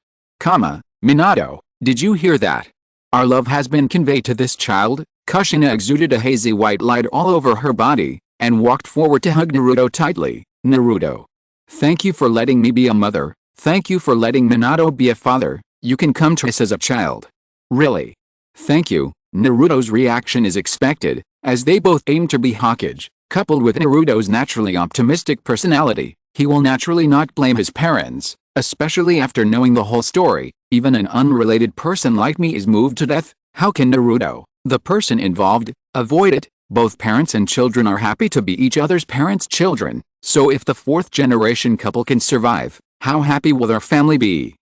Minato, did you hear that? Our love has been conveyed to this child. Kushina exuded a hazy white light all over her body, and walked forward to hug Naruto tightly. Naruto. Thank you for letting me be a mother. Thank you for letting Minato be a father. You can come to us as a child. Really? Thank you. Naruto's reaction is expected, as they both aim to be Hokage. Coupled with Naruto's naturally optimistic personality, he will naturally not blame his parents, especially after knowing the whole story. Even an unrelated person like me is moved to death. How can Naruto, the person involved, avoid it? Both parents and children are happy to be each other's parents' children, so if the fourth generation couple can survive, how happy will their family be?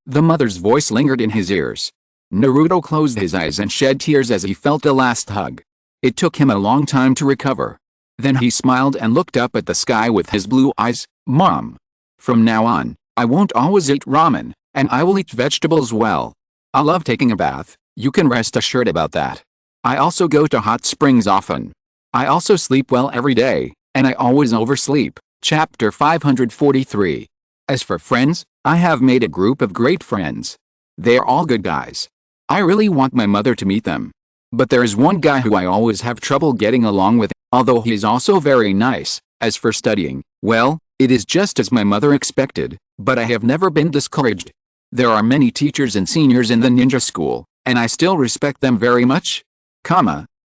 The mother's voice lingered in his ears. Naruto closed his eyes and shed tears as he felt the last hug. It took him a long time to recover. Then he smiled and looked up at the sky with his blue eyes. Mom. From now on, I won't always eat ramen, and I will eat vegetables well. I love taking a bath, you can rest assured about that. I also go to hot springs often. I also sleep well every day, and I always oversleep. Chapter 543. As for friends, I have made a group of great friends. They are all good guys. I really want my mother to meet them. But there is one guy who I always have trouble getting along with, although he is also very nice. As for studying, well, it is just as my mother expected, but I have never been discouraged. There are many teachers and seniors in the ninja school, and I still respect them very much.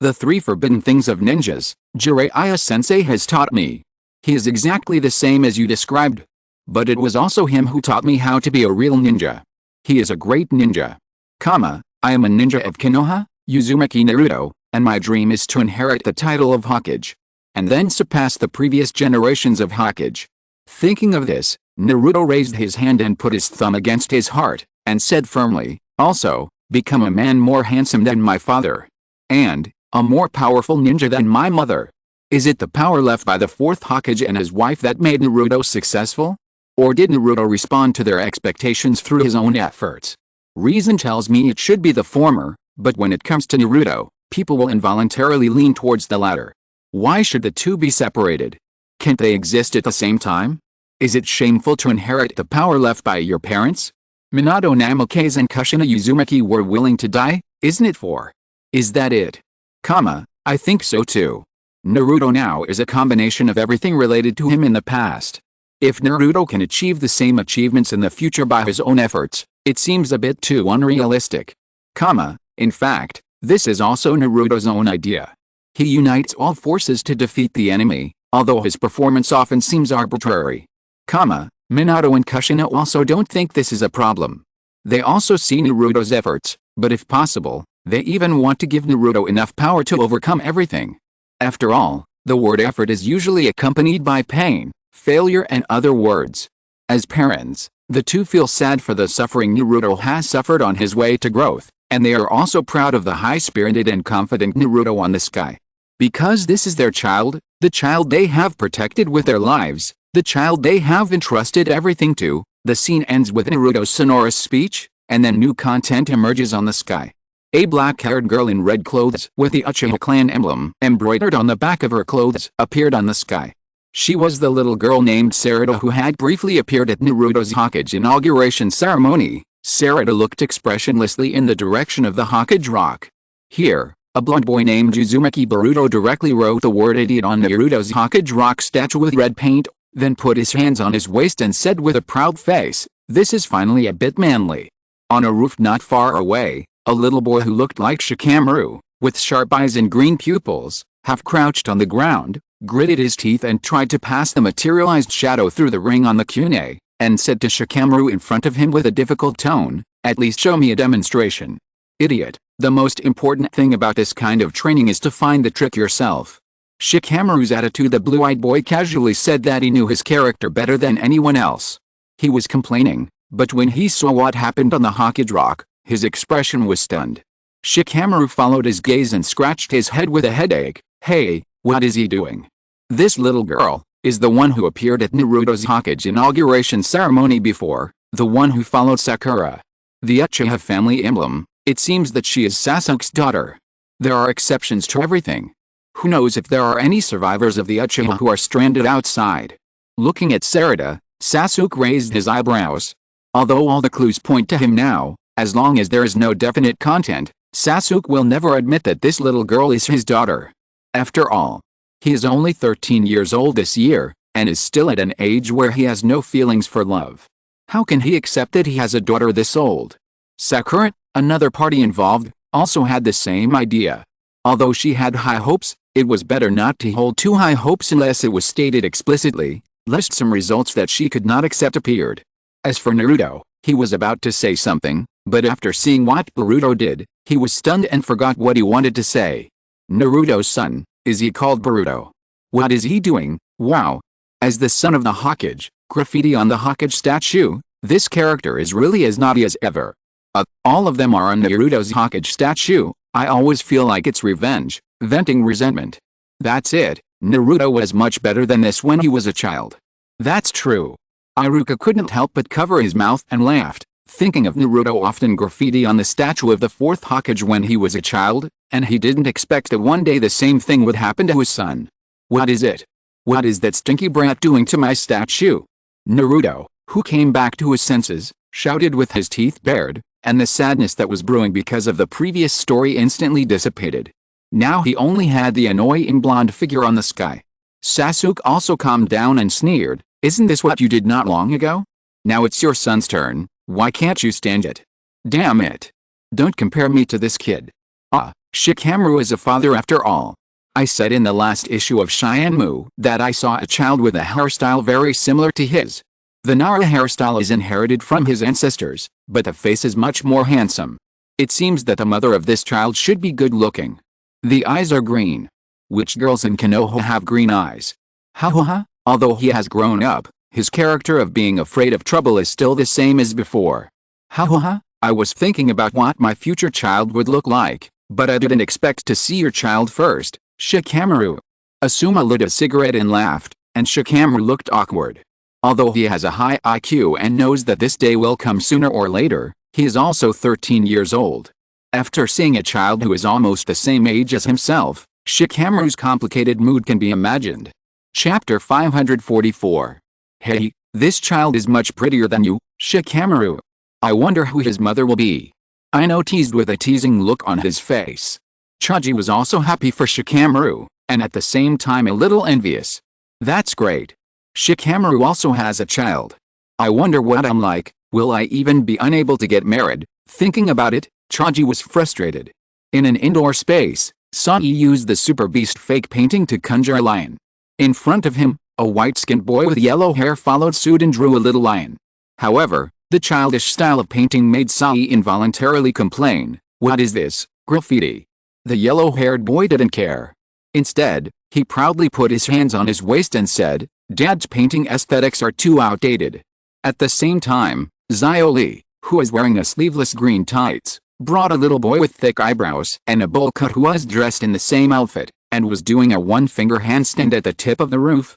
The three forbidden things of ninjas, Jiraiya-sensei has taught me. He is exactly the same as you described. But it was also him who taught me how to be a real ninja. He is a great ninja. I am a ninja of Konoha, Uzumaki Naruto, and my dream is to inherit the title of Hokage. And then surpass the previous generations of Hokage. Thinking of this, Naruto raised his hand and put his thumb against his heart, and said firmly, also, become a man more handsome than my father. And, a more powerful ninja than my mother. Is it the power left by the fourth Hokage and his wife that made Naruto successful? Or did Naruto respond to their expectations through his own efforts? Reason tells me it should be the former, but when it comes to Naruto, people will involuntarily lean towards the latter. Why should the two be separated? Can't they exist at the same time? Is it shameful to inherit the power left by your parents? Minato Namikaze and Kushina Uzumaki were willing to die, isn't it for? Is that it? I think so too. Naruto now is a combination of everything related to him in the past. If Naruto can achieve the same achievements in the future by his own efforts, it seems a bit too unrealistic. In fact, this is also Naruto's own idea. He unites all forces to defeat the enemy, although his performance often seems arbitrary. Minato and Kushina also don't think this is a problem. They also see Naruto's efforts, but if possible, they even want to give Naruto enough power to overcome everything. After all, the word effort is usually accompanied by pain, failure and other words. As parents, the two feel sad for the suffering Naruto has suffered on his way to growth, and they are also proud of the high-spirited and confident Naruto on the sky. Because this is their child, the child they have protected with their lives, the child they have entrusted everything to. The scene ends with Naruto's sonorous speech, and then new content emerges on the sky. A black-haired girl in red clothes with the Uchiha clan emblem embroidered on the back of her clothes appeared on the sky. She was the little girl named Sarada who had briefly appeared at Naruto's Hokage inauguration ceremony. Sarada looked expressionlessly in the direction of the Hokage rock. Here, a blonde boy named Uzumaki Boruto directly wrote the word idiot on Naruto's Hokage rock statue with red paint, then put his hands on his waist and said with a proud face, "This is finally a bit manly." On a roof not far away, a little boy who looked like Shikamaru, with sharp eyes and green pupils, half crouched on the ground, gritted his teeth and tried to pass the materialized shadow through the ring on the kune, and said to Shikamaru in front of him with a difficult tone, "At least show me a demonstration." Idiot, the most important thing about this kind of training is to find the trick yourself. Shikamaru's attitude. The blue-eyed boy casually said that he knew his character better than anyone else. He was complaining, but when he saw what happened on the Hokage rock, his expression was stunned. Shikamaru followed his gaze and scratched his head with a headache. "Hey, what is he doing?" This little girl is the one who appeared at Naruto's Hokage inauguration ceremony before, the one who followed Sakura. The Uchiha family emblem, it seems that she is Sasuke's daughter. There are exceptions to everything. Who knows if there are any survivors of the Uchiha who are stranded outside? Looking at Sarada, Sasuke raised his eyebrows. Although all the clues point to him now, as long as there is no definite content, Sasuke will never admit that this little girl is his daughter. After all, he is only 13 years old this year, and is still at an age where he has no feelings for love. How can he accept that he has a daughter this old? Sakura, another party involved, also had the same idea. Although she had high hopes, it was better not to hold too high hopes unless it was stated explicitly, lest some results that she could not accept appeared. As for Naruto, he was about to say something, but after seeing what Boruto did, he was stunned and forgot what he wanted to say. Naruto's son, is he called Boruto? What is he doing? Wow. As the son of the Hokage, graffiti on the Hokage statue, this character is really as naughty as ever. All of them are on Naruto's Hokage statue. I always feel like it's revenge, venting resentment. That's it, Naruto was much better than this when he was a child. That's true. Iruka couldn't help but cover his mouth and laughed, thinking of Naruto often graffiti on the statue of the fourth Hokage when he was a child, and he didn't expect that one day the same thing would happen to his son. What is it? What is that stinky brat doing to my statue? Naruto, who came back to his senses, shouted with his teeth bared, and the sadness that was brewing because of the previous story instantly dissipated. Now he only had the annoying blonde figure on the sky. Sasuke also calmed down and sneered, "Isn't this what you did not long ago? Now it's your son's turn, why can't you stand it? Damn it. Don't compare me to this kid. Shikamaru is a father after all. I said in the last issue of Shinmu that I saw a child with a hairstyle very similar to his. The Nara hairstyle is inherited from his ancestors, but the face is much more handsome. It seems that the mother of this child should be good looking. The eyes are green. Which girls in Konoha have green eyes? Ha. Although he has grown up, his character of being afraid of trouble is still the same as before. Ha. I was thinking about what my future child would look like, but I didn't expect to see your child first, Shikamaru. Asuma lit a cigarette and laughed, and Shikamaru looked awkward. Although he has a high IQ and knows that this day will come sooner or later, he is also 13 years old. After seeing a child who is almost the same age as himself, Shikamaru's complicated mood can be imagined. Chapter 544. Hey, this child is much prettier than you, Shikamaru. I wonder who his mother will be. Ino teased with a teasing look on his face. Choji was also happy for Shikamaru, and at the same time a little envious. That's great. Shikamaru also has a child. I wonder what I'm like, will I even be unable to get married? Thinking about it, Choji was frustrated. In an indoor space, Sai used the Super Beast fake painting to conjure a lion. In front of him, A white-skinned boy with yellow hair followed suit and drew a little lion. However, the childish style of painting made Sai involuntarily complain, "What is this, graffiti?" The yellow-haired boy didn't care. Instead, he proudly put his hands on his waist and said, "Dad's painting aesthetics are too outdated." At the same time, Xiaoli, who was wearing a sleeveless green tights, brought a little boy with thick eyebrows and a bowl cut who was dressed in the same outfit, and was doing a one-finger handstand at the tip of the roof.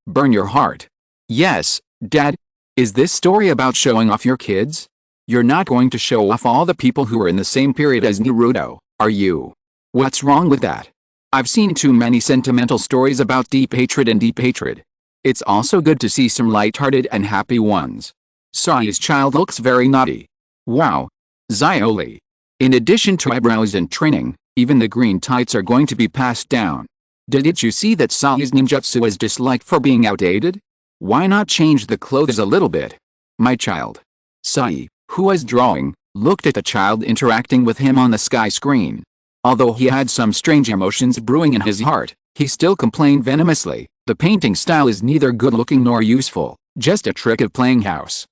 Burn your heart. Yes, Dad. Is this story about showing off your kids? You're not going to show off all the people who are in the same period as Naruto, are you? What's wrong with that? I've seen too many sentimental stories about deep hatred and deep hatred. It's also good to see some light-hearted and happy ones. Sai's child looks very naughty. Wow. Xiaoli. In addition to eyebrows and training, even the green tights are going to be passed down. Didn't you see that Sai's ninjutsu is disliked for being outdated? Why not change the clothes a little bit? My child. Sai, who was drawing, looked at the child interacting with him on the sky screen. Although he had some strange emotions brewing in his heart, he still complained venomously, "The painting style is neither good-looking nor useful, just a trick of playing house."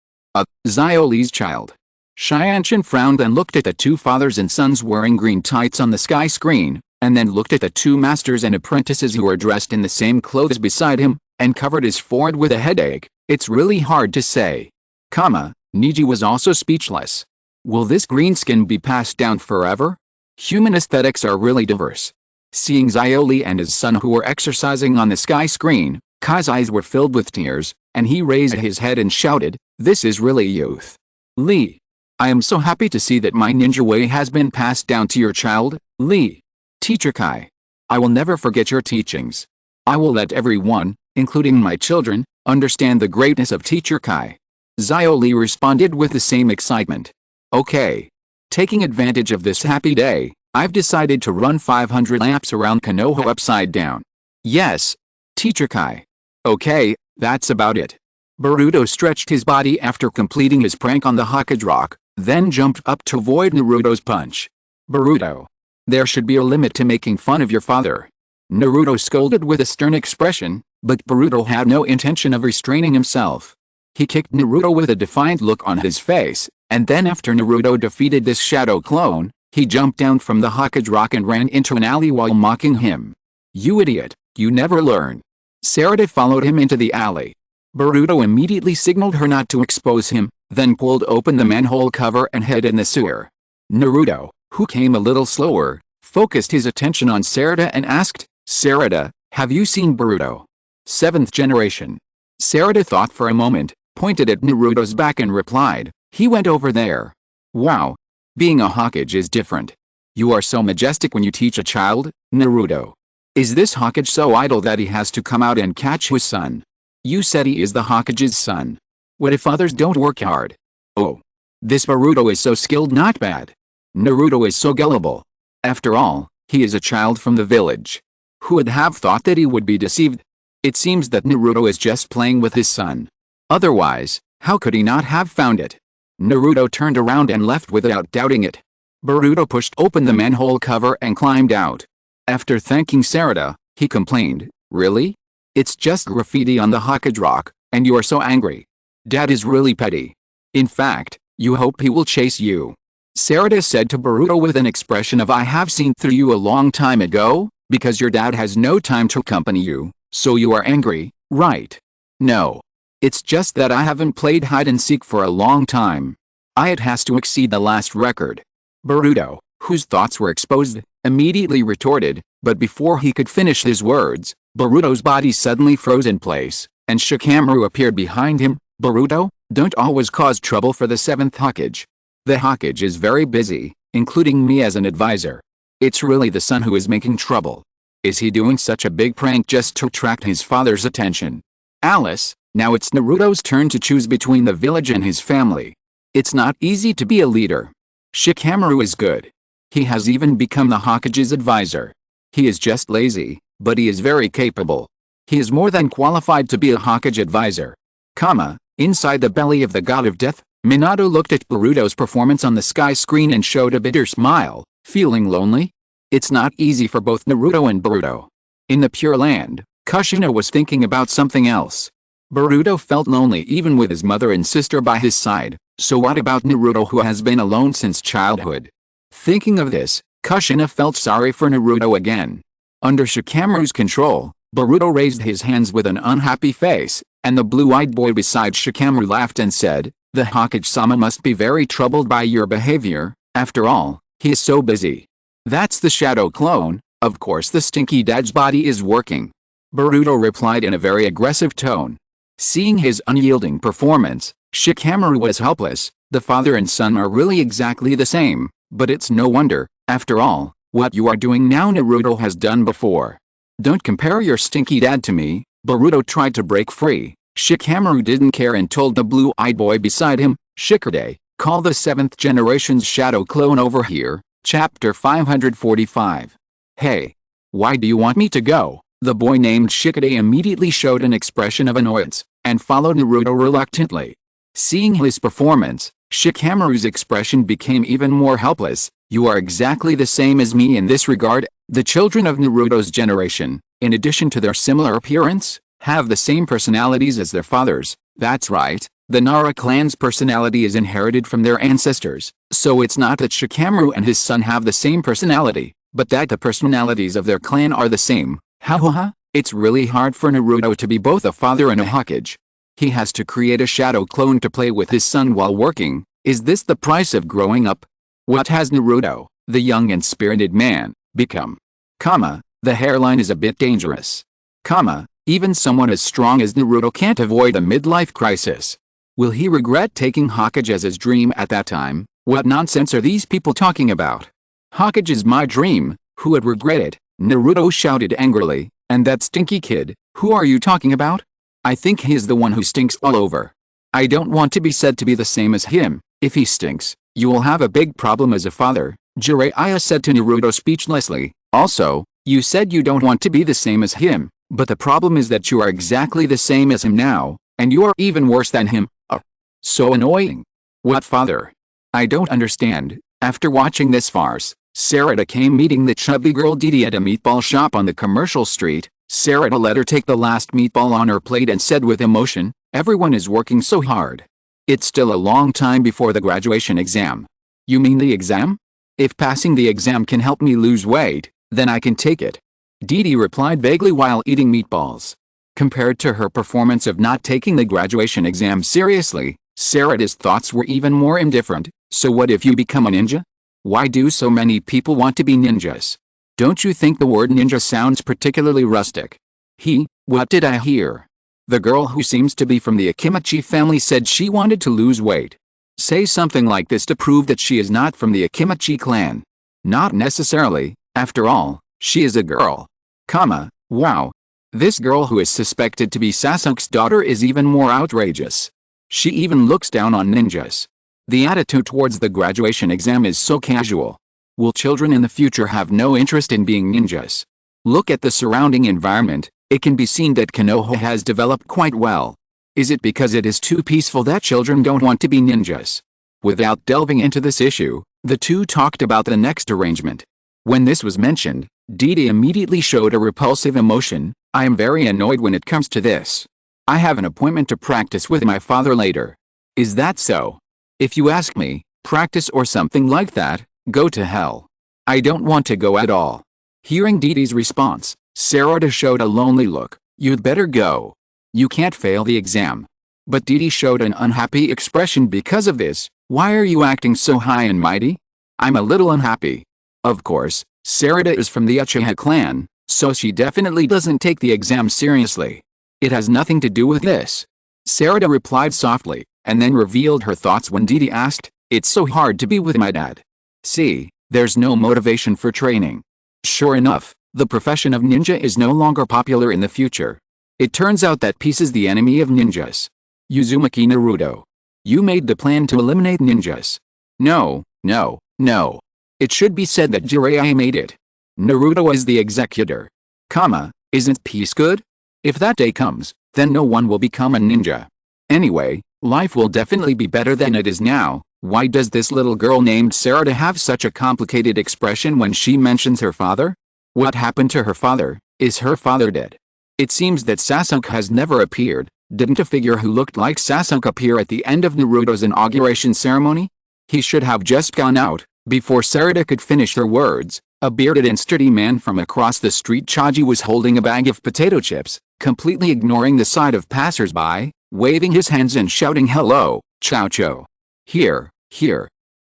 Xiaoli's child. Xianchen frowned and looked at the two fathers and sons wearing green tights on the sky screen, and then looked at the two masters and apprentices who were dressed in the same clothes beside him, and covered his forehead with a headache. It's really hard to say. Niji was also speechless. Will this green skin be passed down forever? Human aesthetics are really diverse. Seeing Xiaoli and his son who were exercising on the sky screen, Kai's eyes were filled with tears, and he raised his head and shouted, "This is really youth. Lee. I am so happy to see that my ninja way has been passed down to your child, Lee. Teacher Kai. I will never forget your teachings. I will let everyone, including my children, understand the greatness of Teacher Kai." Xiaoli responded with the same excitement. "Okay. Taking advantage of this happy day, I've decided to run 500 laps around Konoha upside down." "Yes, Teacher Kai." "Okay, that's about it." Boruto stretched his body after completing his prank on the Hokage rock, then jumped up to avoid Naruto's punch. "Boruto. There should be a limit to making fun of your father." Naruto scolded with a stern expression, but Boruto had no intention of restraining himself. He kicked Naruto with a defiant look on his face, and then after Naruto defeated this shadow clone, he jumped down from the Hokage rock and ran into an alley while mocking him. "You idiot, you never learn." Sarada followed him into the alley. Boruto immediately signaled her not to expose him, then pulled open the manhole cover and hid in the sewer. Naruto, who came a little slower, focused his attention on Sarada and asked, "Sarada, have you seen Boruto?" "Seventh generation." Sarada thought for a moment, pointed at Naruto's back and replied, "He went over there." "Wow. Being a Hokage is different. You are so majestic when you teach a child, Naruto. Is this Hokage so idle that he has to come out and catch his son? You said he is the Hokage's son. What if others don't work hard? Oh. This Boruto is so skilled, not bad. Naruto is so gullible. After all, he is a child from the village. Who would have thought that he would be deceived? It seems that Naruto is just playing with his son. Otherwise, how could he not have found it?" Naruto turned around and left without doubting it. Boruto pushed open the manhole cover and climbed out. After thanking Sarada, he complained, "Really? It's just graffiti on the Hokage rock, and you are so angry. Dad is really petty. In fact, you hope he will chase you." Sarada said to Boruto with an expression of "I have seen through you a long time ago, because your dad has no time to accompany you, so you are angry, right?" "No. It's just that I haven't played hide and seek for a long time. It has to exceed the last record." Boruto, whose thoughts were exposed, immediately retorted, but before he could finish his words, Boruto's body suddenly froze in place, and Shikamaru appeared behind him. "Boruto, don't always cause trouble for the 7th Hokage. The Hokage is very busy, including me as an advisor. It's really the son who is making trouble. Is he doing such a big prank just to attract his father's attention?" "Alice, now it's Naruto's turn to choose between the village and his family. It's not easy to be a leader. Shikamaru is good. He has even become the Hokage's advisor. He is just lazy, but he is very capable. He is more than qualified to be a Hokage advisor." Inside the belly of the god of death, Minato looked at Boruto's performance on the sky screen and showed a bitter smile, feeling lonely. It's not easy for both Naruto and Boruto. In the Pure Land, Kushina was thinking about something else. Boruto felt lonely even with his mother and sister by his side, so what about Naruto who has been alone since childhood? Thinking of this, Kushina felt sorry for Naruto again. Under Shikamaru's control, Boruto raised his hands with an unhappy face, and the blue-eyed boy beside Shikamaru laughed and said, "The Hokage-sama must be very troubled by your behavior, after all, he is so busy." "That's the shadow clone, of course the stinky dad's body is working," Boruto replied in a very aggressive tone. Seeing his unyielding performance, Shikamaru was helpless. The father and son are really exactly the same, but it's no wonder, after all, what you are doing now Naruto has done before. "Don't compare your stinky dad to me," Boruto tried to break free. Shikamaru didn't care and told the blue-eyed boy beside him, "Shikade, call the 7th generation's shadow clone over here." Chapter 545. "Hey. Why do you want me to go?" The boy named Shikade immediately showed an expression of annoyance, and followed Naruto reluctantly. Seeing his performance, Shikamaru's expression became even more helpless. "You are exactly the same as me in this regard. The children of Naruto's generation, in addition to their similar appearance, have the same personalities as their fathers." That's right, the Nara clan's personality is inherited from their ancestors, so it's not that Shikamaru and his son have the same personality, but that the personalities of their clan are the same. Ha. It's really hard for Naruto to be both a father and a Hokage. He has to create a shadow clone to play with his son while working. Is this the price of growing up? What has Naruto, the young and spirited man, become? The hairline is a bit dangerous. Even someone as strong as Naruto can't avoid a midlife crisis. Will he regret taking Hokage as his dream at that time? What nonsense are these people talking about? Hokage is my dream, who would regret it? Naruto shouted angrily, "And that stinky kid, who are you talking about? I think he's the one who stinks all over. I don't want to be said to be the same as him. If he stinks, you will have a big problem as a father," Jiraiya said to Naruto speechlessly. "Also, you said you don't want to be the same as him, but the problem is that you are exactly the same as him now, and you are even worse than him. So annoying. What father? I don't understand." After watching this farce, Sarada came meeting the chubby girl Didi at a meatball shop on the commercial street. Sarada let her take the last meatball on her plate and said with emotion, "Everyone is working so hard. It's still a long time before the graduation exam." "You mean the exam? If passing the exam can help me lose weight, then I can take it," Didi replied vaguely while eating meatballs. Compared to her performance of not taking the graduation exam seriously, Sarada's thoughts were even more indifferent. "So what if you become a ninja? Why do so many people want to be ninjas? Don't you think the word ninja sounds particularly rustic?" What did I hear? The girl who seems to be from the Akimichi family said she wanted to lose weight. Say something like this to prove that she is not from the Akimichi clan. Not necessarily, after all, she is a girl. Wow. This girl who is suspected to be Sasuke's daughter is even more outrageous. She even looks down on ninjas. The attitude towards the graduation exam is so casual. Will children in the future have no interest in being ninjas? Look at the surrounding environment. It can be seen that Konoha has developed quite well. Is it because it is too peaceful that children don't want to be ninjas? Without delving into this issue, the two talked about the next arrangement. When this was mentioned, Didi immediately showed a repulsive emotion. "I am very annoyed when it comes to this. I have an appointment to practice with my father later." "Is that so? If you ask me, practice or something like that, go to hell. I don't want to go at all." Hearing Didi's response, Sarada showed a lonely look. "You'd better go. You can't fail the exam." But Didi showed an unhappy expression because of this. "Why are you acting so high and mighty?" "I'm a little unhappy." Of course, Sarada is from the Uchiha clan, so she definitely doesn't take the exam seriously. "It has nothing to do with this," Sarada replied softly, and then revealed her thoughts when Didi asked, "It's so hard to be with my dad. See, there's no motivation for training." Sure enough, the profession of ninja is no longer popular in the future. It turns out that peace is the enemy of ninjas. Uzumaki Naruto. You made the plan to eliminate ninjas. No. It should be said that Jiraiya made it. Naruto is the executor. Isn't peace good? If that day comes, then no one will become a ninja. Anyway, life will definitely be better than it is now. Why does this little girl named Sarada have such a complicated expression when she mentions her father? What happened to her father? Is her father dead? It seems that Sasuke has never appeared. Didn't a figure who looked like Sasuke appear at the end of Naruto's inauguration ceremony? He should have just gone out. Before Sarada could finish her words, a bearded and sturdy man from across the street Choji was holding a bag of potato chips, completely ignoring the sight of passers-by, waving his hands and shouting hello, Choucho. Here.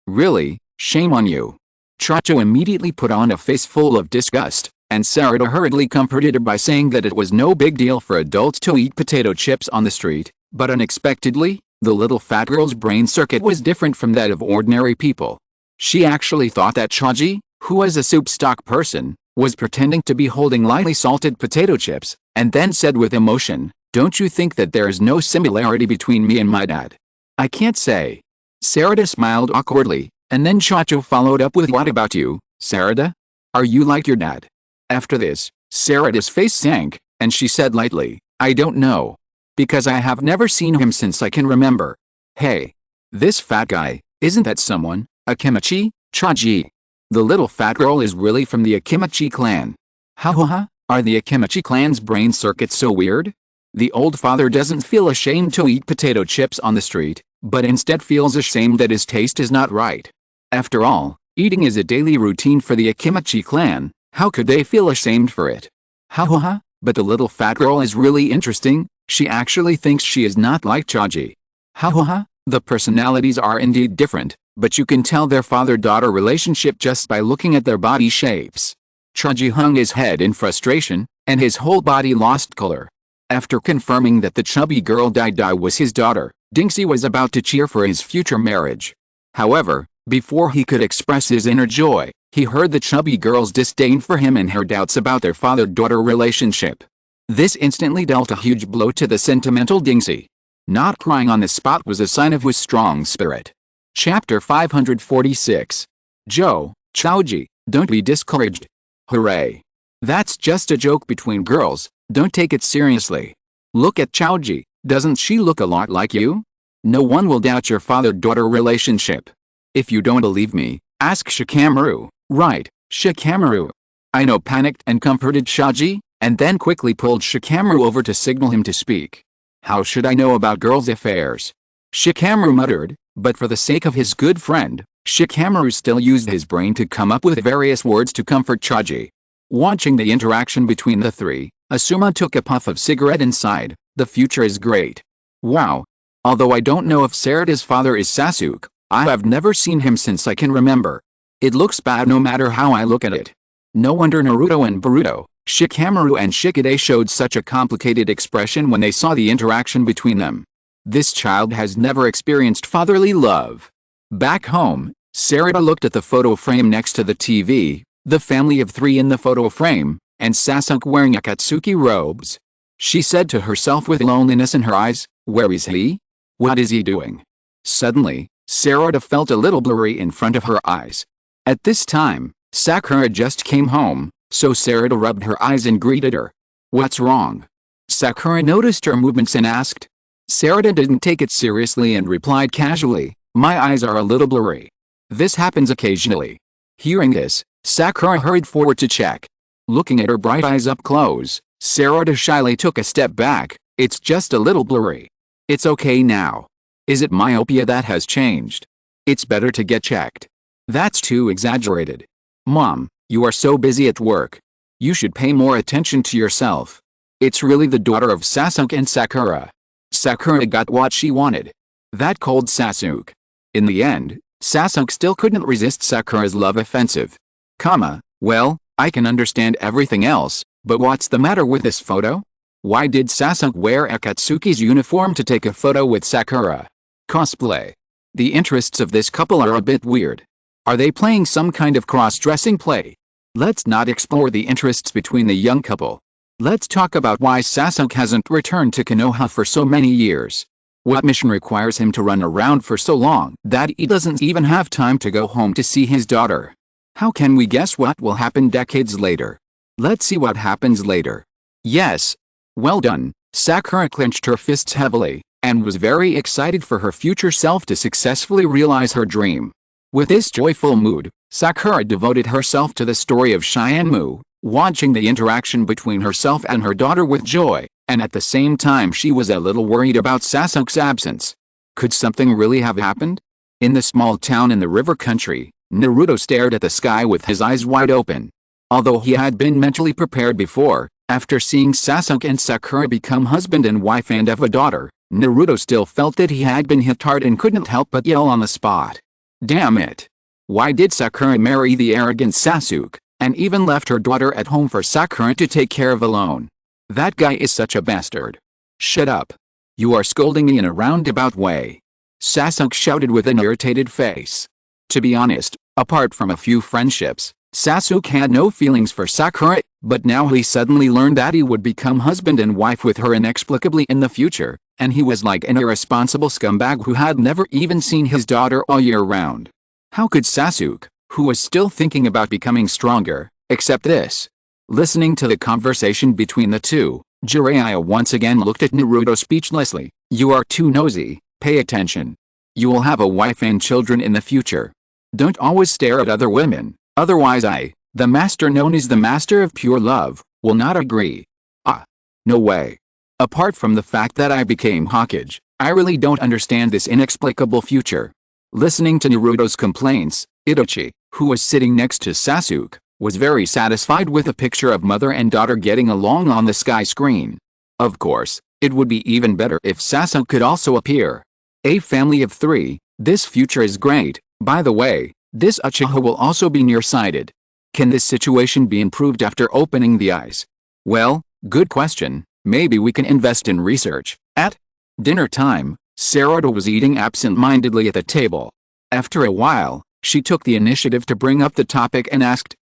Really, shame on you. Choucho immediately put on a face full of disgust, and Sarada hurriedly comforted her by saying that it was no big deal for adults to eat potato chips on the street, but unexpectedly, the little fat girl's brain circuit was different from that of ordinary people. She actually thought that Choji, who was a soup stock person, was pretending to be holding lightly salted potato chips, and then said with emotion, "Don't you think that there is no similarity between me and my dad?" "I can't say." Sarada smiled awkwardly, and then Choucho followed up with, "What about you, Sarada? Are you like your dad?" After this, Sarada's face sank, and she said lightly, "I don't know. Because I have never seen him since I can remember." "Hey. This fat guy, isn't that someone, Akimachi, Choji?" The little fat girl is really from the Akimachi clan. Ha, are the Akimachi clan's brain circuits so weird? The old father doesn't feel ashamed to eat potato chips on the street, but instead feels ashamed that his taste is not right. After all, eating is a daily routine for the Akimachi clan. How could they feel ashamed for it? Ha, but the little fat girl is really interesting. She actually thinks she is not like Choji. Ha, the personalities are indeed different, but you can tell their father-daughter relationship just by looking at their body shapes. Choji hung his head in frustration, and his whole body lost color. After confirming that the chubby girl Dai was his daughter, Dinksy was about to cheer for his future marriage. However, before he could express his inner joy, he heard the chubby girl's disdain for him and her doubts about their father-daughter relationship. This instantly dealt a huge blow to the sentimental Dinksy. Not crying on the spot was a sign of his strong spirit. Chapter 546. Choji, don't be discouraged. Hooray. That's just a joke between girls, don't take it seriously. Look at Choji, doesn't she look a lot like you? No one will doubt your father-daughter relationship. If you don't believe me, ask Shikamaru. Right, Shikamaru. Ino panicked and comforted Choji, and then quickly pulled Shikamaru over to signal him to speak. How should I know about girls' affairs? Shikamaru muttered, but for the sake of his good friend, Shikamaru still used his brain to come up with various words to comfort Choji. Watching the interaction between the three, Asuma took a puff of cigarette and sighed. The future is great. Wow. Although I don't know if Sarada's father is Sasuke, I have never seen him since I can remember. It looks bad no matter how I look at it. No wonder Naruto and Boruto, Shikamaru and Shikide showed such a complicated expression when they saw the interaction between them. This child has never experienced fatherly love. Back home, Sarada looked at the photo frame next to the TV, the family of three in the photo frame, and Sasuke wearing Akatsuki robes. She said to herself with loneliness in her eyes, "Where is he? What is he doing?" Suddenly, Sarada felt a little blurry in front of her eyes. At this time, Sakura just came home, so Sarada rubbed her eyes and greeted her. "What's wrong?" Sakura noticed her movements and asked. Sarada didn't take it seriously and replied casually, "My eyes are a little blurry. This happens occasionally." Hearing this, Sakura hurried forward to check. Looking at her bright eyes up close, Sarada shyly took a step back. "It's just a little blurry. It's okay now. Is it myopia that has changed? It's better to get checked." "That's too exaggerated. Mom, you are so busy at work. You should pay more attention to yourself. It's really the daughter of Sasuke and Sakura." Sakura got what she wanted. That cold Sasuke. In the end, Sasuke still couldn't resist Sakura's love offensive. Well, I can understand everything else, but what's the matter with this photo? Why did Sasuke wear Akatsuki's uniform to take a photo with Sakura? Cosplay. The interests of this couple are a bit weird. Are they playing some kind of cross-dressing play? Let's not explore the interests between the young couple. Let's talk about why Sasuke hasn't returned to Konoha for so many years. What mission requires him to run around for so long that he doesn't even have time to go home to see his daughter? How can we guess what will happen decades later? Let's see what happens later. Yes. Well done. Sakura clenched her fists heavily, and was very excited for her future self to successfully realize her dream. With this joyful mood, Sakura devoted herself to the story of Shyamaru, watching the interaction between herself and her daughter with joy, and at the same time she was a little worried about Sasuke's absence. Could something really have happened? In the small town in the river country, Naruto stared at the sky with his eyes wide open. Although he had been mentally prepared before, after seeing Sasuke and Sakura become husband and wife and have a daughter, Naruto still felt that he had been hit hard and couldn't help but yell on the spot. Damn it! Why did Sakura marry the arrogant Sasuke, and even left her daughter at home for Sakura to take care of alone? That guy is such a bastard. Shut up. You are scolding me in a roundabout way. Sasuke shouted with an irritated face. To be honest, apart from a few friendships, Sasuke had no feelings for Sakura, but now he suddenly learned that he would become husband and wife with her inexplicably in the future, and he was like an irresponsible scumbag who had never even seen his daughter all year round. How could Sasuke, who was still thinking about becoming stronger, accept this? Listening to the conversation between the two, Jiraiya once again looked at Naruto speechlessly. You are too nosy, pay attention. You will have a wife and children in the future. Don't always stare at other women, otherwise I, the master known as the master of pure love, will not agree. Ah. No way. Apart from the fact that I became Hokage, I really don't understand this inexplicable future. Listening to Naruto's complaints, Itachi, who was sitting next to Sasuke, was very satisfied with a picture of mother and daughter getting along on the sky screen. Of course, it would be even better if Sasuke could also appear. A family of 3, this future is great. By the way, this Uchiha will also be nearsighted. Can this situation be improved after opening the eyes? Well, good question. Maybe we can invest in research. At dinner time, Naruto was eating absent-mindedly at the table. After a while, she took the initiative to bring up the topic and asked,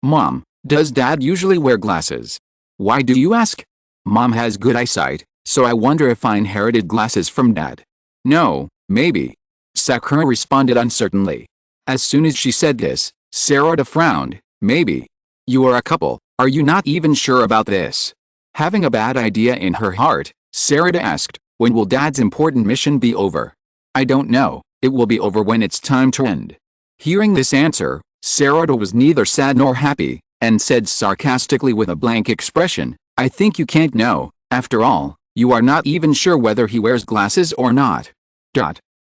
Mom, does Dad usually wear glasses? Why do you ask? Mom has good eyesight, so I wonder if I inherited glasses from Dad. No, maybe. Sakura responded uncertainly. As soon as she said this, Naruto frowned. Maybe. You are a couple, are you not even sure about this? Having a bad idea in her heart, Naruto asked, when will Dad's important mission be over? I don't know, it will be over when it's time to end. Hearing this answer, Naruto was neither sad nor happy, and said sarcastically with a blank expression, I think you can't know, after all, you are not even sure whether he wears glasses or not.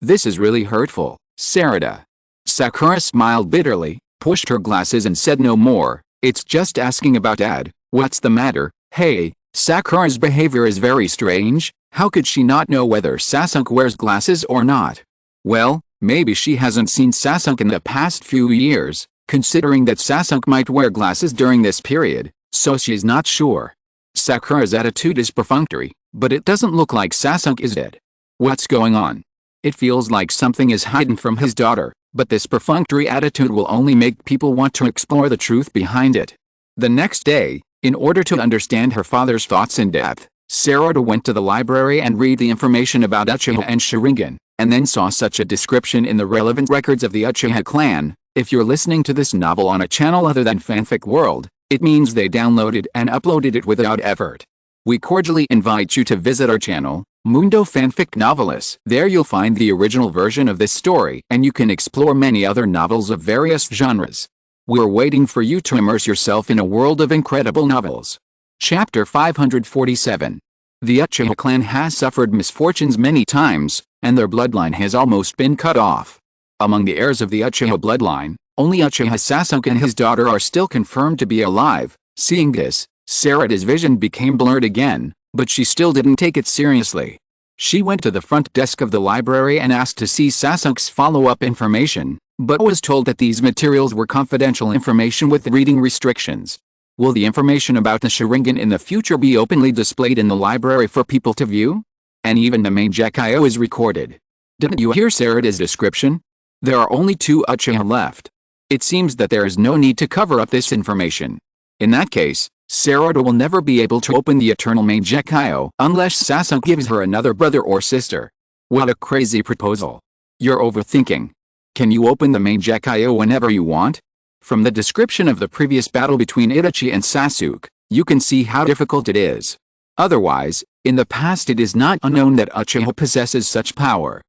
This is really hurtful, Naruto. Sakura smiled bitterly, pushed her glasses and said no more, it's just asking about Dad, what's the matter? Hey, Sakura's behavior is very strange, how could she not know whether Sasuke wears glasses or not? Well, maybe she hasn't seen Sasuke in the past few years, considering that Sasuke might wear glasses during this period, so she's not sure. Sakura's attitude is perfunctory, but it doesn't look like Sasuke is dead. What's going on? It feels like something is hidden from his daughter, but this perfunctory attitude will only make people want to explore the truth behind it. The next day, in order to understand her father's thoughts in depth, Naruto went to the library and read the information about Uchiha and Sharingan, and then saw such a description in the relevant records of the Uchiha clan. If you're listening to this novel on a channel other than Fanfic World, it means they downloaded and uploaded it without effort. We cordially invite you to visit our channel, Mundo Fanfic Novelis. There you'll find the original version of this story and you can explore many other novels of various genres. We're waiting for you to immerse yourself in a world of incredible novels. Chapter 547. The Uchiha clan has suffered misfortunes many times, and their bloodline has almost been cut off. Among the heirs of the Uchiha bloodline, only Uchiha Sasuke and his daughter are still confirmed to be alive. Seeing this, Sarada's vision became blurred again, but she still didn't take it seriously. She went to the front desk of the library and asked to see Sasuke's follow-up information, but was told that these materials were confidential information with reading restrictions. Will the information about the Sharingan in the future be openly displayed in the library for people to view? And even the main Gekio is recorded. Didn't you hear Sarada's description? There are only 2 Uchiha left. It seems that there is no need to cover up this information. In that case, Sarada will never be able to open the eternal main Gekio unless Sasuke gives her another brother or sister. What a crazy proposal. You're overthinking. Can you open the main Gekio whenever you want? From the description of the previous battle between Itachi and Sasuke, you can see how difficult it is. Otherwise, in the past it is not unknown that Uchiha possesses such power.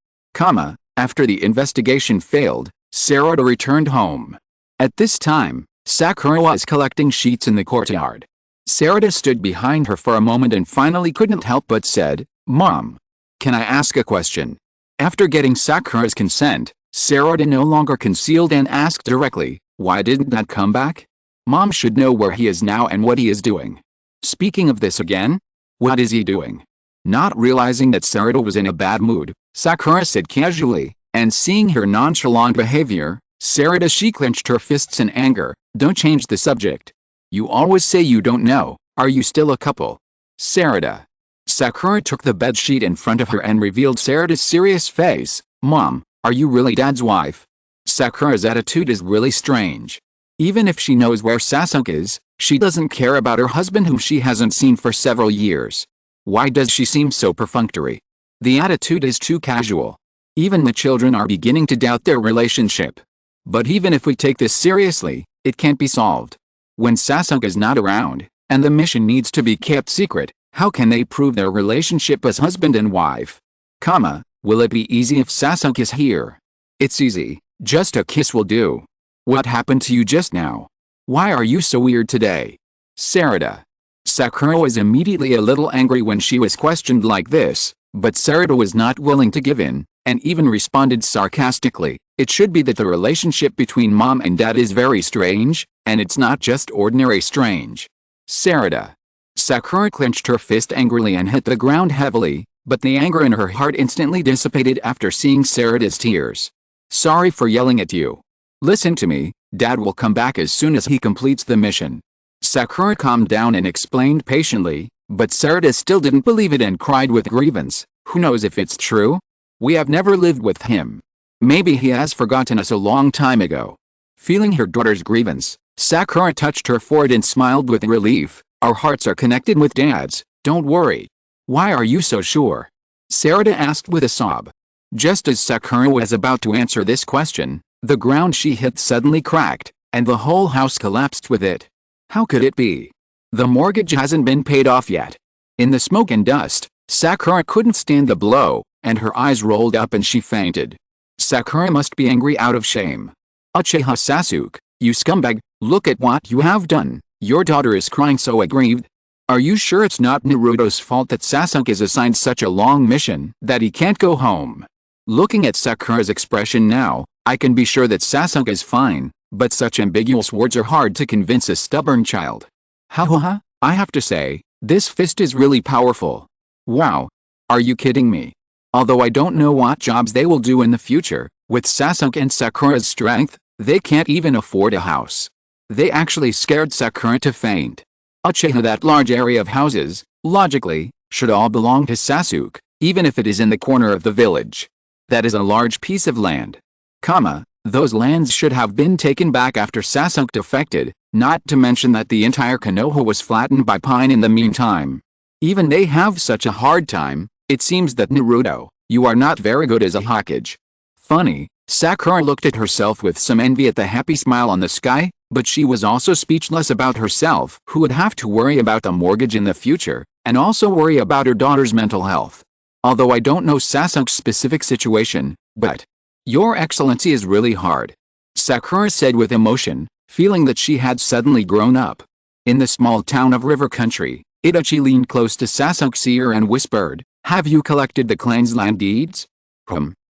After the investigation failed, Sarada returned home. At this time, Sakura was collecting sheets in the courtyard. Sarada stood behind her for a moment and finally couldn't help but said, "Mom, can I ask a question?" After getting Sakura's consent, Sarada no longer concealed and asked directly, "Why didn't Dad come back? Mom should know where he is now and what he is doing." Speaking of this again? What is he doing? Not realizing that Sarada was in a bad mood, Sakura said casually, and seeing her nonchalant behavior, she clenched her fists in anger. "Don't change the subject. You always say you don't know. Are you still a couple?" Sarada. Sakura took the bedsheet in front of her and revealed Sarada's serious face. "Mom, are you really Dad's wife?" Sakura's attitude is really strange. Even if she knows where Sasuke is, she doesn't care about her husband whom she hasn't seen for several years. Why does she seem so perfunctory? The attitude is too casual. Even the children are beginning to doubt their relationship. But even if we take this seriously, it can't be solved. When Sasuke is not around, and the mission needs to be kept secret, how can they prove their relationship as husband and wife? Will it be easy if Sasuke is here? It's easy, just a kiss will do. What happened to you just now? Why are you so weird today? Sarada. Sakura was immediately a little angry when she was questioned like this, but Sarada was not willing to give in, and even responded sarcastically, "It should be that the relationship between Mom and Dad is very strange, and it's not just ordinary strange." Sarada. Sakura clenched her fist angrily and hit the ground heavily, but the anger in her heart instantly dissipated after seeing Sarada's tears. "Sorry for yelling at you. Listen to me, Dad will come back as soon as he completes the mission." Sakura calmed down and explained patiently, but Sarada still didn't believe it and cried with grievance, "Who knows if it's true? We have never lived with him. Maybe he has forgotten us a long time ago." Feeling her daughter's grievance, Sakura touched her forehead and smiled with relief. "Our hearts are connected with Dad's, don't worry." "Why are you so sure?" Sarada asked with a sob. Just as Sakura was about to answer this question, the ground she hit suddenly cracked, and the whole house collapsed with it. How could it be? The mortgage hasn't been paid off yet. In the smoke and dust, Sakura couldn't stand the blow, and her eyes rolled up and she fainted. Sakura must be angry out of shame. "Uchiha Sasuke, you scumbag, look at what you have done. Your daughter is crying so aggrieved. Are you sure it's not Naruto's fault that Sasuke is assigned such a long mission that he can't go home?" Looking at Sakura's expression now, I can be sure that Sasuke is fine, but such ambiguous words are hard to convince a stubborn child. Ha, I have to say, this fist is really powerful. Wow. Are you kidding me? Although I don't know what jobs they will do in the future, with Sasuke and Sakura's strength, they can't even afford a house. They actually scared Sakura to faint. Uchiha, that large area of houses, logically, should all belong to Sasuke, even if it is in the corner of the village. That is a large piece of land. Those lands should have been taken back after Sasuke defected, not to mention that the entire Konoha was flattened by Pine in the meantime. Even they have such a hard time. It seems that Naruto, you are not very good as a Hokage. Funny, Sakura looked at herself with some envy at the happy smile on the sky, but she was also speechless about herself, who would have to worry about the mortgage in the future, and also worry about her daughter's mental health. Although I don't know Sasuke's specific situation, but Your Excellency is really hard, Sakura said with emotion, feeling that she had suddenly grown up. In the small town of River Country, Itachi leaned close to Sasuke's ear and whispered, "Have you collected the clan's land deeds?"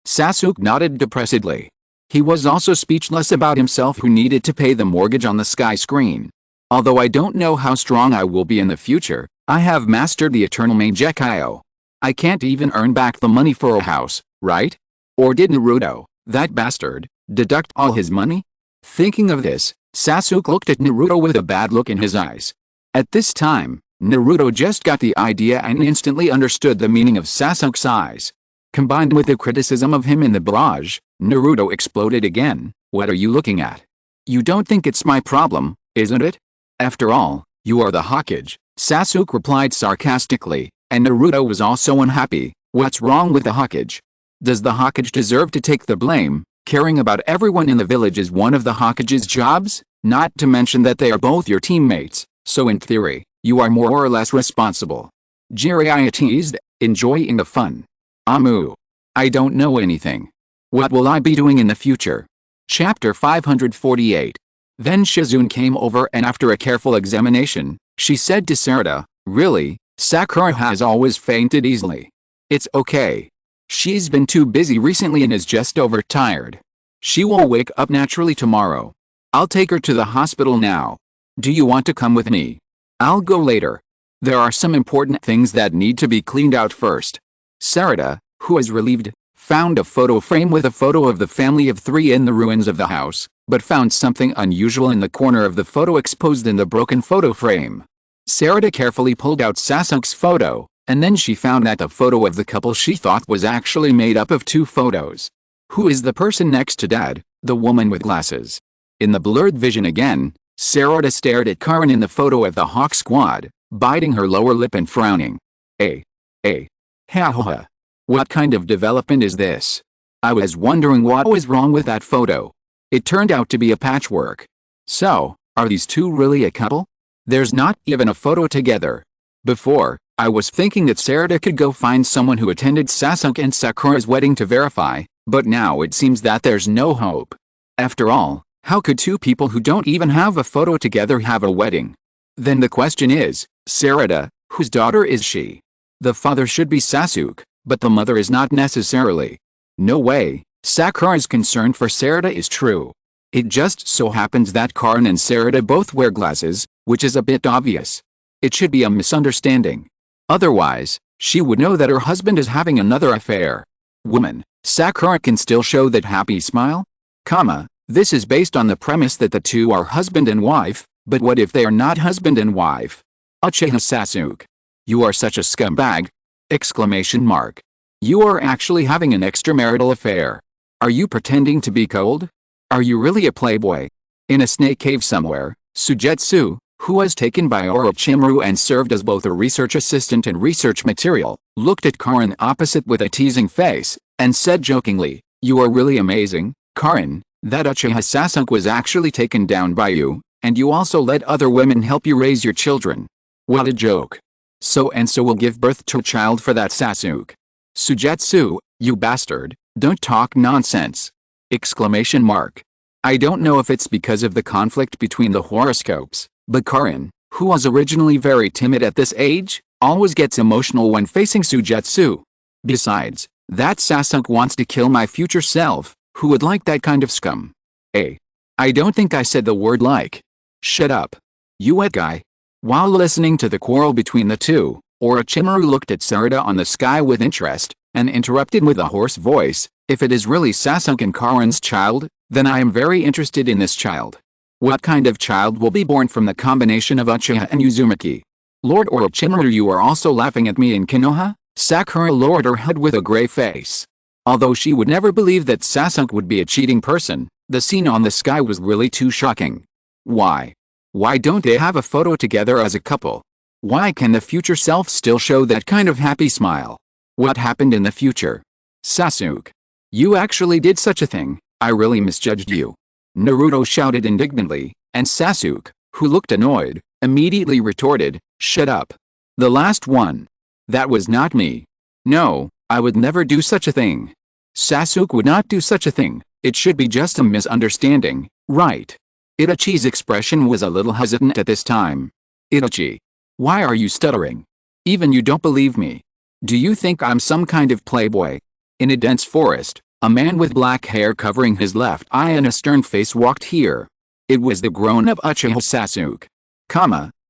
Sasuke nodded depressedly. He was also speechless about himself, who needed to pay the mortgage on the sky screen. "Although I don't know how strong I will be in the future, I have mastered the eternal Mangekyo. I can't even earn back the money for a house, right? Or did Naruto, that bastard, deduct all his money?" Thinking of this, Sasuke looked at Naruto with a bad look in his eyes. At this time, Naruto just got the idea and instantly understood the meaning of Sasuke's eyes. Combined with the criticism of him in the barrage, Naruto exploded again. "What are you looking at? You don't think it's my problem, isn't it? After all, you are the Hokage," Sasuke replied sarcastically, and Naruto was also unhappy. "What's wrong with the Hokage? Does the Hokage deserve to take the blame? Caring about everyone in the village is one of the Hokage's jobs, not to mention that they are both your teammates, so in theory, you are more or less responsible." Jiraiya teased, enjoying the fun. I don't know anything. What will I be doing in the future? Chapter 548. Then Shizune came over and after a careful examination, she said to Sarada, "Really, Sakura has always fainted easily. It's okay. She's been too busy recently and is just overtired. She will wake up naturally tomorrow. I'll take her to the hospital now. Do you want to come with me? I'll go later. There are some important things that need to be cleaned out first." Sarada, who was relieved, found a photo frame with a photo of the family of 3 in the ruins of the house, but found something unusual in the corner of the photo exposed in the broken photo frame. Sarada carefully pulled out Sasuke's photo, and then she found that the photo of the couple she thought was actually made up of 2 photos. Who is the person next to Dad? The woman with glasses. In the blurred vision again, Sarada stared at Karin in the photo of the Hawk Squad, biting her lower lip and frowning. Ha ha ha. What kind of development is this? I was wondering what was wrong with that photo. It turned out to be a patchwork. So, are these 2 really a couple? There's not even a photo together. Before, I was thinking that Sarada could go find someone who attended Sasuke and Sakura's wedding to verify, but now it seems that there's no hope. After all, how could 2 people who don't even have a photo together have a wedding? Then the question is, Sarada, whose daughter is she? The father should be Sasuke, but the mother is not necessarily. No way, Sakura's concern for Sarada is true. It just so happens that Karin and Sarada both wear glasses, which is a bit obvious. It should be a misunderstanding. Otherwise, she would know that her husband is having another affair. Woman, Sakura can still show that happy smile? This is based on the premise that the 2 are husband and wife, but what if they are not husband and wife? Uchiha Sasuke. You are such a scumbag! Exclamation mark. You are actually having an extramarital affair. Are you pretending to be cold? Are you really a playboy? In a snake cave somewhere, Sujetsu, who was taken by Orochimaru and served as both a research assistant and research material, looked at Karin opposite with a teasing face, and said jokingly, "You are really amazing, Karin, that Uchiha Sasuke was actually taken down by you, and you also let other women help you raise your children. What a joke. So-and-so will give birth to a child for that Sasuke. Sujetsu, you bastard, don't talk nonsense!" Exclamation mark. I don't know if it's because of the conflict between the horoscopes, but Karin, who was originally very timid at this age, always gets emotional when facing Sujetsu. Besides, that Sasuke wants to kill my future self. Who would like that kind of scum? I don't think I said the word like. Shut up. You wet guy. While listening to the quarrel between the 2, Orochimaru looked at Sarada on the sky with interest, and interrupted with a hoarse voice, "If it is really Sasuke and Karin's child, then I am very interested in this child. What kind of child will be born from the combination of Uchiha and Uzumaki?" "Lord Orochimaru, you are also laughing at me in Konoha?" Sakura lowered her head with a grey face. Although she would never believe that Sasuke would be a cheating person, the scene on the sky was really too shocking. Why? Why don't they have a photo together as a couple? Why can the future self still show that kind of happy smile? What happened in the future? Sasuke. You actually did such a thing. I really misjudged you. Naruto shouted indignantly, and Sasuke, who looked annoyed, immediately retorted, "Shut up. The last one. That was not me. No, I would never do such a thing. Sasuke would not do such a thing. It should be just a misunderstanding, right?" Itachi's expression was a little hesitant at this time. "Itachi. Why are you stuttering? Even you don't believe me. Do you think I'm some kind of playboy?" In a dense forest, a man with black hair covering his left eye and a stern face walked here. It was the grown-up Uchiha Sasuke.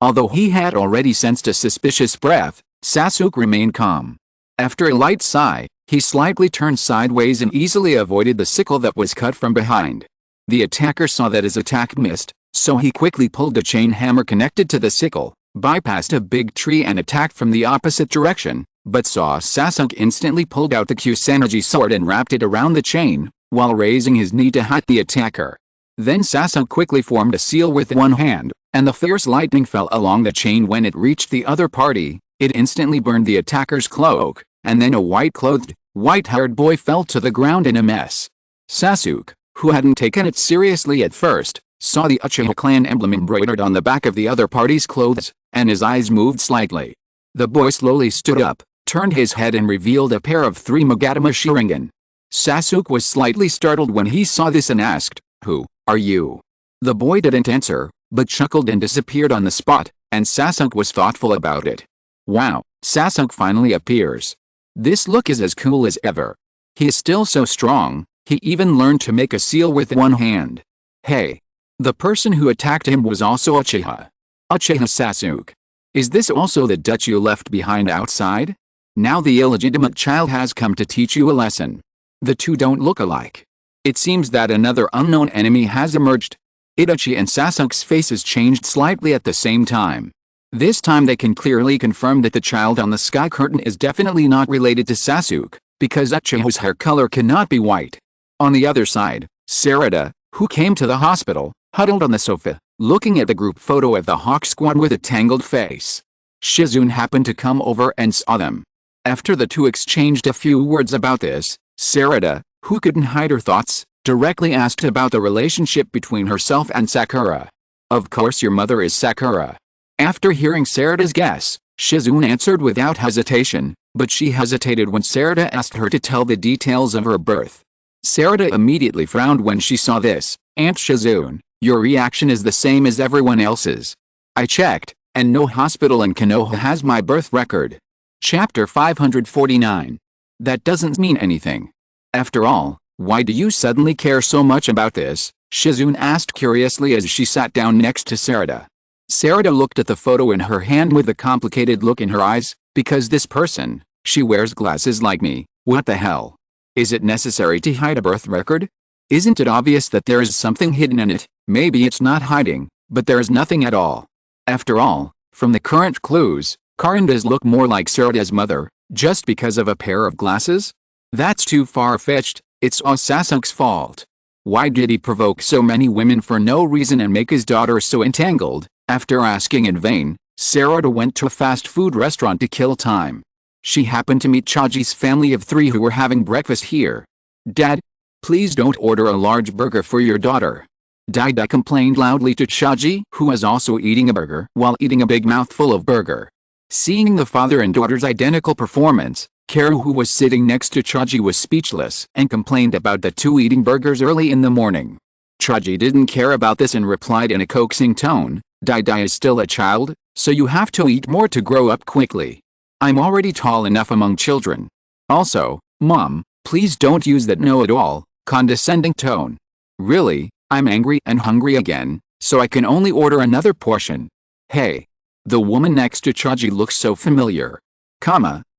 Although he had already sensed a suspicious breath, Sasuke remained calm. After a light sigh, he slightly turned sideways and easily avoided the sickle that was cut from behind. The attacker saw that his attack missed, so he quickly pulled a chain hammer connected to the sickle, bypassed a big tree and attacked from the opposite direction, but saw Sasuke instantly pulled out the Kusanagi sword and wrapped it around the chain, while raising his knee to hit the attacker. Then Sasuke quickly formed a seal with one hand, and the fierce lightning fell along the chain. When it reached the other party, it instantly burned the attacker's cloak, and then a white-clothed, white-haired boy fell to the ground in a mess. Sasuke, who hadn't taken it seriously at first, saw the Uchiha clan emblem embroidered on the back of the other party's clothes, and his eyes moved slightly. The boy slowly stood up, turned his head and revealed a pair of 3 Magatama Sharingan. Sasuke was slightly startled when he saw this and asked, "Who are you?" The boy didn't answer, but chuckled and disappeared on the spot, and Sasuke was thoughtful about it. Wow, Sasuke finally appears. This look is as cool as ever. He is still so strong, he even learned to make a seal with one hand. Hey. The person who attacked him was also Uchiha. Uchiha Sasuke. Is this also the Dutch you left behind outside? Now the illegitimate child has come to teach you a lesson. The two don't look alike. It seems that another unknown enemy has emerged. Itachi and Sasuke's faces changed slightly at the same time. This time they can clearly confirm that the child on the sky curtain is definitely not related to Sasuke, because Uchiha's hair color cannot be white. On the other side, Sarada, who came to the hospital, huddled on the sofa, looking at the group photo of the Hawk Squad with a tangled face. Shizune happened to come over and saw them. After the two exchanged a few words about this, Sarada, who couldn't hide her thoughts, directly asked about the relationship between herself and Sakura. Of course your mother is Sakura. After hearing Sarada's guess, Shizune answered without hesitation, but she hesitated when Sarada asked her to tell the details of her birth. Sarada immediately frowned when she saw this. Aunt Shizune, your reaction is the same as everyone else's. I checked, and no hospital in Konoha has my birth record. Chapter 549. That doesn't mean anything. After all, why do you suddenly care so much about this? Shizune asked curiously as she sat down next to Sarada. Sarada looked at the photo in her hand with a complicated look in her eyes. Because this person, she wears glasses like me, what the hell? Is it necessary to hide a birth record? Isn't it obvious that there is something hidden in it? Maybe it's not hiding, but there is nothing at all. After all, from the current clues, Karin does look more like Sarada's mother, just because of a pair of glasses? That's too far-fetched. It's all Sasuke's fault. Why did he provoke so many women for no reason and make his daughter so entangled? After asking in vain, Sarada went to a fast food restaurant to kill time. She happened to meet Chaji's family of 3 who were having breakfast here. Dad, please don't order a large burger for your daughter. Dada complained loudly to Chaji, who was also eating a burger while eating a big mouthful of burger. Seeing the father and daughter's identical performance, Karu, who was sitting next to Chaji, was speechless and complained about the two eating burgers early in the morning. Chaji didn't care about this and replied in a coaxing tone, Dada is still a child, so you have to eat more to grow up quickly. I'm already tall enough among children. Also, Mom, please don't use that know-it-all, condescending tone. Really, I'm angry and hungry again, so I can only order another portion. Hey. The woman next to Chaji looks so familiar.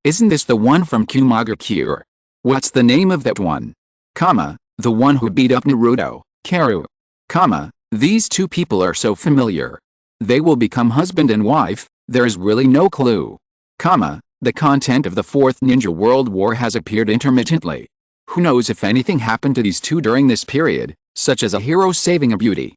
Isn't this the one from Kumaga Cure? What's the name of that one? The one who beat up Naruto, Karu. These two people are so familiar. They will become husband and wife, there's really no clue. The content of the Fourth Ninja World War has appeared intermittently. Who knows if anything happened to these two during this period, such as a hero saving a beauty.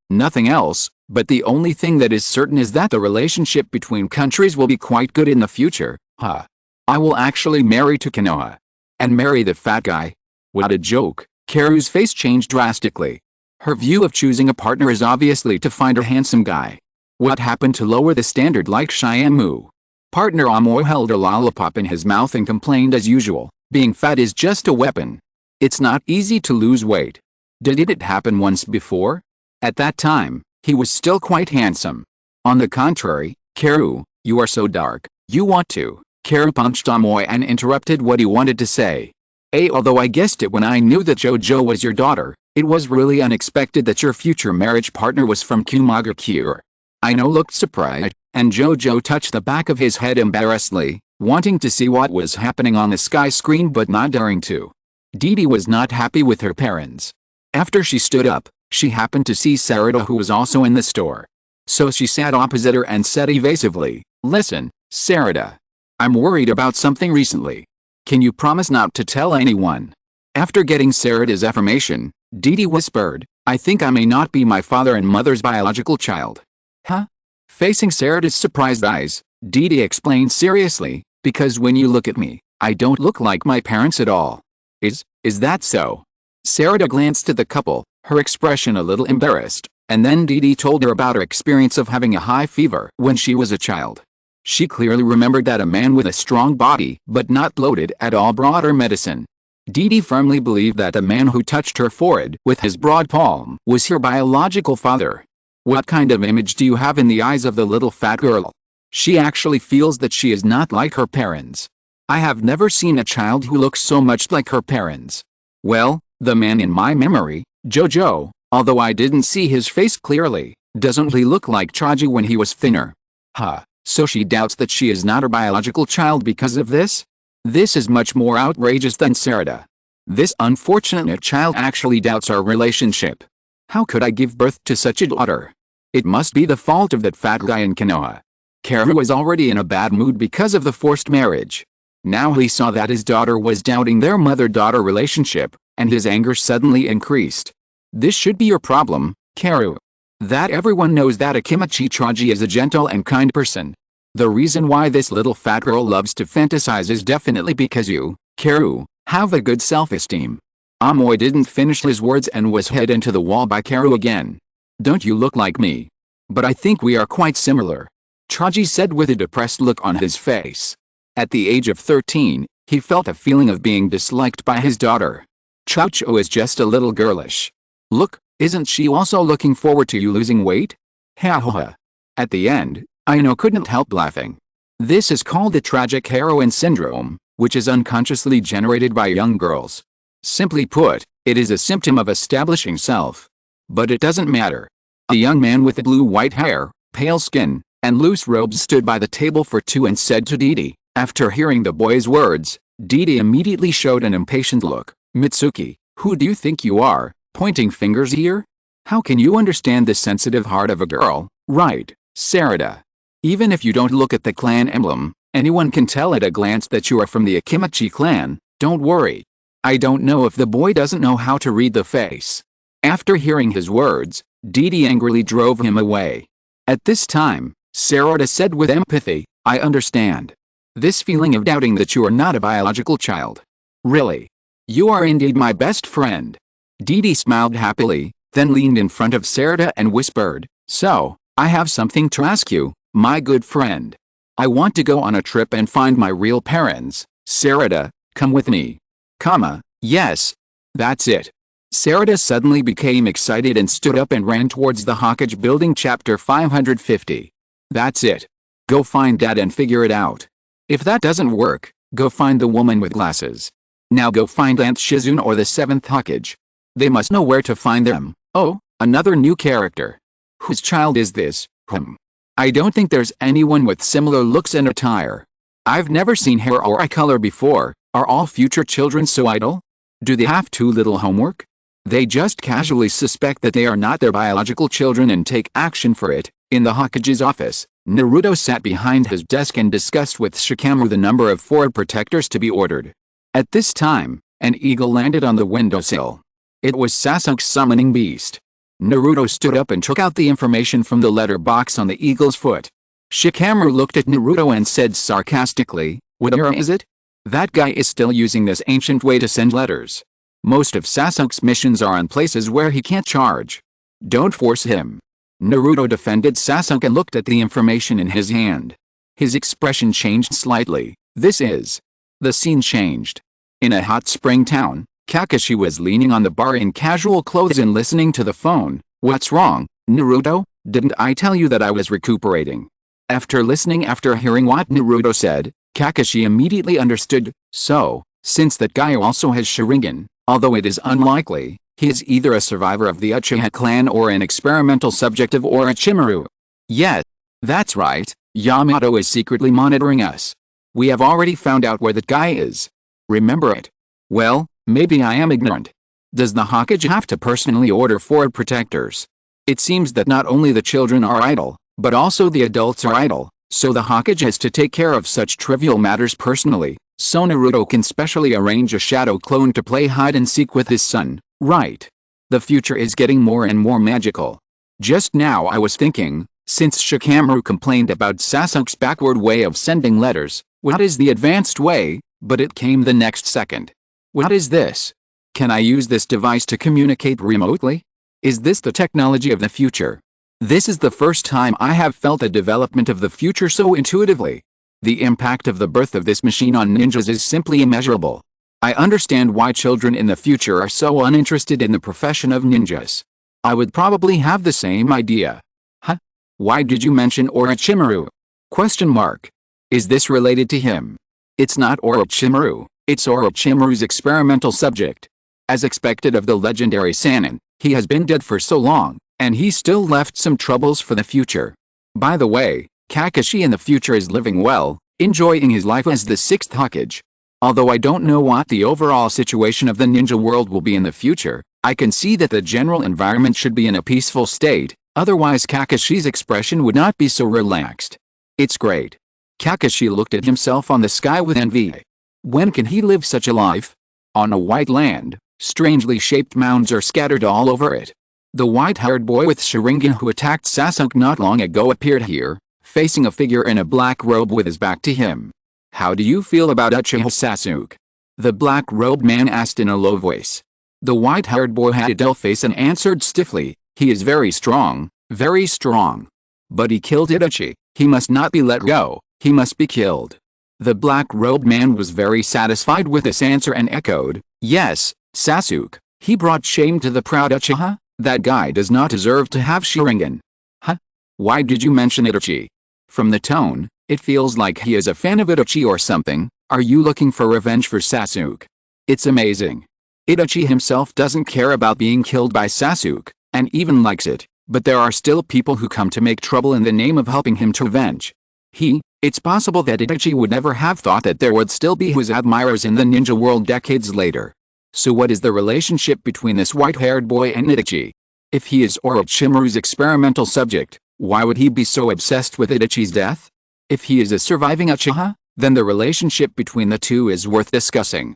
Nothing else, but the only thing that is certain is that the relationship between countries will be quite good in the future, I will actually marry to Konoha. And marry the fat guy. What a joke. Karu's face changed drastically. Her view of choosing a partner is obviously to find a handsome guy. What happened to lower the standard like Shiamu? Partner Amoy held a lollipop in his mouth and complained as usual, being fat is just a weapon. It's not easy to lose weight. Did it happen once before? At that time, he was still quite handsome. On the contrary, Karu, you are so dark, you want to. Karu punched Amoy and interrupted what he wanted to say. Although I guessed it when I knew that JoJo was your daughter, it was really unexpected that your future marriage partner was from Kumaga Cure. Aino looked surprised, and JoJo touched the back of his head embarrassedly, wanting to see what was happening on the sky screen but not daring to. Didi was not happy with her parents. After she stood up, she happened to see Sarada, who was also in the store. So she sat opposite her and said evasively, Listen, Sarada. I'm worried about something recently. Can you promise not to tell anyone? After getting Sarada's affirmation, Didi whispered, I think I may not be my father and mother's biological child. Huh? Facing Sarada's surprised eyes, Didi explained seriously, because when you look at me, I don't look like my parents at all. Is that so? Sarada glanced at the couple, her expression a little embarrassed, and then Didi told her about her experience of having a high fever when she was a child. She clearly remembered that a man with a strong body but not bloated at all brought her medicine. Didi firmly believed that the man who touched her forehead with his broad palm was her biological father. What kind of image do you have in the eyes of the little fat girl? She actually feels that she is not like her parents. I have never seen a child who looks so much like her parents. Well, the man in my memory, Jojo, although I didn't see his face clearly, doesn't he look like Chaji when he was thinner? Huh, so she doubts that she is not her biological child because of this? This is much more outrageous than Sarada. This unfortunate child actually doubts our relationship. How could I give birth to such a daughter? It must be the fault of that fat guy in Konoha. Karu was already in a bad mood because of the forced marriage. Now he saw that his daughter was doubting their mother-daughter relationship, and his anger suddenly increased. This should be your problem, Karu. That everyone knows that Akimichi Chaji is a gentle and kind person. The reason why this little fat girl loves to fantasize is definitely because you, Karu, have a good self-esteem. Amoy didn't finish his words and was hit into the wall by Karu again. Don't you look like me? But I think we are quite similar, Chaji said with a depressed look on his face. At the age of 13, he felt a feeling of being disliked by his daughter. Chocho is just a little girlish. Look, isn't she also looking forward to you losing weight? Ha ha ha. At the end, Aino couldn't help laughing. This is called the tragic heroine syndrome, which is unconsciously generated by young girls. Simply put, it is a symptom of establishing self. But it doesn't matter. A young man with blue-white hair, pale skin, and loose robes stood by the table for two and said to Didi. After hearing the boy's words, Didi immediately showed an impatient look. Mitsuki, who do you think you are, pointing fingers here? How can you understand the sensitive heart of a girl, right, Sarada? Even if you don't look at the clan emblem, anyone can tell at a glance that you are from the Akimichi clan. Don't worry. I don't know if the boy doesn't know how to read the face. After hearing his words, Didi angrily drove him away. At this time, Sarada said with empathy, I understand. This feeling of doubting that you are not a biological child. Really? You are indeed my best friend. Didi smiled happily, then leaned in front of Sarada and whispered, so, I have something to ask you, my good friend. I want to go on a trip and find my real parents. Sarada, come with me. Yes. That's it. Sarada suddenly became excited and stood up and ran towards the Hokage building. Chapter 550. That's it. Go find Dad and figure it out. If that doesn't work, go find the woman with glasses. Now go find Aunt Shizune or the 7th Hokage. They must know where to find them. Oh, another new character. Whose child is this? I don't think there's anyone with similar looks and attire. I've never seen hair or eye color before. Are all future children so idle? Do they have too little homework? They just casually suspect that they are not their biological children and take action for it. In the Hokage's office, Naruto sat behind his desk and discussed with Shikamaru the number of forward protectors to be ordered. At this time, an eagle landed on the windowsill. It was Sasuke's summoning beast. Naruto stood up and took out the information from the letter box on the eagle's foot. Shikamaru looked at Naruto and said sarcastically, what era is it? That guy is still using this ancient way to send letters. Most of Sasuke's missions are on places where he can't charge. Don't force him. Naruto defended Sasuke and looked at the information in his hand. His expression changed slightly. The scene changed. In a hot spring town, Kakashi was leaning on the bar in casual clothes and listening to the phone. What's wrong, Naruto? Didn't I tell you that I was recuperating? After hearing what Naruto said, Kakashi immediately understood. So, since that guy also has Sharingan, although it is unlikely, he is either a survivor of the Uchiha clan or an experimental subject of Orochimaru. Yes, that's right, Yamato is secretly monitoring us. We have already found out where that guy is. Remember it? Well, maybe I am ignorant. Does the Hokage have to personally order forward protectors? It seems that not only the children are idle, but also the adults are idle, so the Hokage has to take care of such trivial matters personally, so Naruto can specially arrange a shadow clone to play hide and seek with his son, right? The future is getting more and more magical. Just now I was thinking, since Shikamaru complained about Sasuke's backward way of sending letters, what is the advanced way? But it came the next second. What is this? Can I use this device to communicate remotely? Is this the technology of the future? This is the first time I have felt the development of the future so intuitively. The impact of the birth of this machine on ninjas is simply immeasurable. I understand why children in the future are so uninterested in the profession of ninjas. I would probably have the same idea. Huh? Why did you mention Orochimaru? Question mark. Is this related to him? It's not Orochimaru, it's Orochimaru's experimental subject. As expected of the legendary Sannin, he has been dead for so long, and he still left some troubles for the future. By the way, Kakashi in the future is living well, enjoying his life as the 6th Hokage. Although I don't know what the overall situation of the ninja world will be in the future, I can see that the general environment should be in a peaceful state, otherwise Kakashi's expression would not be so relaxed. It's great. Kakashi looked at himself on the sky with envy. When can he live such a life? On a white land, strangely shaped mounds are scattered all over it. The white-haired boy with Sharingan who attacked Sasuke not long ago appeared here, facing a figure in a black robe with his back to him. How do you feel about Uchiha Sasuke? The black-robed man asked in a low voice. The white-haired boy had a dull face and answered stiffly, he is very strong, very strong. But he killed Itachi, he must not be let go, he must be killed. The black-robed man was very satisfied with this answer and echoed, yes, Sasuke, he brought shame to the proud Uchiha, that guy does not deserve to have Sharingan. Huh? Why did you mention Itachi? From the tone, it feels like he is a fan of Itachi or something. Are you looking for revenge for Sasuke? It's amazing. Itachi himself doesn't care about being killed by Sasuke, and even likes it, but there are still people who come to make trouble in the name of helping him to revenge. It's possible that Itachi would never have thought that there would still be his admirers in the ninja world decades later. So what is the relationship between this white-haired boy and Itachi? If he is Orochimaru's experimental subject, why would he be so obsessed with Itachi's death? If he is a surviving Uchiha, then the relationship between the two is worth discussing.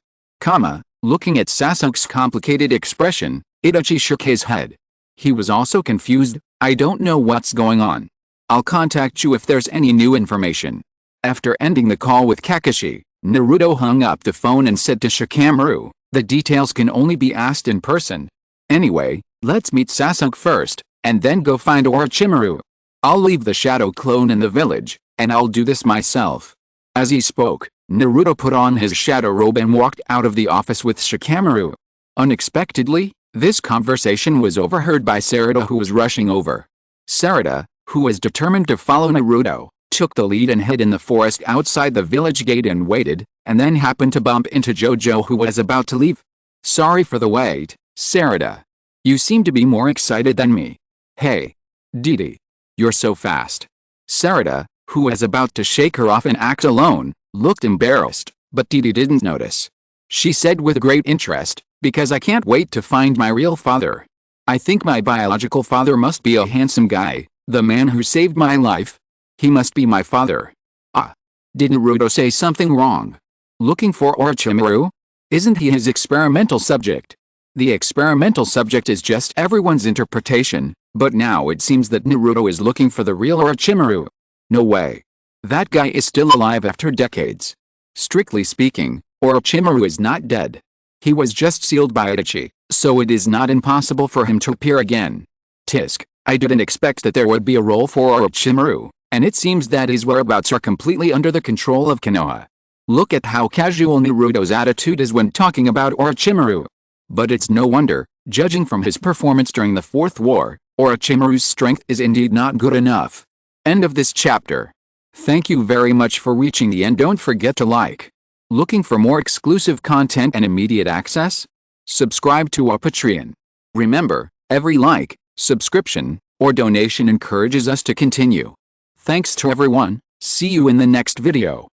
Looking at Sasuke's complicated expression, Itachi shook his head. He was also confused. I don't know what's going on. I'll contact you if there's any new information. After ending the call with Kakashi, Naruto hung up the phone and said to Shikamaru, the details can only be asked in person. Anyway, let's meet Sasuke first, and then go find Orochimaru. I'll leave the shadow clone in the village, and I'll do this myself. As he spoke, Naruto put on his shadow robe and walked out of the office with Shikamaru. Unexpectedly, this conversation was overheard by Sarada, who was rushing over. Sarada, who was determined to follow Naruto, took the lead and hid in the forest outside the village gate and waited, and then happened to bump into Jojo, who was about to leave. Sorry for the wait, Sarada. You seem to be more excited than me. Hey, Didi. You're so fast. Sarada, who was about to shake her off and act alone, looked embarrassed, but Didi didn't notice. She said with great interest, because I can't wait to find my real father. I think my biological father must be a handsome guy, the man who saved my life. He must be my father. Ah. Did Naruto say something wrong? Looking for Orochimaru? Isn't he his experimental subject? The experimental subject is just everyone's interpretation, but now it seems that Naruto is looking for the real Orochimaru. No way. That guy is still alive after decades. Strictly speaking, Orochimaru is not dead. He was just sealed by Itachi, so it is not impossible for him to appear again. Tisk, I didn't expect that there would be a role for Orochimaru, and it seems that his whereabouts are completely under the control of Konoha. Look at how casual Naruto's attitude is when talking about Orochimaru. But it's no wonder, judging from his performance during the Fourth War, Orochimaru's strength is indeed not good enough. End of this chapter. Thank you very much for reaching the end. Don't forget to like. Looking for more exclusive content and immediate access? Subscribe to our Patreon. Remember, every like, subscription, or donation encourages us to continue. Thanks to everyone. See you in the next video.